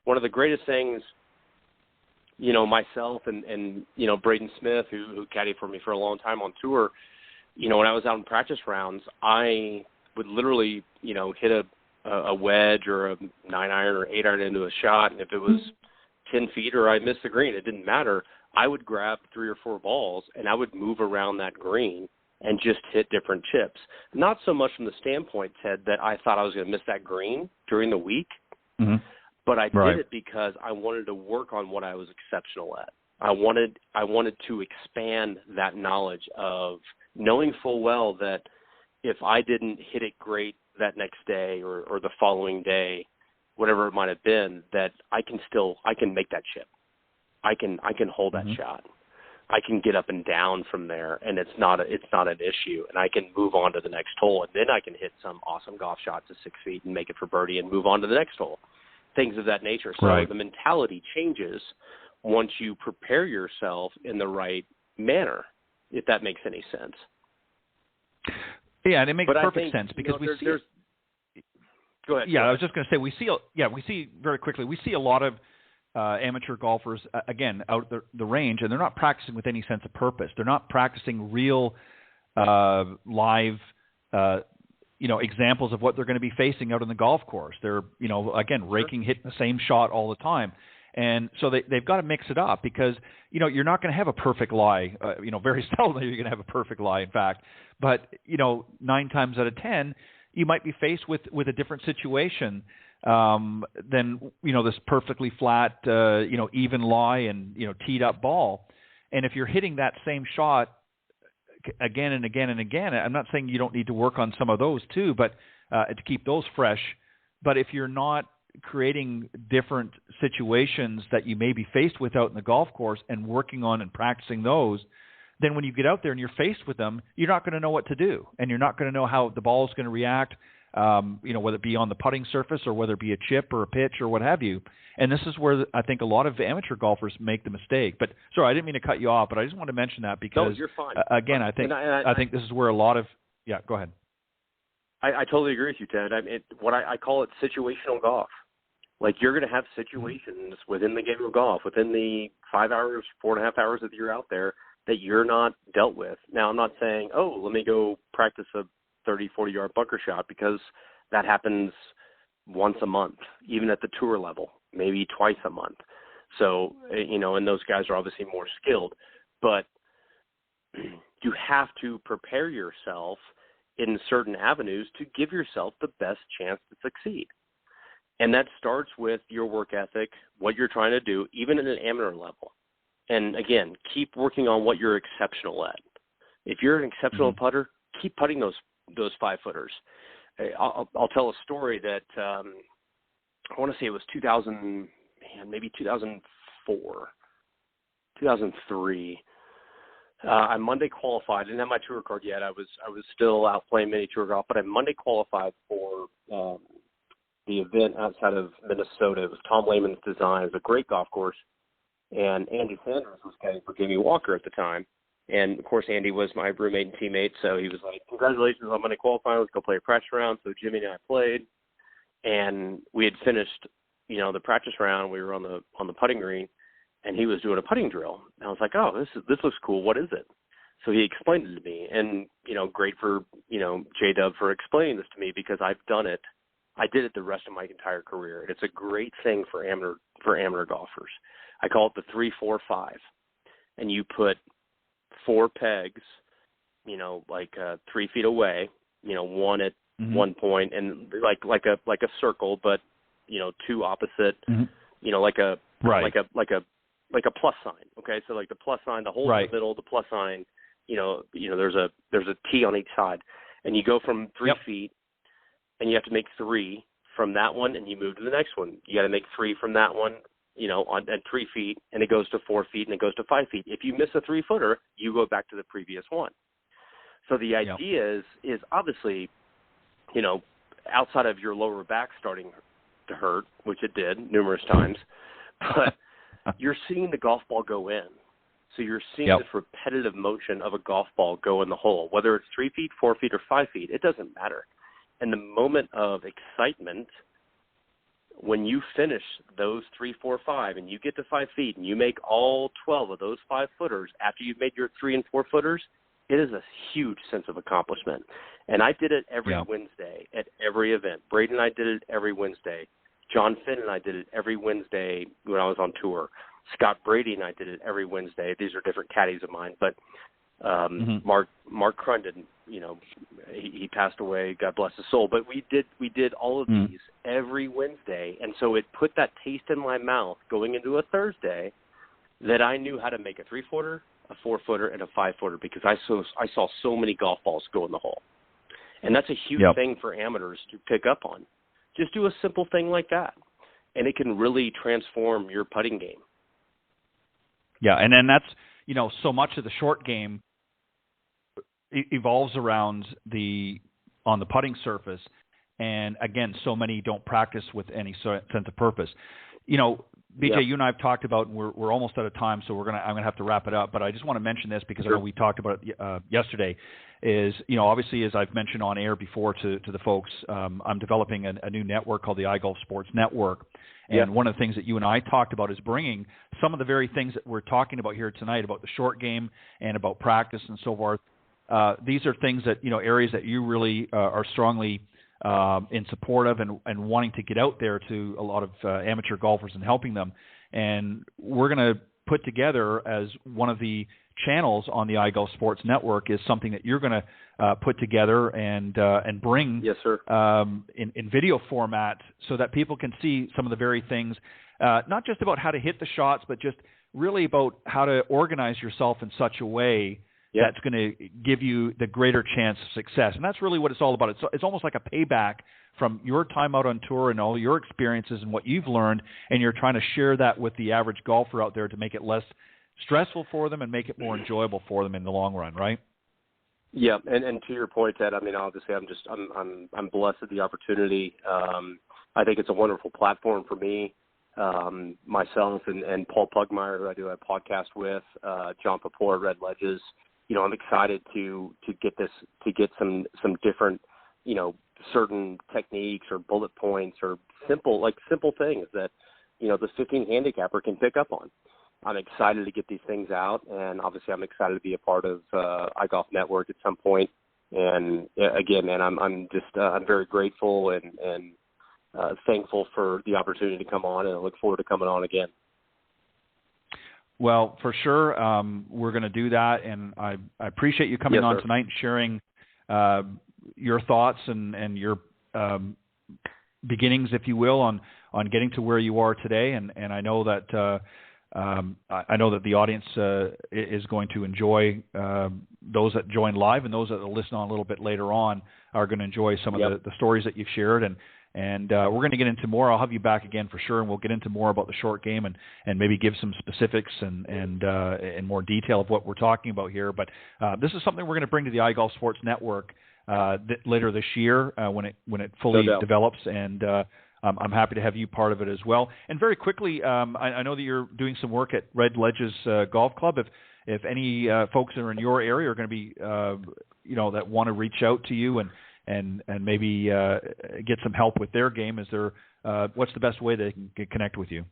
S10: One of the greatest things, myself and Braden Smith, who caddied for me for a long time on tour, when I was out in practice rounds, I would literally, hit a wedge or a 9-iron or 8-iron into a shot, and if it was 10 feet or I missed the green, it didn't matter. I would grab 3 or 4 balls, and I would move around that green and just hit different chips. Not so much from the standpoint, Ted, that I thought I was going to miss that green during the week, but I did it because I wanted to work on what I was exceptional at. I wanted to expand that knowledge of knowing full well that if I didn't hit it great that next day or the following day, whatever it might have been, that I can make that chip. I can hold that shot. I can get up and down from there, and it's not an issue, and I can move on to the next hole, and then I can hit some awesome golf shots to 6 feet and make it for birdie and move on to the next hole, things of that nature. So the mentality changes once you prepare yourself in the right manner, if that makes any sense.
S7: Yeah, and it makes perfect sense because we see.
S10: Go ahead.
S7: Yeah, I was just going to say we see very quickly. We see a lot of amateur golfers again out the range, and they're not practicing with any sense of purpose. They're not practicing real live, examples of what they're going to be facing out on the golf course. They're again hitting the same shot all the time, and so they've got to mix it up because you're not going to have a perfect lie. Very seldom you're going to have a perfect lie, in fact. But 9 times out of 10, you might be faced with a different situation than this perfectly flat even lie and teed up ball. And if you're hitting that same shot again and again and again, I'm not saying you don't need to work on some of those too, but to keep those fresh. But if you're not creating different situations that you may be faced with out in the golf course and working on and practicing those, then when you get out there and you're faced with them, you're not going to know what to do, and you're not going to know how the ball is going to react, whether it be on the putting surface or whether it be a chip or a pitch or what have you. And this is where I think a lot of amateur golfers make the mistake. But sorry, I didn't mean to cut you off, but I just want to mention that because
S10: no, you're fine.
S7: Again, I think this is where a lot of go ahead.
S10: I totally agree with you, Ted. I call it situational golf. Like, you're going to have situations within the game of golf, within the 5 hours, 4.5 hours that you're out there, that you're not dealt with. Now, I'm not saying, let me go practice a 30, 40-yard bunker shot, because that happens once a month, even at the tour level, maybe twice a month. So, and those guys are obviously more skilled. But you have to prepare yourself in certain avenues to give yourself the best chance to succeed. And that starts with your work ethic, what you're trying to do, even at an amateur level. And again, keep working on what you're exceptional at. If you're an exceptional putter, keep putting those 5-footers. I'll tell a story that I want to say it was 2004, 2003. I Monday qualified. I didn't have my tour card yet. I was still out playing mini tour golf, but I Monday qualified for the event outside of Minnesota. It was Tom Lehman's design. It was a great golf course. And Andy Sanders was caddying for Jimmy Walker at the time. And, of course, Andy was my roommate and teammate, so he was like, congratulations on Monday qualifying. Let's go play a practice round. So Jimmy and I played, and we had finished, the practice round. We were on the putting green, and he was doing a putting drill. And I was like, oh, this looks cool. What is it? So he explained it to me, and, great for, J-Dub for explaining this to me, because I've done it. I did it the rest of my entire career. And it's a great thing for amateur golfers. I call it the 3-4-5. And you put 4 pegs, 3 feet away, one at one point, and like a circle, but 2 opposite, like a plus sign. Okay, so like the plus sign, the hole in the middle, the plus sign, there's a T on each side, and you go from 3 feet, and you have to make 3 from that one, and you move to the next one. You got to make 3 from that one, at 3 feet, and it goes to 4 feet, and it goes to 5 feet. If you miss a 3-footer, you go back to the previous one. So the idea is obviously, outside of your lower back starting to hurt, which it did numerous times, but you're seeing the golf ball go in. So you're seeing this repetitive motion of a golf ball go in the hole, whether it's 3 feet, 4 feet, or 5 feet, it doesn't matter. And the moment of excitement, when you finish those 3, 4, 5, and you get to 5 feet, and you make all 12 of those 5-footers after you've made your 3 and 4-footers, it is a huge sense of accomplishment. And I did it every Wednesday at every event. Braden and I did it every Wednesday. John Finn and I did it every Wednesday when I was on tour. Scott Brady and I did it every Wednesday. These are different caddies of mine, but Mark Crunden, he passed away, God bless his soul. But we did all of these every Wednesday, and so it put that taste in my mouth going into a Thursday that I knew how to make a 3-footer, a 4-footer, and a 5-footer, because I saw so many golf balls go in the hole, and that's a huge thing for amateurs to pick up on. Just do a simple thing like that, and it can really transform your putting game.
S7: Yeah, and then that's, so much of the short game evolves around on the putting surface, and again, so many don't practice with any sense of purpose. BJ, you and I have talked about, and we're almost out of time, so I'm gonna have to wrap it up. But I just want to mention this because I know we talked about it yesterday. Is obviously, as I've mentioned on air before to the folks, I'm developing a new network called the iGolf Sports Network. And one of the things that you and I talked about is bringing some of the very things that we're talking about here tonight about the short game and about practice and so forth. These are things that, areas that you really are strongly in support of and wanting to get out there to a lot of amateur golfers and helping them. And we're going to put together as one of the channels on the iGolf Sports Network is something that you're going to put together and bring in video format so that people can see some of the very things, not just about how to hit the shots, but just really about how to organize yourself in such a way that's going to give you the greater chance of success. And that's really what it's all about. It's almost like a payback from your time out on tour and all your experiences and what you've learned, and you're trying to share that with the average golfer out there to make it less stressful for them and make it more enjoyable for them in the long run, right?
S10: Yeah, and to your point, Ted, I mean, obviously I'm blessed with the opportunity. I think it's a wonderful platform for me. Myself and Paul Pugmire, who I do a podcast with, John Papore, Red Ledges. I'm excited to get some different, certain techniques or bullet points or simple things that, the 15 handicapper can pick up on. I'm excited to get these things out, and obviously I'm excited to be a part of iGolf Network at some point. And again, man, I'm very grateful and thankful for the opportunity to come on, and I look forward to coming on again.
S7: Well, for sure, we're going to do that, and I appreciate you coming on tonight and sharing your thoughts and your beginnings, if you will, on getting to where you are today. And I know that the audience is going to enjoy those that join live, and those that will listen on a little bit later on are going to enjoy some of the stories that you've shared. And we're going to get into more. I'll have you back again for sure, and we'll get into more about the short game and maybe give some specifics and more detail of what we're talking about here. But this is something we're going to bring to the iGolf Sports Network later this year when it fully develops. And I'm happy to have you part of it as well. And very quickly, I know that you're doing some work at Red Ledges Golf Club. If any folks that are in your area are going to be, that want to reach out to you and maybe get some help with their game, what's the best way they can connect with you?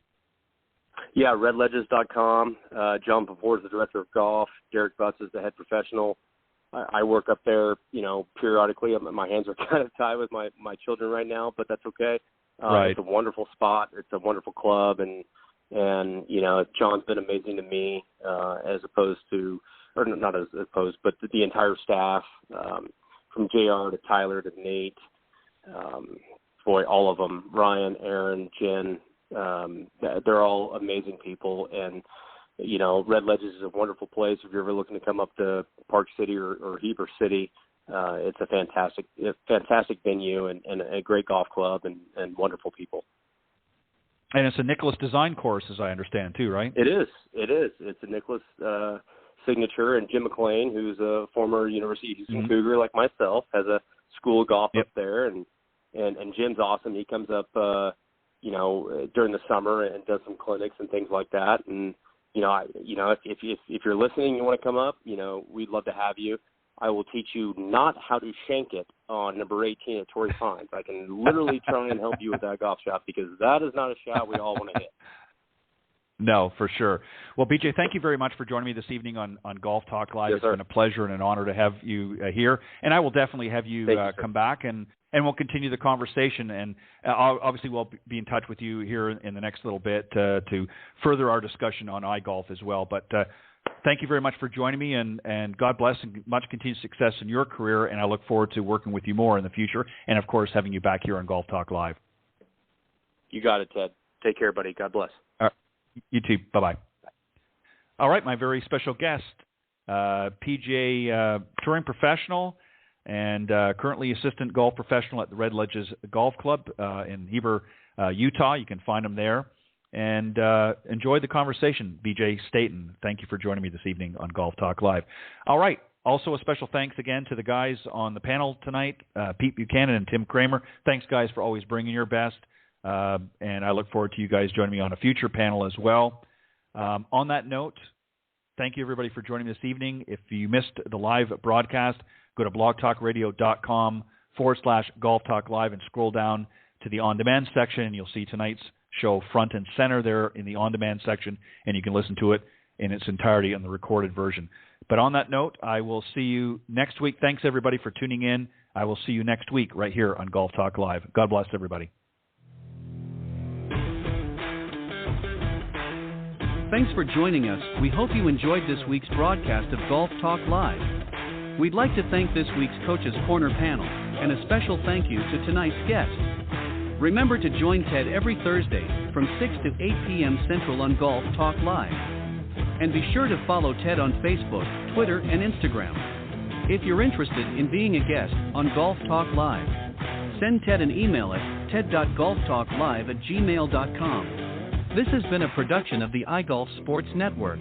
S10: Yeah, redledges.com. John Papore is the director of golf. Derek Butts is the head professional. I work up there, periodically. My hands are kind of tied with my children right now, but that's okay. It's a wonderful spot. It's a wonderful club, and John's been amazing to me, but the entire staff, from JR to Tyler to Nate, all of them, Ryan, Aaron, Jen, they're all amazing people. And, Red Ledges is a wonderful place. If you're ever looking to come up to Park City or Heber City, it's a fantastic venue and a great golf club and wonderful people.
S7: And it's a Nicklaus design course, as I understand, too, right?
S10: It is. It's a Nicklaus signature, and Jim McLean, who's a former University of Houston Cougar like myself, has a school of golf up there, and Jim's awesome. He comes up, during the summer and does some clinics and things like that. And if you're listening, you want to come up, we'd love to have you. I will teach you not how to shank it on number 18 at Torrey Pines. I can literally try and help you with that golf shot, because that is not a shot we all want to hit.
S7: No, for sure. Well, BJ, thank you very much for joining me this evening on Golf Talk Live. It's been a pleasure and an honor to have you here. And I will definitely have you come back, and we'll continue the conversation. And obviously we'll be in touch with you here in the next little bit to further our discussion on iGolf as well. But thank you very much for joining me, and God bless and much continued success in your career. And I look forward to working with you more in the future. And, of course, having you back here on Golf Talk Live.
S10: You got it, Ted. Take care, buddy. God bless.
S7: You too. Bye-bye. All right, my very special guest, PGA touring professional and currently assistant golf professional at the Red Ledges Golf Club in Heber, Utah. You can find him there. and enjoyed the conversation. BJ Staten, thank you for joining me this evening on Golf Talk Live. All right. Also, a special thanks again to the guys on the panel tonight, Pete Buchanan and Tim Kramer. Thanks, guys, for always bringing your best. And I look forward to you guys joining me on a future panel as well. On that note, thank you, everybody, for joining me this evening. If you missed the live broadcast, go to blogtalkradio.com/Golf Talk Live and scroll down to the on-demand section, and you'll see tonight's show front and center there in the on-demand section, and you can listen to it in its entirety on the recorded version. But on that note, I will see you next week. Thanks, everybody, for tuning in. I will see you next week right here on Golf Talk Live. God bless everybody.
S5: Thanks for joining us. We hope you enjoyed this week's broadcast of Golf Talk Live. We'd like to thank this week's Coach's Corner panel, and a special thank you to tonight's guest. Remember to join Ted every Thursday from 6 to 8 p.m. Central on Golf Talk Live. And be sure to follow Ted on Facebook, Twitter, and Instagram. If you're interested in being a guest on Golf Talk Live, send Ted an email at ted.golftalklive@gmail.com. This has been a production of the iGolf Sports Network.